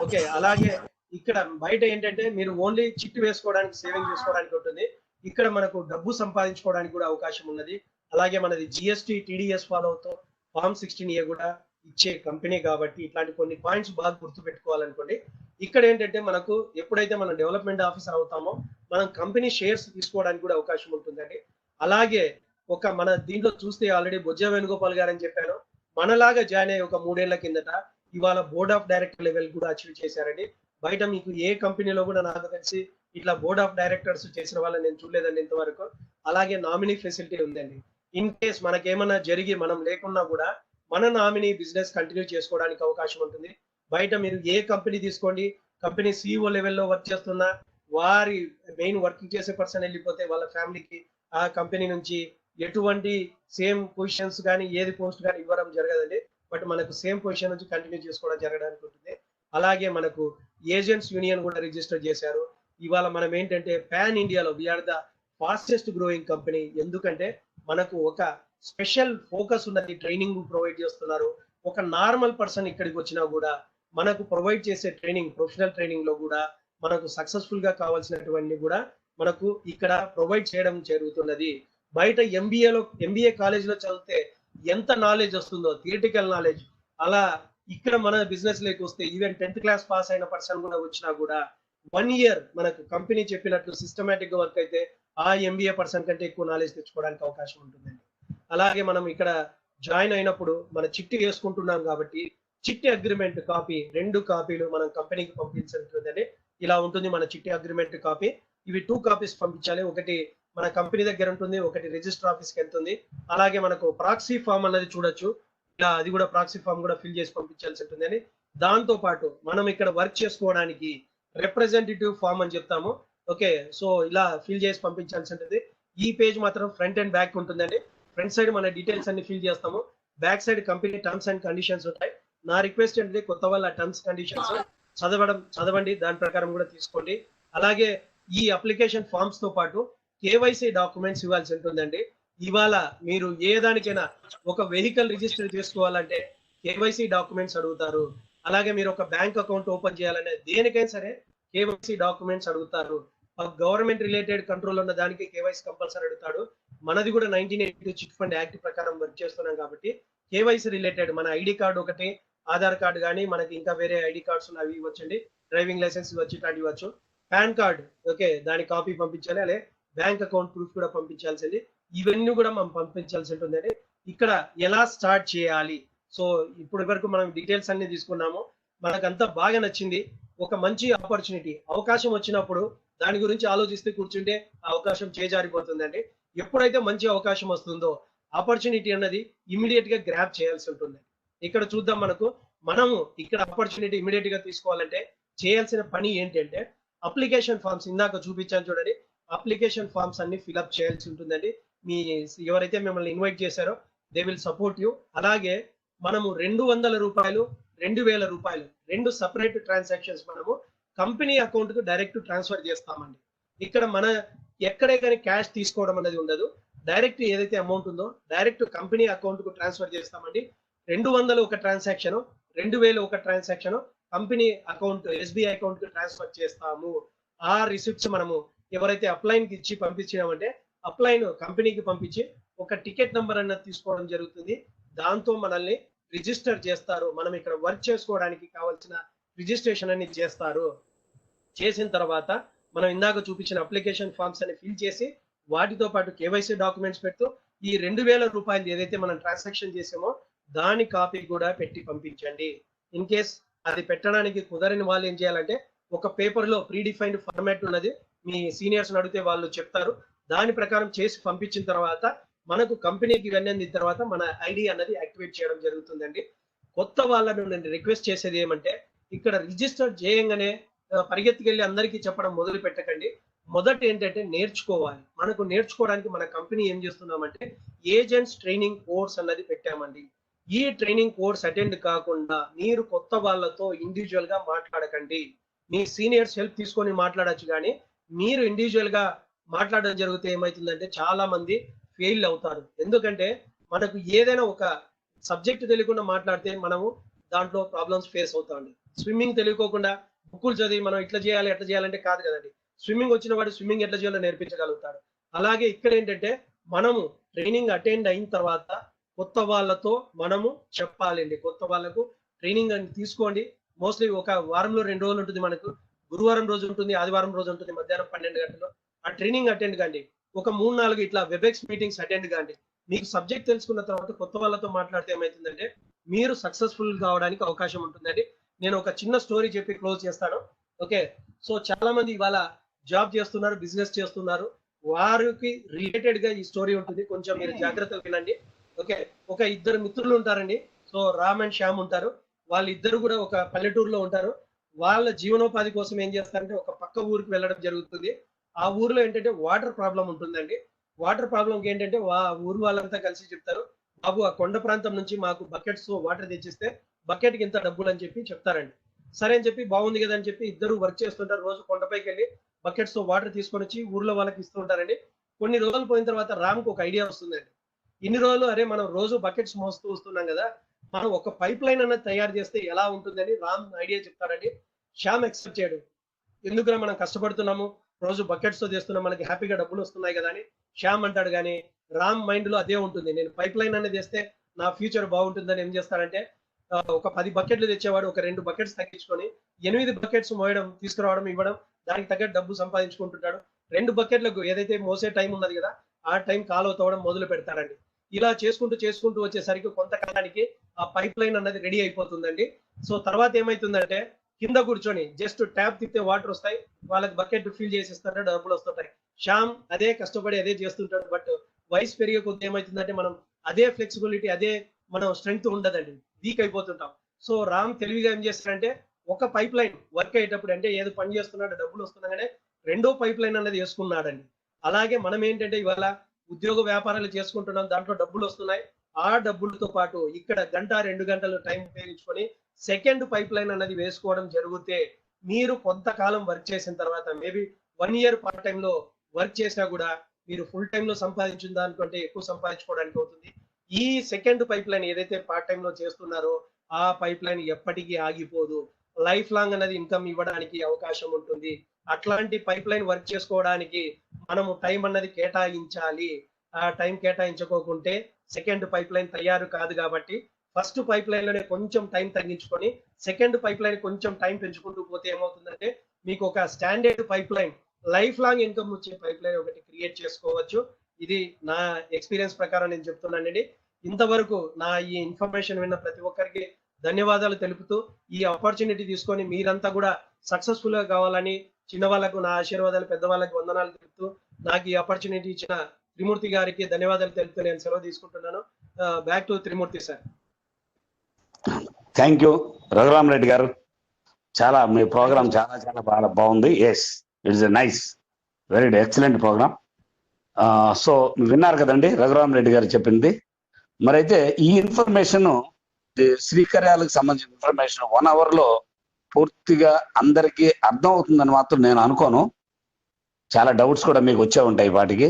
ఓకే, అలాగే ఇక్కడ బయట ఏంటంటే మీరు ఓన్లీ చిట్ వేసుకోవడానికి, సేవింగ్ చేసుకోవడానికి ఉంటుంది. ఇక్కడ మనకు డబ్బు సంపాదించుకోవడానికి కూడా అవకాశం ఉన్నది. అలాగే మనది జిఎస్టి, టీడీఎస్ ఫాలో అవుతూ ఫార్మ్ 16A కూడా ఇచ్చే కంపెనీ కాబట్టి ఇట్లాంటి కొన్ని పాయింట్స్ బాగా గుర్తు పెట్టుకోవాలనుకోండి. ఇక్కడ ఏంటంటే మనకు ఎప్పుడైతే మనం డెవలప్మెంట్ ఆఫీసర్ అవుతామో మనం కంపెనీ షేర్స్ తీసుకోవడానికి కూడా అవకాశం ఉంటుందండి. అలాగే ఒక మన దీంట్లో చూస్తే ఆల్రెడీ బొజ్జ వేణుగోపాల్ గారు అని చెప్పాను, మనలాగా జాయిన్ అయ్యి ఒక 3 ఏళ్ల కిందట ఇవాళ బోర్డ్ ఆఫ్ డైరెక్టర్ లెవెల్ కూడా అచీవ్ చేశారండి. బయట మీకు ఏ కంపెనీలో కూడా నాకు తెలిసి ఇట్లా బోర్డ్ ఆఫ్ డైరెక్టర్స్ చేసిన వాళ్ళని నేను చూడలేదండి ఇంతవరకు. అలాగే నామినీ ఫెసిలిటీ ఉందండి. ఇన్ కేస్ మనకేమన్నా జరిగి మనం లేకున్నా కూడా మన నామినీ బిజినెస్ కంటిన్యూ చేసుకోవడానికి అవకాశం ఉంటుంది. బయట మీరు ఏ కంపెనీ తీసుకోండి, కంపెనీ సిఇఓ లెవెల్లో వర్క్ చేస్తున్నా వారి మెయిన్ వర్కింగ్ చేసే పర్సన్ వెళ్ళిపోతే వాళ్ళ ఫ్యామిలీకి ఆ కంపెనీ నుంచి ఎటువంటి సేమ్ పొజిషన్స్ కానీ ఏది పోస్ట్ కానీ ఇవ్వడం జరగదండి. బట్ మనకు సేమ్ పొజిషన్ నుంచి కంటిన్యూ చేసుకోవడం జరగడానికి ఉంటుంది. అలాగే మనకు ఏజెంట్స్ యూనియన్ కూడా రిజిస్టర్ చేశారు. ఇవాళ మనం ఏంటంటే పాన్ ఇండియాలో we are the fastest growing company. ఎందుకంటే మనకు ఒక స్పెషల్ ఫోకస్ ఉన్నది, ట్రైనింగ్ ప్రొవైడ్ చేస్తున్నారు. ఒక నార్మల్ పర్సన్ ఇక్కడికి వచ్చినా కూడా మనకు ప్రొవైడ్ చేసే ట్రైనింగ్, ప్రొఫెషనల్ ట్రైనింగ్ లో కూడా మనకు సక్సెస్ఫుల్ గా కావాల్సినటువంటి కూడా మనకు ఇక్కడ ప్రొవైడ్ చేయడం జరుగుతున్నది. బయట ఎంబీఏ కాలేజ్ లో చదివితే ఎంత నాలెడ్జ్ వస్తుందో, థియరిటికల్ నాలెడ్జ్, అలా ఇక్కడ మన బిజినెస్ లోకి వస్తే ఈవెన్ 10th క్లాస్ పాస్ అయిన పర్సన్ కూడా వచ్చినా కూడా 1 ఇయర్ మనకు కంపెనీ చెప్పినట్లు సిస్టమేటిక్ గా వర్క్ అయితే ఆ ఎంబీఏ పర్సన్ కంటే ఎక్కువ నాలెడ్జ్ తెచ్చుకోవడానికి అవకాశం ఉంటుందండి. అలాగే మనం ఇక్కడ జాయిన్ అయినప్పుడు మన చిట్టి వేసుకుంటున్నాం కాబట్టి చిట్టి అగ్రిమెంట్ కాపీ 2 కాపీలు మనం కంపెనీకి పంపించాల్సి ఇలా ఉంటుంది మన చిట్టి అగ్రిమెంట్ కాపీ. ఇవి 2 కాపీస్ పంపించాలి. ఒకటి మన కంపెనీ దగ్గర ఉంటుంది, ఒకటి రిజిస్టర్ ఆఫీస్కి వెళ్తుంది. అలాగే మనకు ప్రాక్సీ ఫామ్ అన్నది చూడొచ్చు, ఇలా అది కూడా ప్రాక్సీ ఫామ్ కూడా ఫిల్ చేసి పంపించాల్సి ఉంటుందని. దాంతో పాటు మనం ఇక్కడ వర్క్ చేసుకోవడానికి రిప్రజెంటేటివ్ ఫామ్ అని చెప్తాము. ఓకే, సో ఇలా ఫిల్ చేసి పంపించాల్సి ఉంటుంది. ఈ పేజ్ మాత్రం ఫ్రంట్ అండ్ బ్యాక్ ఉంటుందండి. ఫ్రంట్ సైడ్ మన డీటెయిల్స్ అన్ని ఫిల్ చేస్తాము, back side company terms and conditions ఉంటాయి. నా రిక్వెస్ట్ ఏంటంటే కొత్త వాళ్ళ టర్మ్స్ కండిషన్స్ చదవండి, దాని ప్రకారం కూడా తీసుకోండి. అలాగే ఈ అప్లికేషన్ ఫామ్స్ తో పాటు కేవైసీ డాక్యుమెంట్స్ ఇవ్వాల్సి ఉంటుందండి. ఇవాళ మీరు ఏ దానికైనా ఒక వెహికల్ రిజిస్టర్ చేసుకోవాలంటే కేవైసీ డాక్యుమెంట్స్ అడుగుతారు. అలాగే మీరు ఒక బ్యాంక్ అకౌంట్ ఓపెన్ చేయాలనే దేనికైనా సరే కేవైసీ డాక్యుమెంట్స్ అడుగుతారు. గవర్నమెంట్ రిలేటెడ్ కంట్రోల్ ఉన్న దానికి కేవైసీ కంపల్సరీ అడుగుతాడు. మనది కూడా 1982 చిట్ ఫండ్ యాక్ట్ ప్రకారం వర్క్ చేస్తున్నాం కాబట్టి కేవైసీ రిలేటెడ్ మన ఐడి కార్డు ఒకటి, ఆధార్ కార్డు కానీ మనకి ఇంకా వేరే ఐడి కార్డ్స్ ఉన్నవి ఇవ్వచ్చండి, డ్రైవింగ్ లైసెన్స్ ఇవ్వచ్చు, ఇట్లాంటివి ఇవ్వచ్చు. పాన్ కార్డ్ ఓకే, దాని కాపీ పంపించాలి. అలాగే బ్యాంక్ అకౌంట్ ప్రూఫ్ కూడా పంపించాల్సింది. ఇవన్నీ కూడా మనం పంపించాల్సి ఉంటుందండి. ఇక్కడ ఎలా స్టార్ట్ చేయాలి, సో ఇప్పటి వరకు మనం డీటెయిల్స్ అన్ని తీసుకున్నాము. మనకంతా బాగా నచ్చింది. ఒక మంచి ఆపర్చునిటీ, అవకాశం వచ్చినప్పుడు దాని గురించి ఆలోచిస్తూ కూర్చుంటే ఆ అవకాశం చేజారిపోతుందండి. ఎప్పుడైతే మంచి అవకాశం వస్తుందో ఆపర్చునిటీ అన్నది ఇమీడియట్ గా గ్రాబ్ చేయాల్సి ఉంటుంది. ఇక్కడ చూద్దాం, మనము ఇక్కడ ఆపర్చునిటీ ఇమీడియట్ గా తీసుకోవాలంటే చేయాల్సిన పని ఏంటంటే అప్లికేషన్ ఫామ్స్ ఇందాక చూపించాను చూడండి, అప్లికేషన్ ఫామ్స్ అన్ని ఫిల్అప్ చేయాల్సి ఉంటుందండి. మీ ఎవరైతే మిమ్మల్ని ఇన్వైట్ చేశారో దే విల్ సపోర్ట్ యూ. అలాగే మనము 200 రూపాయలు 2000 రూపాయలు 2 సపరేట్ ట్రాన్సాక్షన్స్ మనము కంపెనీ అకౌంట్ కు డైరెక్ట్ ట్రాన్స్ఫర్ చేస్తామండి. ఇక్కడ మన ఎక్కడే కానీ క్యాష్ తీసుకోవడం అనేది ఉండదు. డైరెక్ట్ ఏదైతే అమౌంట్ ఉందో డైరెక్ట్ కంపెనీ అకౌంట్ కు ట్రాన్స్ఫర్ చేస్తామండి. 200 ఒక ట్రాన్సాక్షన్, 2000 ఒక transaction company account SBI account కు ట్రాన్స్ఫర్ చేస్తాము. ఆ రిసిప్ట్స్ మనము ఎవరైతే అప్లైన్ కి ఇచ్చి పంపించినామంటే అప్లైన్ కంపెనీకి పంపించి ఒక టికెట్ నెంబర్ అన్నది తీసుకోవడం జరుగుతుంది. దాంతో మనల్ని రిజిస్టర్ చేస్తారు. మనం ఇక్కడ వర్క్ చేసుకోవడానికి కావాల్సిన రిజిస్ట్రేషన్ అని చేస్తారు. చేసిన తర్వాత మనం ఇందాక చూపించిన అప్లికేషన్ ఫామ్స్ అని ఫిల్ చేసి వాటితో పాటు కేవైసీ డాక్యుమెంట్స్ పెడుతూ ఈ 2000 రూపాయలు ఏదైతే మనం ట్రాన్సాక్షన్ చేసామో దాని కాపీ కూడా పెట్టి పంపించండి. ఇన్ కేస్ అది పెట్టడానికి కుదరని వాళ్ళు ఏం చేయాలంటే ఒక పేపర్ లో ప్రీ డిఫైన్డ్ ఫార్మాట్ ఉన్నది, మీ సీనియర్స్ అడిగితే వాళ్ళు చెప్తారు. దాని ప్రకారం చేసి పంపించిన తర్వాత మనకు కంపెనీకి ఇవన్నీ తర్వాత మన ఐడి అన్నది యాక్టివేట్ చేయడం జరుగుతుందండి. కొత్త వాళ్ళను నేను రిక్వెస్ట్ చేసేది ఏమంటే ఇక్కడ రిజిస్టర్ చేయంగానే పరిగెత్తుకెళ్ళి అందరికీ చెప్పడం మొదలు పెట్టకండి. మొదట ఏంటంటే నేర్చుకోవాలి. మనకు నేర్చుకోవడానికి మన కంపెనీ ఏం చేస్తున్నామంటే ఏజెంట్స్ ట్రైనింగ్ కోర్స్ అన్నది పెట్టామండి. ఈ ట్రైనింగ్ కోర్స్ అటెండ్ కాకుండా మీరు కొత్త వాళ్ళతో ఇండివిజువల్ గా మాట్లాడకండి. మీ సీనియర్స్ హెల్ప్ తీసుకొని మాట్లాడచ్చు, కానీ మీరు ఇండివిజువల్ గా మాట్లాడడం జరిగితే ఏమవుతుందంటే చాలా మంది ఫెయిల్ అవుతారు. ఎందుకంటే మనకు ఏదైనా ఒక సబ్జెక్ట్ తెలియకుండా మాట్లాడితే మనము దాంట్లో ప్రాబ్లమ్స్ ఫేస్ అవుతామండి. స్విమ్మింగ్ తెలియకోకుండా బుక్కులు చదివి మనం ఇట్లా చేయాలి ఎట్లా చేయాలంటే కాదు కదండి. స్విమ్మింగ్ వచ్చిన వాడు స్విమ్మింగ్ ఎట్లా చేయాలో నేర్పించగలుగుతాడు. అలాగే ఇక్కడ ఏంటంటే మనము ట్రైనింగ్ అటెండ్ అయిన తర్వాత కొత్త వాళ్ళతో మనము చెప్పాలండి. కొత్త వాళ్ళకు ట్రైనింగ్ అని తీసుకోండి. మోస్ట్లీ ఒక వారంలో 2 రోజులు ఉంటుంది. మనకు గురువారం రోజు ఉంటుంది, ఆదివారం రోజు ఉంటుంది, మధ్యాహ్నం 12 గంటలు ఆ ట్రైనింగ్ అటెండ్ కండి. ఒక 3-4 ఇట్లా వెబెక్స్ మీటింగ్స్ అటెండ్ కండి. మీకు సబ్జెక్ట్ తెలుసుకున్న తర్వాత కొత్త వాళ్ళతో మాట్లాడితే ఏమవుతుందంటే మీరు సక్సెస్ఫుల్ కావడానికి అవకాశం ఉంటుందండి. నేను ఒక చిన్న స్టోరీ చెప్పి క్లోజ్ చేస్తాను. ఓకే, సో చాలా మంది ఇవాళ జాబ్ చేస్తున్నారు, బిజినెస్ చేస్తున్నారు. వారికి రిలేటెడ్ గా ఈ స్టోరీ ఉంటుంది, కొంచెం మీరు జాగ్రత్తగా వినండి. ఓకే, ఒక 2 మిత్రులు ఉంటారండి. సో రామ్ అండ్ శ్యామ్ ఉంటారు. వాళ్ళిద్దరు కూడా ఒక పల్లెటూరులో ఉంటారు. వాళ్ళ జీవనోపాధి కోసం ఏం చేస్తారంటే ఒక పక్క ఊరికి వెళ్ళడం జరుగుతుంది. ఆ ఊర్లో ఏంటంటే వాటర్ ప్రాబ్లం ఉంటుందండి. వాటర్ ప్రాబ్లంకి ఏంటంటే ఊరు వాళ్ళంతా కలిసి చెప్తారు, బాబు ఆ కొండ ప్రాంతం నుంచి మాకు బకెట్స్ వాటర్ తెచ్చిస్తే బకెట్కి ఇంత డబ్బులు అని చెప్పి చెప్తారండి. సరే అని చెప్పి బాగుంది కదా అని చెప్పి ఇద్దరు వర్క్ చేస్తుంటారు. రోజు కొండపైకి వెళ్ళి బకెట్స్ తో వాటర్ తీసుకొని వచ్చి ఊర్లో వాళ్ళకి ఇస్తూ ఉంటారండి. కొన్ని రోజులు పోయిన తర్వాత రామ్కి ఒక ఐడియా వస్తుందండి. ఇన్ని రోజులు అరే మనం రోజు బకెట్స్ మోస్తూ వస్తున్నాం కదా, మనం ఒక పైప్ లైన్ అన్నది తయారు చేస్తే ఎలా ఉంటుందని రామ్ ఐడియా చెప్తాడండి. శ్యామ్ ఎక్సెప్ట్ చేయడు. ఎందుకురా మనం కష్టపడుతున్నాము, రోజు బకెట్స్ తో చేస్తున్నాం, మనకి హ్యాపీగా డబ్బులు వస్తున్నాయి కదా అని శ్యామ్ అంటాడు. కానీ రామ్ మైండ్ లో అదే ఉంటుంది, నేను పైప్ లైన్ అనేది చేస్తే నా ఫ్యూచర్ బాగుంటుందని ఏం చేస్తాడంటే ఒక 10 బకెట్లు తెచ్చేవాడు ఒక 2 బకెట్స్ తగ్గించుకొని 8 బకెట్స్ మోయడం, తీసుకురావడం, ఇవ్వడం, దానికి తగ్గట్టు డబ్బు సంపాదించుకుంటుంటాడు. 2 బకెట్లకు ఏదైతే మోసే టైం ఉన్నది కదా, ఆ టైం కాలువ తవ్వడం మొదలు పెడతారండి. ఇలా చేసుకుంటూ చేసుకుంటూ వచ్చేసరికి కొంతకాలానికి ఆ పైప్ లైన్ అన్నది రెడీ అయిపోతుందండి. సో తర్వాత ఏమైతుందంటే కింద కూర్చొని జస్ట్ ట్యాప్ తిప్పితే వాటర్ వస్తాయి, వాళ్ళకి బకెట్ ఫిల్ చేసి ఇస్తారు, డబ్బులు వస్తుంటాయి. శ్యామ్ అదే కష్టపడి అదే చేస్తుంటాడు. బట్ వయసు పెరిగే కొద్ది ఏమైతుందంటే మనం అదే ఫ్లెక్సిబిలిటీ, అదే మనం స్ట్రెంగ్త్ ఉండదండి, వీక్ అయిపోతుంటాం. సో రామ్ తెలివిగా ఏం చేస్తాడంటే ఒక పైప్ లైన్ వర్క్ అయ్యేటప్పుడు, అంటే ఏదో పని చేస్తున్నాడు డబ్బులు వస్తున్నాగానే రెండో పైప్ లైన్ అనేది వేసుకున్నాడండి. అలాగే మనం ఏంటంటే ఇవాళ ఉద్యోగ వ్యాపారాలు చేసుకుంటున్నాం, దాంట్లో డబ్బులు వస్తున్నాయి. ఆ డబ్బులతో పాటు ఇక్కడ గంట 2 గంటలు టైం ఉపయోగించుకొని సెకండ్ పైప్ లైన్ అనేది వేసుకోవడం జరిగితే మీరు కొంతకాలం వర్క్ చేసిన తర్వాత మేబీ 1 ఇయర్ పార్ట్ టైం లో వర్క్ చేసినా కూడా మీరు ఫుల్ టైం లో సంపాదించిన దానికంటే ఎక్కువ సంపాదించుకోవడానికి అవుతుంది. ఈ సెకండ్ పైప్ లైన్ ఏదైతే పార్ట్ టైం లో చేస్తున్నారో ఆ పైప్ లైన్ ఎప్పటికీ ఆగిపోదు, లైఫ్ లాంగ్ అనేది ఇన్కమ్ ఇవ్వడానికి అవకాశం ఉంటుంది. అట్లాంటి పైప్ లైన్ వర్క్ చేసుకోవడానికి మనము టైం అన్నది కేటాయించాలి. ఆ టైం కేటాయించుకోకుంటే సెకండ్ పైప్ లైన్ తయారు కాదు. కాబట్టి ఫస్ట్ పైప్ లైన్ లోనే కొంచెం టైం తగ్గించుకొని సెకండ్ పైప్ లైన్ కొంచెం టైం పెంచుకుంటూ పోతే ఏమవుతుందంటే మీకు ఒక standard pipe line, life long income వచ్చే పైప్ లైన్ ఒకటి క్రియేట్ చేసుకోవచ్చు. ఇది నా ఎక్స్పీరియన్స్ ప్రకారం నేను చెప్తున్నానండి. ఇంతవరకు నా ఈ ఇన్ఫర్మేషన్ విన్న ప్రతి ఒక్కరికి ధన్యవాదాలు తెలుపుతూ, ఈ ఆపర్చునిటీ తీసుకొని మీరంతా కూడా సక్సెస్ఫుల్ గా కావాలని చిన్న వాళ్ళకు నా ఆశీర్వాదాలు, పెద్దవాళ్ళకి వందనాలు తెలుపుతూ నాకు ఈ ఆపర్చునిటీ ఇచ్చిన త్రిమూర్తి గారికి ధన్యవాదాలు తెలుపుతూ నేను సెలవు తీసుకుంటున్నాను. Back to Trimurthi sir.
Thank you Raghuram Reddy garu, చాలా మీ ప్రోగ్రామ్ చాలా చాలా బాగా బాగుంది. Yes, it's a nice, very excellent programme. So విన్నారు కదండి రఘురామ్ రెడ్డి గారు చెప్పింది. మరైతే ఈ ఇన్ఫర్మేషన్, శ్రీకర్యాలకు సంబంధించిన ఇన్ఫర్మేషన్ 1 అవర్ లో పూర్తిగా అందరికీ అర్థం అవుతుందని మాత్రం నేను అనుకోను. చాలా డౌట్స్ కూడా మీకు వచ్చే ఉంటాయి వాటికి.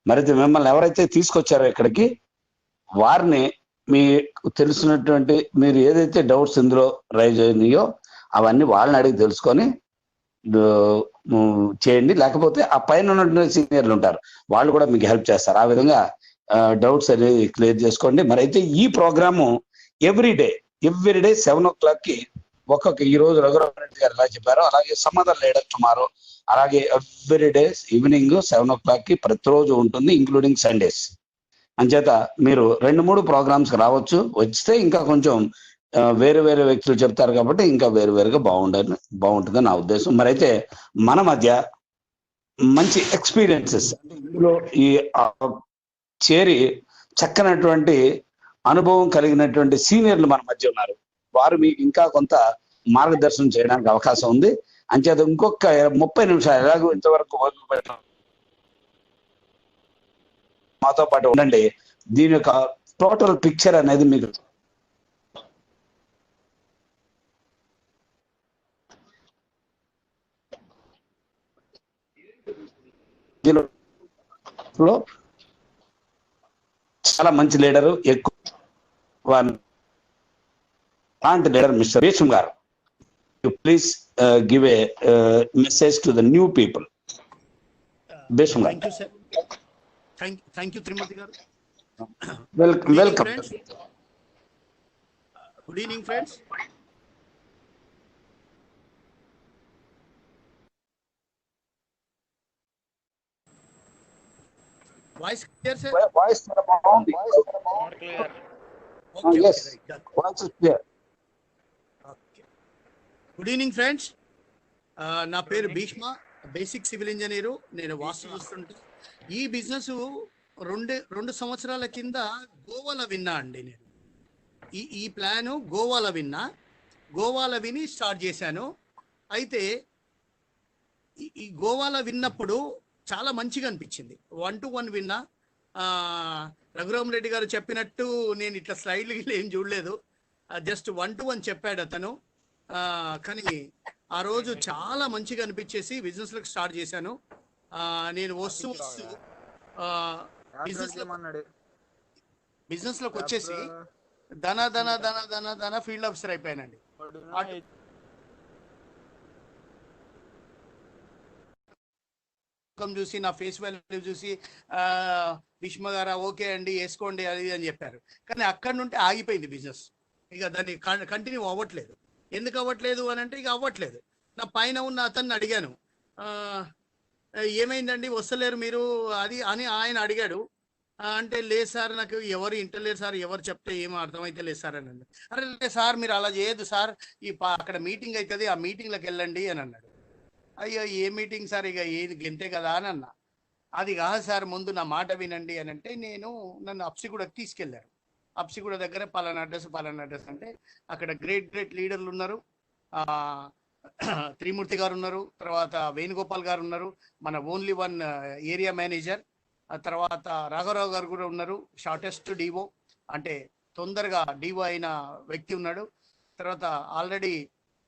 మరైతే మిమ్మల్ని ఎవరైతే తీసుకొచ్చారో ఇక్కడికి వారిని మీకు తెలిసినటువంటి మీరు ఏదైతే డౌట్స్ ఇందులో రైజ్ అయినాయో అవన్నీ వాళ్ళని అడిగి తెలుసుకొని చేయండి. లేకపోతే ఆ పైన ఉన్నటువంటి సీనియర్లు ఉంటారు, వాళ్ళు కూడా మీకు హెల్ప్ చేస్తారు. ఆ విధంగా డౌట్స్ అనేది క్లియర్ చేసుకోండి. మరైతే ఈ ప్రోగ్రాము ఎవ్రీడే 7 o'clock కి ఒక్కొక్క, ఈ రోజు రఘురామ్ రెడ్డి గారు ఎలా చెప్పారో అలాగే సమ్ అదర్ లీడర్ టుమారో, అలాగే ఎవ్రీడే ఈవినింగ్ 7 o'clock కి ప్రతిరోజు ఉంటుంది, ఇంక్లూడింగ్ సండేస్. అంచేత మీరు 2-3 ప్రోగ్రామ్స్ రావచ్చు. వస్తే ఇంకా కొంచెం వేరే వేరే వ్యక్తులు చెప్తారు కాబట్టి ఇంకా వేరువేరుగా బాగుంటుందని నా ఉద్దేశం. మరైతే మన మధ్య మంచి ఎక్స్పీరియన్సెస్ అంటే ఇందులో ఈ చేరి చక్కనటువంటి అనుభవం కలిగినటువంటి సీనియర్లు మన మధ్య ఉన్నారు. వారు మీకు ఇంకా కొంత మార్గదర్శనం చేయడానికి అవకాశం ఉంది. అంచేత ఇంకొక 30 నిమిషాలు ఎలాగో ఇంతవరకు వదిలిపెట్టాం మాతో పాటు ఉండండి. దీని యొక్క టోటల్ పిక్చర్ అనేది మీకు దీనిలో చాలా మంచి లీడరు, ఎక్కువ లాంటి leader mister Bhishma garu. Please give a message to the new people. Bhishma garu.
Thank you Trimurthi garu.
Welcome.
Good evening friends. Voice clear sir?
Voice బాగుంది. yes, voice is clear.
Good evening friends. నా పేరు భీష్మ, బేసిక్ సివిల్ ఇంజనీరు. నేను వాస్తు చూస్తుంటే ఈ బిజినెస్ 2 సంవత్సరాల కింద గోవాలో విన్నా అండి. నేను ఈ ప్లాను గోవాలో విని స్టార్ట్ చేశాను. అయితే ఈ గోవాలో విన్నప్పుడు చాలా మంచిగా అనిపించింది. 1-to-1 విన్నా. రఘురామ్ రెడ్డి గారు చెప్పినట్టు నేను ఇట్లా స్లైడ్లు ఏం చూడలేదు, జస్ట్ 1-to-1 చెప్పాడు అతను. కానీ ఆ రోజు చాలా మంచిగా అనిపించేసి బిజినెస్లకు స్టార్ట్ చేశాను. నేను వస్తూ బిజినెస్ లోకి వచ్చేసి ధన ఫీల్డ్ ఆఫీసర్ అయిపోయానండి. చూసి నా ఫేస్ వాల్యూ చూసి భీష్మ గారు ఓకే అండి వేసుకోండి అది అని చెప్పారు. కానీ అక్కడి నుండి ఆగిపోయింది బిజినెస్. ఇక దాన్ని కంటిన్యూ అవ్వట్లేదు. ఎందుకు అవ్వట్లేదు అని అంటే ఇక అవ్వట్లేదు. నా పైన ఉన్న అతన్ని అడిగాను, ఏమైందండి వస్తలేరు మీరు అది అని ఆయన అడిగాడు. అంటే లేదు సార్ నాకు ఎవరు ఇంటలేరు సార్, ఎవరు చెప్తే ఏమో అర్థమైతే లేదు సార్ అని అన్నాడు. అరే లేదు సార్ మీరు అలా చేయొద్దు సార్, అక్కడ మీటింగ్ అవుతుంది ఆ మీటింగ్లోకి వెళ్ళండి అని అన్నాడు. అయ్యో ఏ మీటింగ్ సార్, ఇక ఏది గెంతే కదా అని అన్నా. అది కాదు సార్ ముందు నా మాట వినండి అని అంటే నన్ను అప్సిగూడకి తీసుకెళ్లారు. అప్సిగూడ దగ్గర పలానా అడ్రస్ అంటే అక్కడ గ్రేట్ లీడర్లు ఉన్నారు. త్రిమూర్తి గారు ఉన్నారు, తర్వాత వేణుగోపాల్ గారు ఉన్నారు, మన ఓన్లీ వన్ ఏరియా మేనేజర్, తర్వాత రాఘవరావు గారు కూడా ఉన్నారు, షార్టెస్ట్ డివో అంటే తొందరగా డివో అయిన వ్యక్తి ఉన్నాడు. తర్వాత ఆల్రెడీ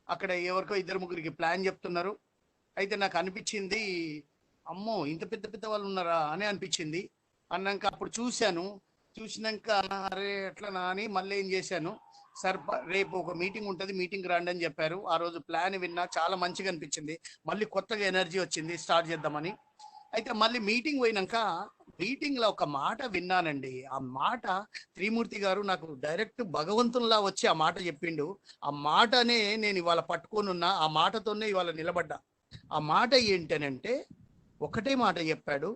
అక్కడ ఎవరికో 2-3 ప్లాన్ చెప్తున్నారు. అయితే నాకు అనిపించింది అమ్మో ఇంత పెద్ద వాళ్ళు ఉన్నారా అని అనిపించింది. అన్నాక అప్పుడు చూసినాక అరే ఎట్లా అని మళ్ళీ ఏం చేశాను, సార్ రేపు ఒక మీటింగ్ ఉంటుంది, మీటింగ్ రండి అని చెప్పారు. ఆ రోజు ప్లాన్ విన్నా, చాలా మంచిగా అనిపించింది. మళ్ళీ కొత్తగా ఎనర్జీ వచ్చింది స్టార్ట్ చేద్దామని. అయితే మళ్ళీ మీటింగ్ పోయినాక మీటింగ్లో ఒక మాట విన్నానండి. ఆ మాట త్రిమూర్తి గారు నాకు డైరెక్ట్ భగవంతునిలా వచ్చి ఆ మాట చెప్పిండు. ఆ మాటనే నేను ఇవాళ పట్టుకొని ఉన్నా, ఆ మాటతోనే ఇవాళ నిలబడ్డా. ఆ మాట ఏంటనంటే ఒకటే మాట చెప్పాడు,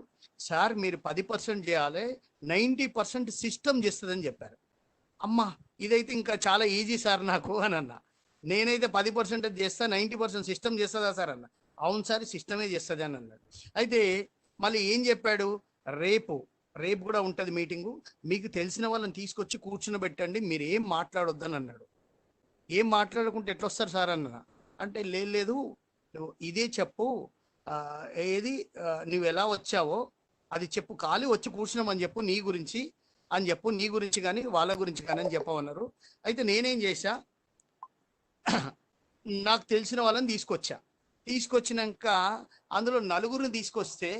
సార్ మీరు 10% చేయాలి, 90% సిస్టమ్ చేస్తుందని చెప్పారు. అమ్మా ఇదైతే ఇంకా చాలా ఈజీ సార్ నాకు అని అన్నా. నేనైతే 10% చేస్తా, 90% సిస్టమ్ చేస్తుందా సార్ అన్న. అవును సార్ సిస్టమే చేస్తుంది అని అన్నాడు. అయితే మళ్ళీ ఏం చెప్పాడు, రేపు కూడా ఉంటుంది మీటింగు, మీకు తెలిసిన వాళ్ళని తీసుకొచ్చి కూర్చునబెట్టండి, మీరు ఏం మాట్లాడొద్దని అన్నాడు. ఏం మాట్లాడకుంటే ఎట్లొస్తారు సార్ అన్న అంటే లేదు నువ్వు ఇదే చెప్పు, ఏది నువ్వు ఎలా వచ్చావో అది చెప్పు, ఖాళీ వచ్చి కూర్చున్నామని చెప్పు, నీ గురించి కానీ వాళ్ళ గురించి కానీ అని చెప్పమన్నారు. అయితే నేనేం చేశా, నాకు తెలిసిన వాళ్ళని తీసుకొచ్చినాక అందులో 4 తీసుకొస్తే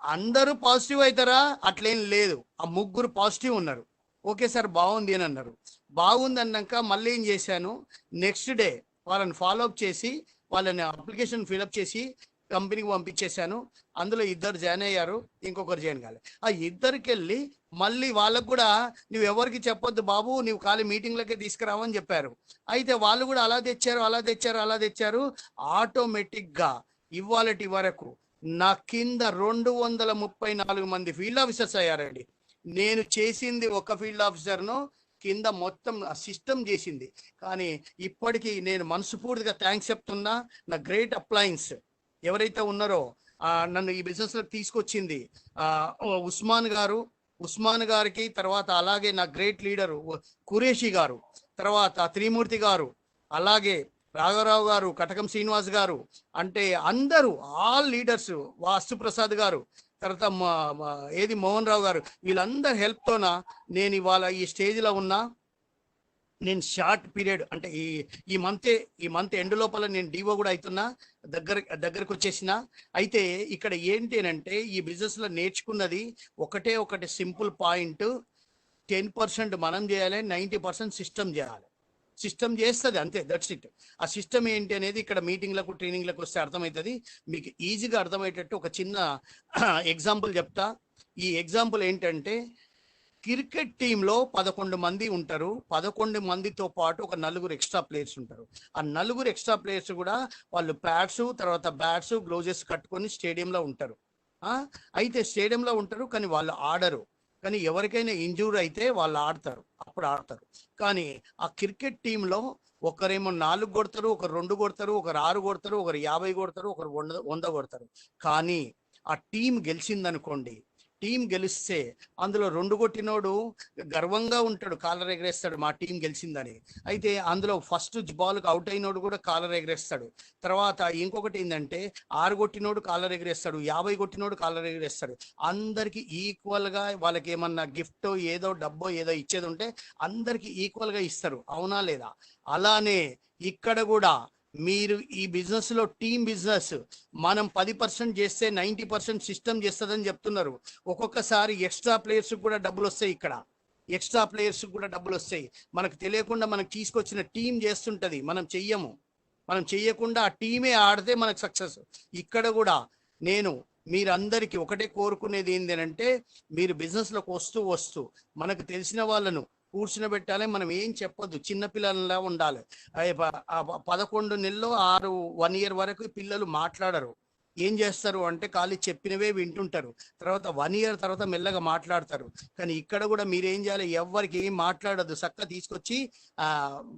అందరూ పాజిటివ్ అవుతారా అట్లేం లేదు, ఆ 3 పాజిటివ్ ఉన్నారు. ఓకే సార్ బాగుంది అని అన్నారు. బాగుంది అన్నాక మళ్ళీ ఏం చేశాను, నెక్స్ట్ డే వాళ్ళని ఫాలో అప్ చేసి వాళ్ళని అప్లికేషన్ ఫిలప్ చేసి కంపెనీకి పంపించేశాను. అందులో 2 జాయిన్ అయ్యారు, ఇంకొకరు జాయిన్ కాలే. ఆ 2కి వెళ్ళి మళ్ళీ వాళ్ళకు కూడా నువ్వు ఎవరికి చెప్పొద్దు బాబు, నువ్వు ఖాళీ మీటింగ్లకే తీసుకురావని చెప్పారు. అయితే వాళ్ళు కూడా అలా తెచ్చారు. ఆటోమేటిక్గా ఇవాళటి వరకు నా కింద 234 మంది ఫీల్డ్ ఆఫీసర్స్ అయ్యారండి. నేను చేసింది ఒక ఫీల్డ్ ఆఫీసర్ను, కింద మొత్తం సిస్టమ్ చేసింది. కానీ ఇప్పటికీ నేను మనస్ఫూర్తిగా థ్యాంక్స్ చెప్తున్నా. నా గ్రేట్ అప్లయన్స్ ఎవరైతే ఉన్నారో నన్ను ఈ బిజినెస్ లో తీసుకొచ్చింది ఉస్మాన్ గారికి, తర్వాత అలాగే నా గ్రేట్ లీడరు కురేషి గారు, తర్వాత త్రిమూర్తి గారు, అలాగే రాఘవరావు గారు, కటకం శ్రీనివాస్ గారు, అంటే అందరూ ఆల్ లీడర్స్, వాస్తుప్రసాద్ గారు, తర్వాత మోహన్ రావు గారు, వీళ్ళందరి హెల్ప్తోన నేను ఇవాళ ఈ స్టేజ్లో ఉన్నా. నేను షార్ట్ పీరియడ్ అంటే ఈ మంత్ ఎండ్ లోపల నేను డివో కూడా అవుతున్నా, దగ్గరకు వచ్చేసిన. అయితే ఇక్కడ ఏంటి అంటే ఈ బిజినెస్ లో నేర్చుకున్నది ఒకటే సింపుల్ పాయింట్, 10% మనం చేయాలి, 90% సిస్టమ్ చేయాలి. సిస్టమ్ చేస్తుంది అంతే, దట్స్ ఇట్. ఆ సిస్టమ్ ఏంటి అనేది ఇక్కడ మీటింగ్లకు ట్రైనింగ్లకు వస్తే అర్థమవుతుంది. మీకు ఈజీగా అర్థమయ్యేటట్టు ఒక చిన్న ఎగ్జాంపుల్ చెప్తా. ఈ ఎగ్జాంపుల్ ఏంటంటే క్రికెట్ టీంలో 11 మంది ఉంటారు. 11 మందితో పాటు ఒక 4 ఎక్స్ట్రా ప్లేయర్స్ ఉంటారు. ఆ 4 ఎక్స్ట్రా ప్లేయర్స్ కూడా వాళ్ళు ప్యాడ్స్, తర్వాత బ్యాట్స్, గ్లోజెస్ కట్టుకొని స్టేడియంలో ఉంటారు. అయితే స్టేడియంలో ఉంటారు కానీ వాళ్ళు ఆడరు. కానీ ఎవరికైనా ఇంజూర్ అయితే వాళ్ళు అప్పుడు ఆడతారు. కానీ ఆ క్రికెట్ టీంలో ఒకరేమో 4 కొడతారు, ఒకరు 2 కొడతారు, ఒకరు 6 కొడతారు, ఒకరు 50 కొడతారు, ఒకరు 100 కొడతారు. కానీ ఆ టీం గెలిచిందనుకోండి, టీం గెలిస్తే అందులో 2 కొట్టినోడు గర్వంగా ఉంటాడు, కాలర్ ఎగరేస్తాడు మా టీం గెలిచిందని. అయితే అందులో ఫస్ట్ బాల్కి అవుట్ అయినోడు కూడా కాలర్ ఎగరేస్తాడు. తర్వాత ఇంకొకటి ఏంటంటే 6 కొట్టినోడు కాలర్ ఎగరేస్తాడు, 50 కొట్టినోడు కాలర్ ఎగరేస్తాడు. అందరికి ఈక్వల్ గా వాళ్ళకి ఏమన్నా గిఫ్ట్ ఏదో డబ్బో ఏదో ఇచ్చేది ఉంటే అందరికి ఈక్వల్ గా ఇస్తారు, అవునా లేదా? అలానే ఇక్కడ కూడా మీరు ఈ బిజినెస్ లో టీమ్ బిజినెస్ మనం 10% చేస్తే 90% సిస్టమ్ చేస్తుందని చెప్తున్నారు. ఒక్కొక్కసారి ఎక్స్ట్రా ప్లేయర్స్ కూడా డబ్బులు వస్తాయి. ఇక్కడ ఎక్స్ట్రా ప్లేయర్స్ కూడా డబ్బులు వస్తాయి. మనకు తెలియకుండా మనకు తీసుకొచ్చిన టీం చేస్తుంటది, మనం చెయ్యము. మనం చెయ్యకుండా ఆ టీమే ఆడితే మనకు సక్సెస్. ఇక్కడ కూడా నేను మీరందరికీ ఒకటే కోరుకునేది ఏంటంటే, మీరు బిజినెస్లోకి వస్తూ మనకు తెలిసిన వాళ్ళను కూర్చునబెట్టాలి. మనం ఏం చెప్పొద్దు, చిన్నపిల్లలా ఉండాలి. 11 నెలలు 1 year వరకు పిల్లలు మాట్లాడరు. ఏం చేస్తారు అంటే ఖాళీ చెప్పినవే వింటుంటారు. తర్వాత 1 year తర్వాత మెల్లగా మాట్లాడతారు. కానీ ఇక్కడ కూడా మీరు ఏం చేయాలి, ఎవరికి ఏం మాట్లాడద్దు, చక్కగా తీసుకొచ్చి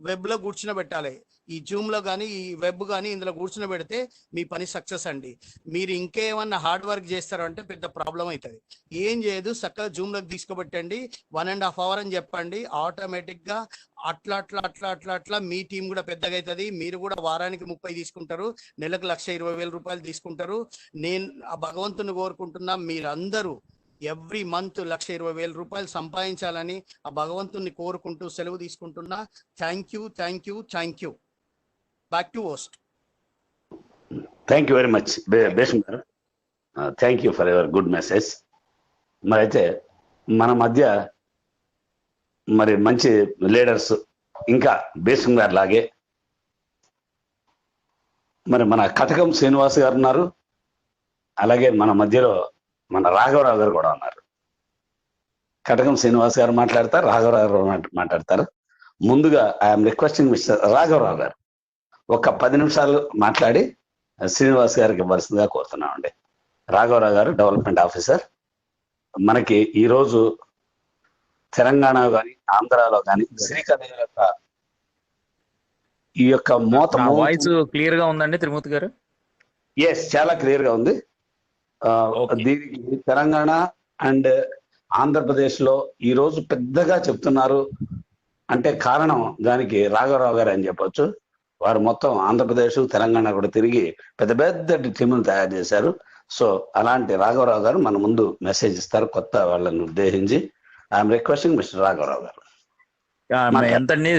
వెబ్లో కూర్చునబెట్టాలి. ఈ జూమ్లో కానీ ఈ వెబ్ కానీ ఇందులో కూర్చునబెడితే మీ పని సక్సెస్ అండి. మీరు ఇంకేమన్నా హార్డ్ వర్క్ చేస్తారు అంటే పెద్ద ప్రాబ్లం అవుతుంది. ఏం చేయదు, చక్కగా జూమ్లోకి తీసుకుబెట్టండి. 1.5 hour అని చెప్పండి. ఆటోమేటిక్గా అట్లా మీ టీం కూడా పెద్దగా అవుతుంది. మీరు కూడా వారానికి 30 తీసుకుంటారు, నెలకు 1,20,000 రూపాయలు తీసుకుంటారు. నేను ఆ భగవంతుని కోరుకుంటున్నా, మీరందరూ ఎవ్రీ మంత్ 1,20,000 రూపాయలు సంపాదించాలని ఆ భగవంతుని కోరుకుంటూ సెలవు తీసుకుంటున్నా. Thank you. Back to host.
Thank you very much Basam గారు. Thank you for your good message. మరి అయితే మన మధ్య మరి మంచి లీడర్స్ ఇంకా బేసం గారు లాగే మరి మన కటకం శ్రీనివాస్ గారు ఉన్నారు. అలాగే మన మధ్యలో మన రాఘవరావు గారు కూడా ఉన్నారు. కటకం శ్రీనివాస్ గారు మాట్లాడతారు, రాఘవరావు గారు మాట్లాడతారు. ముందుగా ఐఎమ్ రిక్వెస్టింగ్ మిస్టర్ రాఘవరావు గారు ఒక 10 నిమిషాలు మాట్లాడి శ్రీనివాస్ గారికి ఇవ్వాల్సిందిగా కోరుతున్నామండి. రాఘవరావు గారు డెవలప్మెంట్ ఆఫీసర్. మనకి ఈరోజు తెలంగాణ కానీ ఆంధ్రాలో కానీ శ్రీకాకుళం యొక్క ఈ యొక్క
వాయిస్ క్లియర్ గా ఉందండి త్రిమూర్తి గారు?
ఎస్, చాలా క్లియర్ గా ఉంది. దీనికి తెలంగాణ అండ్ ఆంధ్రప్రదేశ్ లో ఈ రోజు పెద్దగా చెప్తున్నారు అంటే కారణం దానికి రాఘవరావు గారు అని చెప్పొచ్చు. వారు మొత్తం ఆంధ్రప్రదేశ్ తెలంగాణ కూడా తిరిగి పెద్ద పెద్ద టీములు తయారు చేశారు. సో అలాంటి రాఘవరావు గారు మన ముందు మెసేజ్ ఇస్తారు కొత్త వాళ్ళని ఉద్దేశించి. ఐఎమ్ రిక్వెస్టింగ్ మిస్టర్ రాఘవరావు గారు.
ఎంతండి?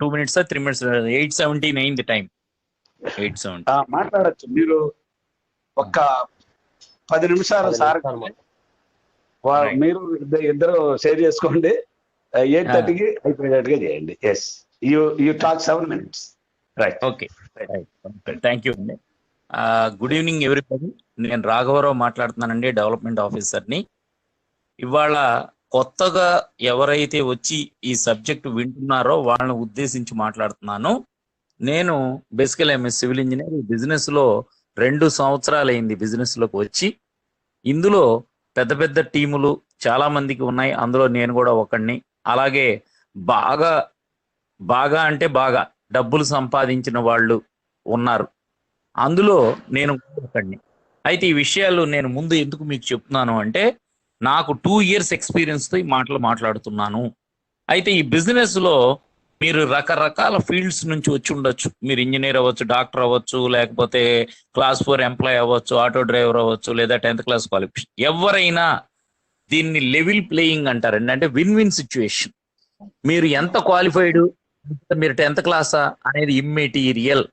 2 minutes 3 minutes? 8:79 the time. 8:70
మాట్లాడచ్చు. మీరు ఒక్క 10 నిమిషాలు సార్ మీరు ఇద్దరు షేర్ చేసుకోండి. 8:30కి అయిపోయేటట్టుగా చేయండి. Yes, you talk 7 minutes. Right,
okay. Thank you అండి. Good evening everybody. నేను రాఘవరావు మాట్లాడుతున్నానండి, డెవలప్మెంట్ ఆఫీసర్ని. ఇవాళ కొత్తగా ఎవరైతే వచ్చి ఈ సబ్జెక్ట్ వింటున్నారో వాళ్ళని ఉద్దేశించి మాట్లాడుతున్నాను. నేను బేసికల్ ఎంఎస్ సివిల్ ఇంజనీర్. బిజినెస్ లో 2 సంవత్సరాలు అయింది బిజినెస్ లోకి వచ్చి. ఇందులో పెద్ద పెద్ద టీములు చాలా మందికి ఉన్నాయి, అందులో నేను కూడా ఒకడిని. అలాగే బాగా అంటే బాగా డబ్బులు సంపాదించిన వాళ్ళు ఉన్నారు, అందులో నేను ఒకడిని. అయితే ఈ విషయాలు నేను ముందు ఎందుకు మీకు చెప్తున్నాను అంటే, నాకు 2 years ఎక్స్పీరియన్స్ తో ఈ మాటలు మాట్లాడుతున్నాను. అయితే ఈ బిజినెస్ లో మీరు రకరకాల ఫీల్డ్స్ నుంచి వచ్చి ఉండొచ్చు. మీరు ఇంజనీర్ అవ్వచ్చు, డాక్టర్ అవ్వచ్చు, లేకపోతే Class 4 ఎంప్లాయ్ అవ్వచ్చు, ఆటో డ్రైవర్ అవ్వచ్చు, లేదా 10th class క్వాలిఫికేషన్. ఎవరైనా దీన్ని లెవెల్ ప్లేయింగ్ అంటారండి. అంటే విన్ విన్ సిచ్యువేషన్. మీరు ఎంత క్వాలిఫైడ్, మీరు 10th class అనేది ఇమ్మెటీరియల్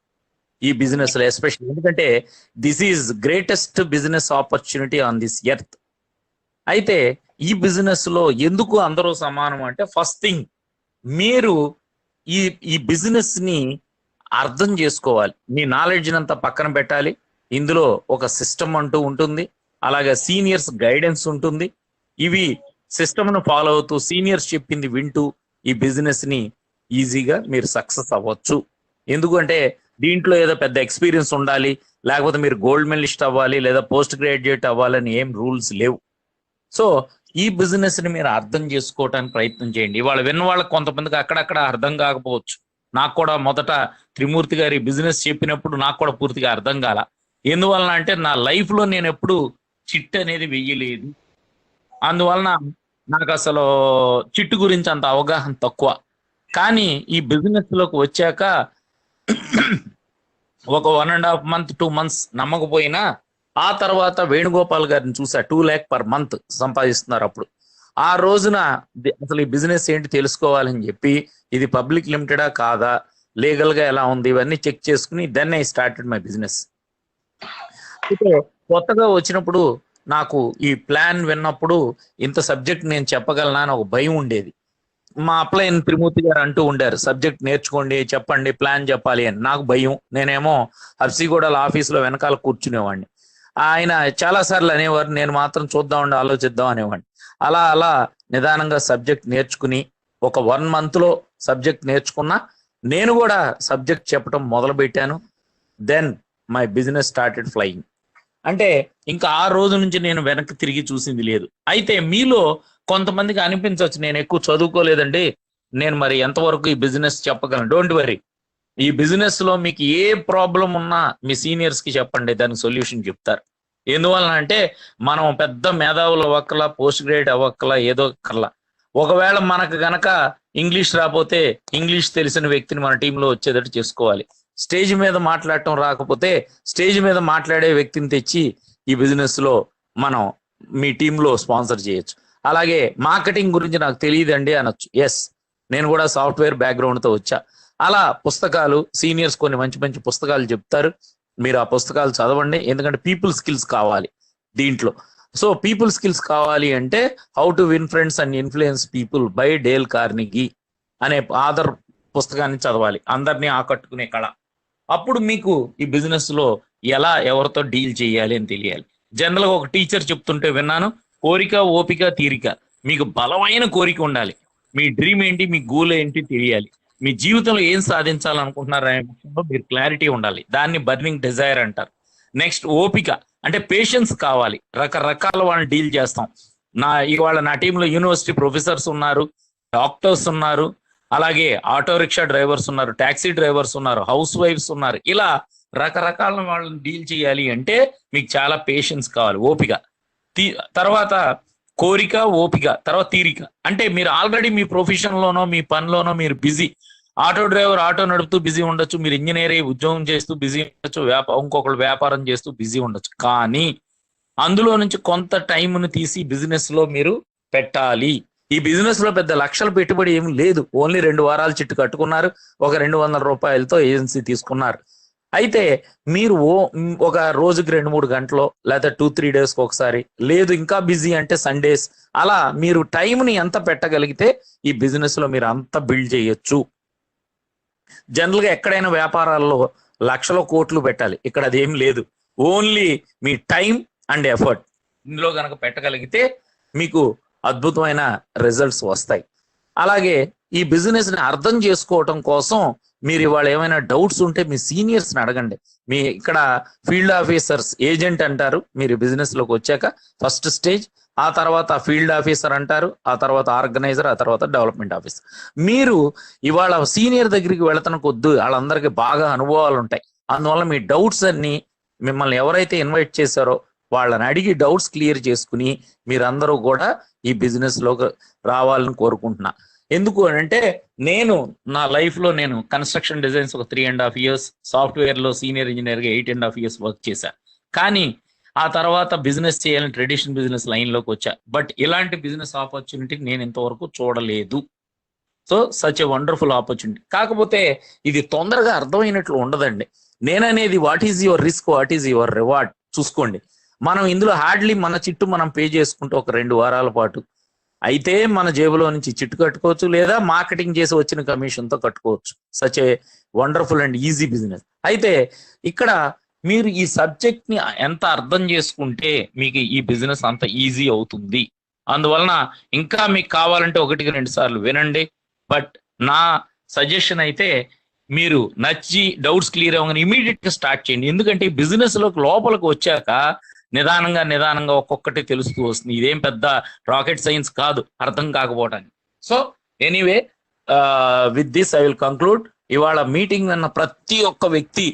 ఈ బిజినెస్ లో ఎస్పెషల్లీ. ఎందుకంటే this is greatest business opportunity on this earth. అయితే ఈ బిజినెస్ లో ఎందుకు అందరూ సమానం అంటే, ఫస్ట్ థింగ్ మీరు ఈ బిజినెస్ ని అర్థం చేసుకోవాలి. మీ నాలెడ్జ్ అంతా పక్కన పెట్టాలి. ఇందులో ఒక సిస్టమ్ అంటూ ఉంటుంది, అలాగే సీనియర్స్ గైడెన్స్ ఉంటుంది. ఇవి సిస్టమ్ ను ఫాలో అవుతూ సీనియర్స్ చెప్పింది వింటూ ఈ బిజినెస్ ని ఈజీగా మీరు సక్సెస్ అవ్వచ్చు. ఎందుకంటే దీంట్లో ఏదో పెద్ద ఎక్స్పీరియన్స్ ఉండాలి, లేకపోతే మీరు గోల్డ్ మెడలిస్ట్ అవ్వాలి, లేదా పోస్ట్ గ్రాడ్యుయేట్ అవ్వాలని ఏం రూల్స్ లేవు. సో ఈ బిజినెస్ ని మీరు అర్థం చేసుకోవడానికి ప్రయత్నం చేయండి. ఇవాళ విన్న వాళ్ళకి కొంతమందికి అక్కడక్కడ అర్థం కాకపోవచ్చు. నాకు కూడా మొదట త్రిమూర్తి గారి బిజినెస్ చెప్పినప్పుడు నాకు కూడా పూర్తిగా అర్థం కాల. ఎందువలన అంటే నా లైఫ్ లో నేను ఎప్పుడు చిట్ అనేది వెయ్యలేదు. అందువలన నాకు అసలు చిట్టు గురించి అంత అవగాహన తక్కువ. కానీ ఈ బిజినెస్ లోకి వచ్చాక ఒక 1.5 month 2 months నమ్మకపోయినా, ఆ తర్వాత వేణుగోపాల్ గారిని చూసా. 2 lakh per month సంపాదిస్తున్నారు. అప్పుడు ఆ రోజున అసలు ఈ బిజినెస్ ఏంటి తెలుసుకోవాలని చెప్పి, ఇది పబ్లిక్ లిమిటెడా కాదా, లీగల్ గా ఎలా ఉంది ఇవన్నీ చెక్ చేసుకుని then I started my business. అయితే కొత్తగా వచ్చినప్పుడు నాకు ఈ ప్లాన్ విన్నప్పుడు ఇంత సబ్జెక్ట్ నేను చెప్పగలనా అని ఒక భయం ఉండేది. మా అప్లైన్ త్రిమూర్తి గారు అంటూ ఉండారు, సబ్జెక్ట్ నేర్చుకోండి, చెప్పండి, ప్లాన్ చెప్పాలి అని. నాకు భయం. నేనేమో హబ్సిగూడల ఆఫీసులో వెనకాల కూర్చునేవాడిని. ఆయన చాలా సార్లు అనేవారు, నేను మాత్రం చూద్దామండి, ఆలోచిద్దాం అనేవాడిని. అలా అలా నిదానంగా సబ్జెక్ట్ నేర్చుకుని ఒక 1 month లో సబ్జెక్ట్ నేర్చుకున్నా. నేను కూడా సబ్జెక్ట్ చెప్పడం మొదలు పెట్టాను. Then my business started flying. అంటే ఇంకా ఆ రోజు నుంచి నేను వెనక్కి తిరిగి చూసింది లేదు. అయితే మీలో కొంతమందికి అనిపించవచ్చు, నేను ఎక్కువ చదువుకోలేదండి, నేను మరి ఎంతవరకు ఈ బిజినెస్ చెప్పగలను. డోంట్ వరీ, ఈ బిజినెస్ లో మీకు ఏ ప్రాబ్లం ఉన్నా మీ సీనియర్స్ కి చెప్పండి, దానికి సొల్యూషన్ చెప్తారు. ఎందువలన అంటే మనం పెద్ద మేధావులు అవ్వక్కలా, పోస్ట్ గ్రేడ్ అవ్వక్కలా, ఏదో కల్లా. ఒకవేళ మనకు గనక ఇంగ్లీష్ రాకపోతే ఇంగ్లీష్ తెలిసిన వ్యక్తిని మన టీంలో వచ్చేటట్టు చేసుకోవాలి. స్టేజ్ మీద మాట్లాడటం రాకపోతే స్టేజ్ మీద మాట్లాడే వ్యక్తిని తెచ్చి ఈ బిజినెస్ లో మనం మీ టీంలో స్పాన్సర్ చేయొచ్చు. అలాగే మార్కెటింగ్ గురించి నాకు తెలియదండి అనొచ్చు. ఎస్, నేను కూడా సాఫ్ట్వేర్ బ్యాక్గ్రౌండ్ తో వచ్చా. అలా పుస్తకాలు, సీనియర్స్ కొన్ని మంచి మంచి పుస్తకాలు చెప్తారు, మీరు ఆ పుస్తకాలు చదవండి. ఎందుకంటే పీపుల్ స్కిల్స్ కావాలి దీంట్లో. సో పీపుల్ స్కిల్స్ కావాలి అంటే how to win friends and influence people by Dale Carnegie అనే ఆథర్ పుస్తకాన్ని చదవాలి, అందరినీ ఆకట్టుకునే కళ. అప్పుడు మీకు ఈ బిజినెస్ లో ఎలా ఎవరితో డీల్ చేయాలి అని తెలియాలి. జనరల్ గా ఒక టీచర్ చెప్తుంటే విన్నాను, కోరిక, ఓపిక, తీరిక. మీకు బలమైన కోరిక ఉండాలి, మీ డ్రీమ్ ఏంటి, మీ గోల్ ఏంటి తెలియాలి, మీ జీవితంలో ఏం సాధించాలనుకుంటున్నారు అనే విషయంలో మీరు క్లారిటీ ఉండాలి. దాన్ని బర్నింగ్ డిజైర్ అంటారు. నెక్స్ట్ ఓపిక, అంటే పేషెన్స్ కావాలి. రకరకాల వాళ్ళని డీల్ చేస్తాం. ఇవాళ నా టీంలో యూనివర్సిటీ ప్రొఫెసర్స్ ఉన్నారు, డాక్టర్స్ ఉన్నారు, అలాగే ఆటో రిక్షా డ్రైవర్స్ ఉన్నారు, టాక్సీ డ్రైవర్స్ ఉన్నారు, హౌస్ వైఫ్స్ ఉన్నారు. ఇలా రకరకాల వాళ్ళని డీల్ చేయాలి అంటే మీకు చాలా పేషెన్స్ కావాలి, ఓపిక. తర్వాత కోరిక, ఓపిక, తర్వాత తీరిక. అంటే మీరు ఆల్రెడీ మీ ప్రొఫెషన్ లోనో మీ పనిలోనో మీరు బిజీ. ఆటో డ్రైవర్ ఆటో నడుపుతూ బిజీ ఉండొచ్చు, మీరు ఇంజనీర్ ఉద్యోగం చేస్తూ బిజీ ఉండొచ్చు, ఇంకొకరు వ్యాపారం చేస్తూ బిజీ ఉండొచ్చు. కానీ అందులో నుంచి కొంత టైంను తీసి బిజినెస్ లో మీరు పెట్టాలి. ఈ బిజినెస్ లో పెద్ద లక్షల పెట్టుబడి ఏమి లేదు, ఓన్లీ 2 వారాలు చిట్టు కట్టుకున్నారు, ఒక 200 రూపాయలతో ఏజెన్సీ తీసుకున్నారు. అయితే మీరు ఒక రోజుకి 2-3 గంటలు, లేదా 2-3 days ఒకసారి, లేదు ఇంకా బిజీ అంటే సండేస్, అలా మీరు టైంని ఎంత పెట్టగలిగితే ఈ బిజినెస్ లో మీరు అంత బిల్డ్ చేయొచ్చు. జనరల్ గా ఎక్కడైనా వ్యాపారాల్లో లక్షల కోట్లు పెట్టాలి, ఇక్కడ అదేం లేదు. Only me time and effort ఇందులో కనుక పెట్టగలిగితే మీకు అద్భుతమైన రిజల్ట్స్ వస్తాయి. అలాగే ఈ బిజినెస్ ని అర్థం చేసుకోవటం కోసం మీరు ఇవాళ ఏమైనా డౌట్స్ ఉంటే మీ సీనియర్స్ ని అడగండి. మీ ఇక్కడ ఫీల్డ్ ఆఫీసర్స్, ఏజెంట్ అంటారు మీరు బిజినెస్ లోకి వచ్చాక ఫస్ట్ స్టేజ్, ఆ తర్వాత ఫీల్డ్ ఆఫీసర్ అంటారు, ఆ తర్వాత ఆర్గనైజర్, ఆ తర్వాత డెవలప్మెంట్ ఆఫీసర్. మీరు ఇవాళ సీనియర్ దగ్గరికి వెళుతున్న కొద్దు వాళ్ళందరికీ బాగా అనుభవాలు ఉంటాయి. అందువల్ల మీ డౌట్స్ అన్ని మిమ్మల్ని ఎవరైతే ఇన్వైట్ చేశారో వాళ్ళని అడిగి డౌట్స్ క్లియర్ చేసుకుని మీరందరూ కూడా ఈ బిజినెస్ లోకి రావాలని కోరుకుంటున్నా. ఎందుకు అంటే నేను నా లైఫ్ లో నేను కన్స్ట్రక్షన్ డిజైన్స్ ఒక 3.5 years, సాఫ్ట్వేర్ లో సీనియర్ ఇంజనీర్ గా 8.5 years వర్క్ చేశా. కానీ ఆ తర్వాత బిజినెస్ చేయాలని ట్రెడిషనల్ బిజినెస్ లైన్ లోకి వచ్చా. బట్ ఇలాంటి బిజినెస్ ఆపర్చునిటీ నేను ఇంతవరకు చూడలేదు. So such a wonderful opportunity. కాకపోతే ఇది తొందరగా అర్థమైనట్లు ఉండదండి. నేననేది what is your risk, what is your reward చూసుకోండి. మనం ఇందులో హార్డ్లీ మన చిట్టు మనం పే చేసుకుంటూ ఒక 2 వారాల పాటు అయితే మన జేబులో నుంచి చిట్టు కట్టుకోవచ్చు, లేదా మార్కెటింగ్ చేసి వచ్చిన కమిషన్ తో కట్టుకోవచ్చు. Such a wonderful and easy business. అయితే ఇక్కడ మీరు ఈ సబ్జెక్ట్ ని ఎంత అర్థం చేసుకుంటే మీకు ఈ బిజినెస్ అంత ఈజీ అవుతుంది. అందువలన ఇంకా మీకు కావాలంటే 1-2 సార్లు వినండి. బట్ నా సజెషన్ అయితే మీరు నచ్చి డౌట్స్ క్లియర్ అవ్వగానే ఇమీడియట్ గా స్టార్ట్ చేయండి. ఎందుకంటే ఈ బిజినెస్ లోపలికి వచ్చాక నిదానంగా ఒక్కొక్కటి తెలుస్తూ వస్తుంది. ఇదేం పెద్ద రాకెట్ సైన్స్ కాదు అర్థం కాకపోవటానికి. So anyway, with this I will conclude. ఇవాళ మీటింగ్ అన్న ప్రతి ఒక్క వ్యక్తి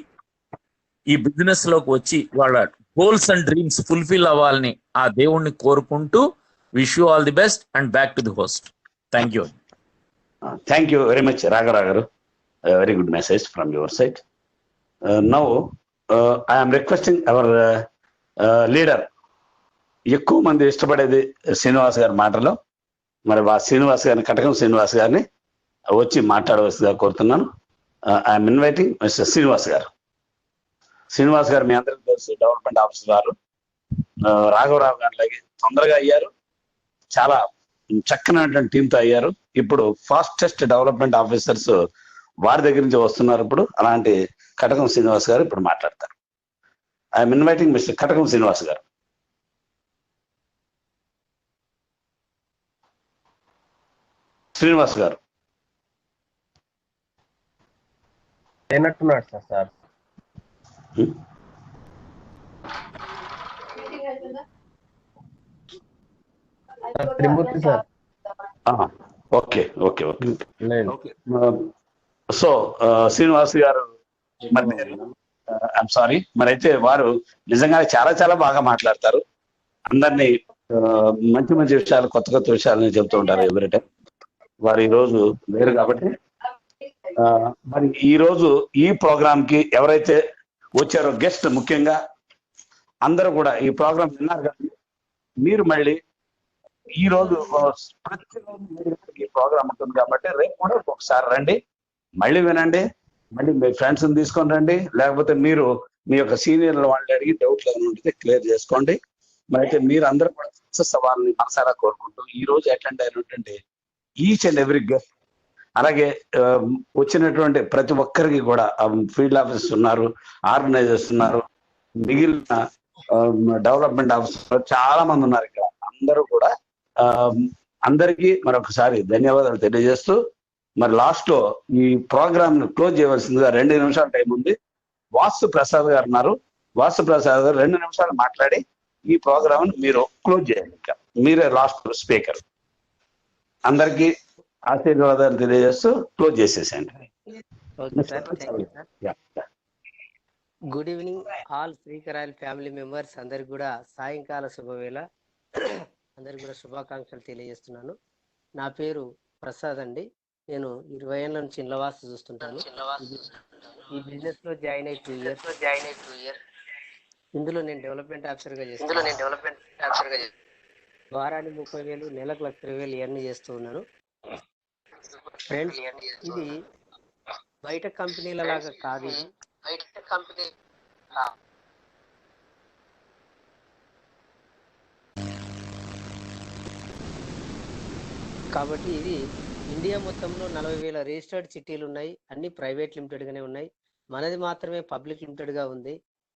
ఈ బిజినెస్ లోకి వచ్చి వాళ్ళ గోల్స్ అండ్ డ్రీమ్స్ ఫుల్ఫిల్ అవ్వాలని ఆ దేవుణ్ణి కోరుకుంటూ wish you all the best and back to the host. Thank you.
Thank you very much రాఘరావు గారు. Very good message from your side. Now I'm requesting our leader. ఎక్కువ మంది ఇష్టపడేది శ్రీనివాస్ గారి మాటలో, మరి శ్రీనివాస్ గారిని, కటకం శ్రీనివాస్ గారిని వచ్చి మాట్లాడవలసిందిగా కోరుతున్నాను. ఐఎమ్ ఇన్వైటింగ్ మిస్టర్ శ్రీనివాస్ గారు. శ్రీనివాస్ గారు మీ అందరికీ తెలుసు, డెవలప్మెంట్ ఆఫీసర్ గారు. రాఘవరావు గారు లాగే తొందరగా అయ్యారు, చాలా చక్కనటువంటి టీంతో అయ్యారు. ఇప్పుడు ఫాస్టెస్ట్ డెవలప్మెంట్ ఆఫీసర్స్ వారి దగ్గర నుంచి వస్తున్నారు. ఇప్పుడు అలాంటి కటకం శ్రీనివాస్ గారు ఇప్పుడు మాట్లాడతారు. I'm inviting mister Katakam Srinivas గారు. శ్రీనివాస్ గారు
అయినట్టున్నాడు sir. Trimurthi sir.
Okay okay okay okay. So Srinivas గారు మరి ఐఎమ్ సారీ, మరి అయితే వారు నిజంగానే చాలా చాలా బాగా మాట్లాడతారు. అందరినీ మంచి మంచి విషయాలు, కొత్త కొత్త విషయాలని చెబుతూ ఉంటారు ఎవ్రీ టైం. వారు ఈ రోజు లేరు కాబట్టి మరి ఈ రోజు ఈ ప్రోగ్రామ్ కి ఎవరైతే వచ్చారో గెస్ట్, ముఖ్యంగా అందరూ కూడా ఈ ప్రోగ్రామ్ విన్నారు కదా. మీరు మళ్ళీ ఈ రోజు ప్రతిరోజు ఈ ప్రోగ్రామ్ ఉంటుంది కాబట్టి రేపు కూడా ఒకసారి రండి, మళ్ళీ వినండి, మళ్ళీ మీ ఫ్రెండ్స్ని తీసుకొని రండి, లేకపోతే మీరు మీ యొక్క సీనియర్ల వాళ్ళని అడిగి డౌట్లు ఏమైనా ఉంటే క్లియర్ చేసుకోండి. మరి అయితే మీరు అందరూ కూడా సక్సెస్ అవ్వాలని మనసారా కోరుకుంటూ ఈ రోజు అటెండ్ అయినటువంటి ఈచ్ అండ్ ఎవ్రీ గెస్ట్, అలాగే వచ్చినటువంటి ప్రతి ఒక్కరికి కూడా ఫీల్డ్ ఆఫీసర్స్ ఉన్నారు, ఆర్గనైజర్స్ ఉన్నారు, మిగిలిన డెవలప్మెంట్ ఆఫీసర్ చాలా మంది ఉన్నారు ఇక్కడ. అందరూ కూడా అందరికీ మరొకసారి ధన్యవాదాలు తెలియజేస్తూ, మరి లాస్ట్ లో ఈ ప్రోగ్రామ్ ను క్లోజ్ చేయవలసిందిగా 2 నిమిషాల టైం ఉంది. వాసు ప్రసాద్ గారు ఉన్నారు. వాసు ప్రసాద్ గారు 2 నిమిషాలు మాట్లాడి ఈ ప్రోగ్రామ్ మీరు క్లోజ్ చేయండి. ఇంకా మీరే లాస్ట్ స్పీకర్. అందరికీ ఆశీర్వాదాలు తెలియజేస్తూ క్లోజ్ చేసేసండి.
Good evening all Srikar oil family members. అందరికి కూడా సాయంకాల శుభవేళ, అందరికి కూడా శుభాకాంక్షలు తెలియజేస్తున్నాను. నా పేరు ప్రసాద్ అండి. నేను 20 ఏళ్ళ నుంచి ఇళ్ళవాసు చూస్తుంటాను. ఈ బిజినెస్ లో జాయిన్ అయ్యి 2 ఇయర్స్. ఇందులో నేను డెవలప్మెంట్ ఆఫీసర్ గా చేస్తాను. వారానికి 30,000, నెలకు 1,20,000 ఎర్న్ చేస్తూ ఉన్నాను. ఫ్రెండ్స్, ఇది బయట కంపెనీల లాగా కాదు. కాబట్టి ఇది ఇండియా మొత్తంలో 40,000 రిజిస్టర్డ్ చిట్టీలు ఉన్నాయి. అన్ని ప్రైవేట్ లిమిటెడ్ గానే ఉన్నాయి. మనది మాత్రమే పబ్లిక్ లిమిటెడ్ గా ఉంది.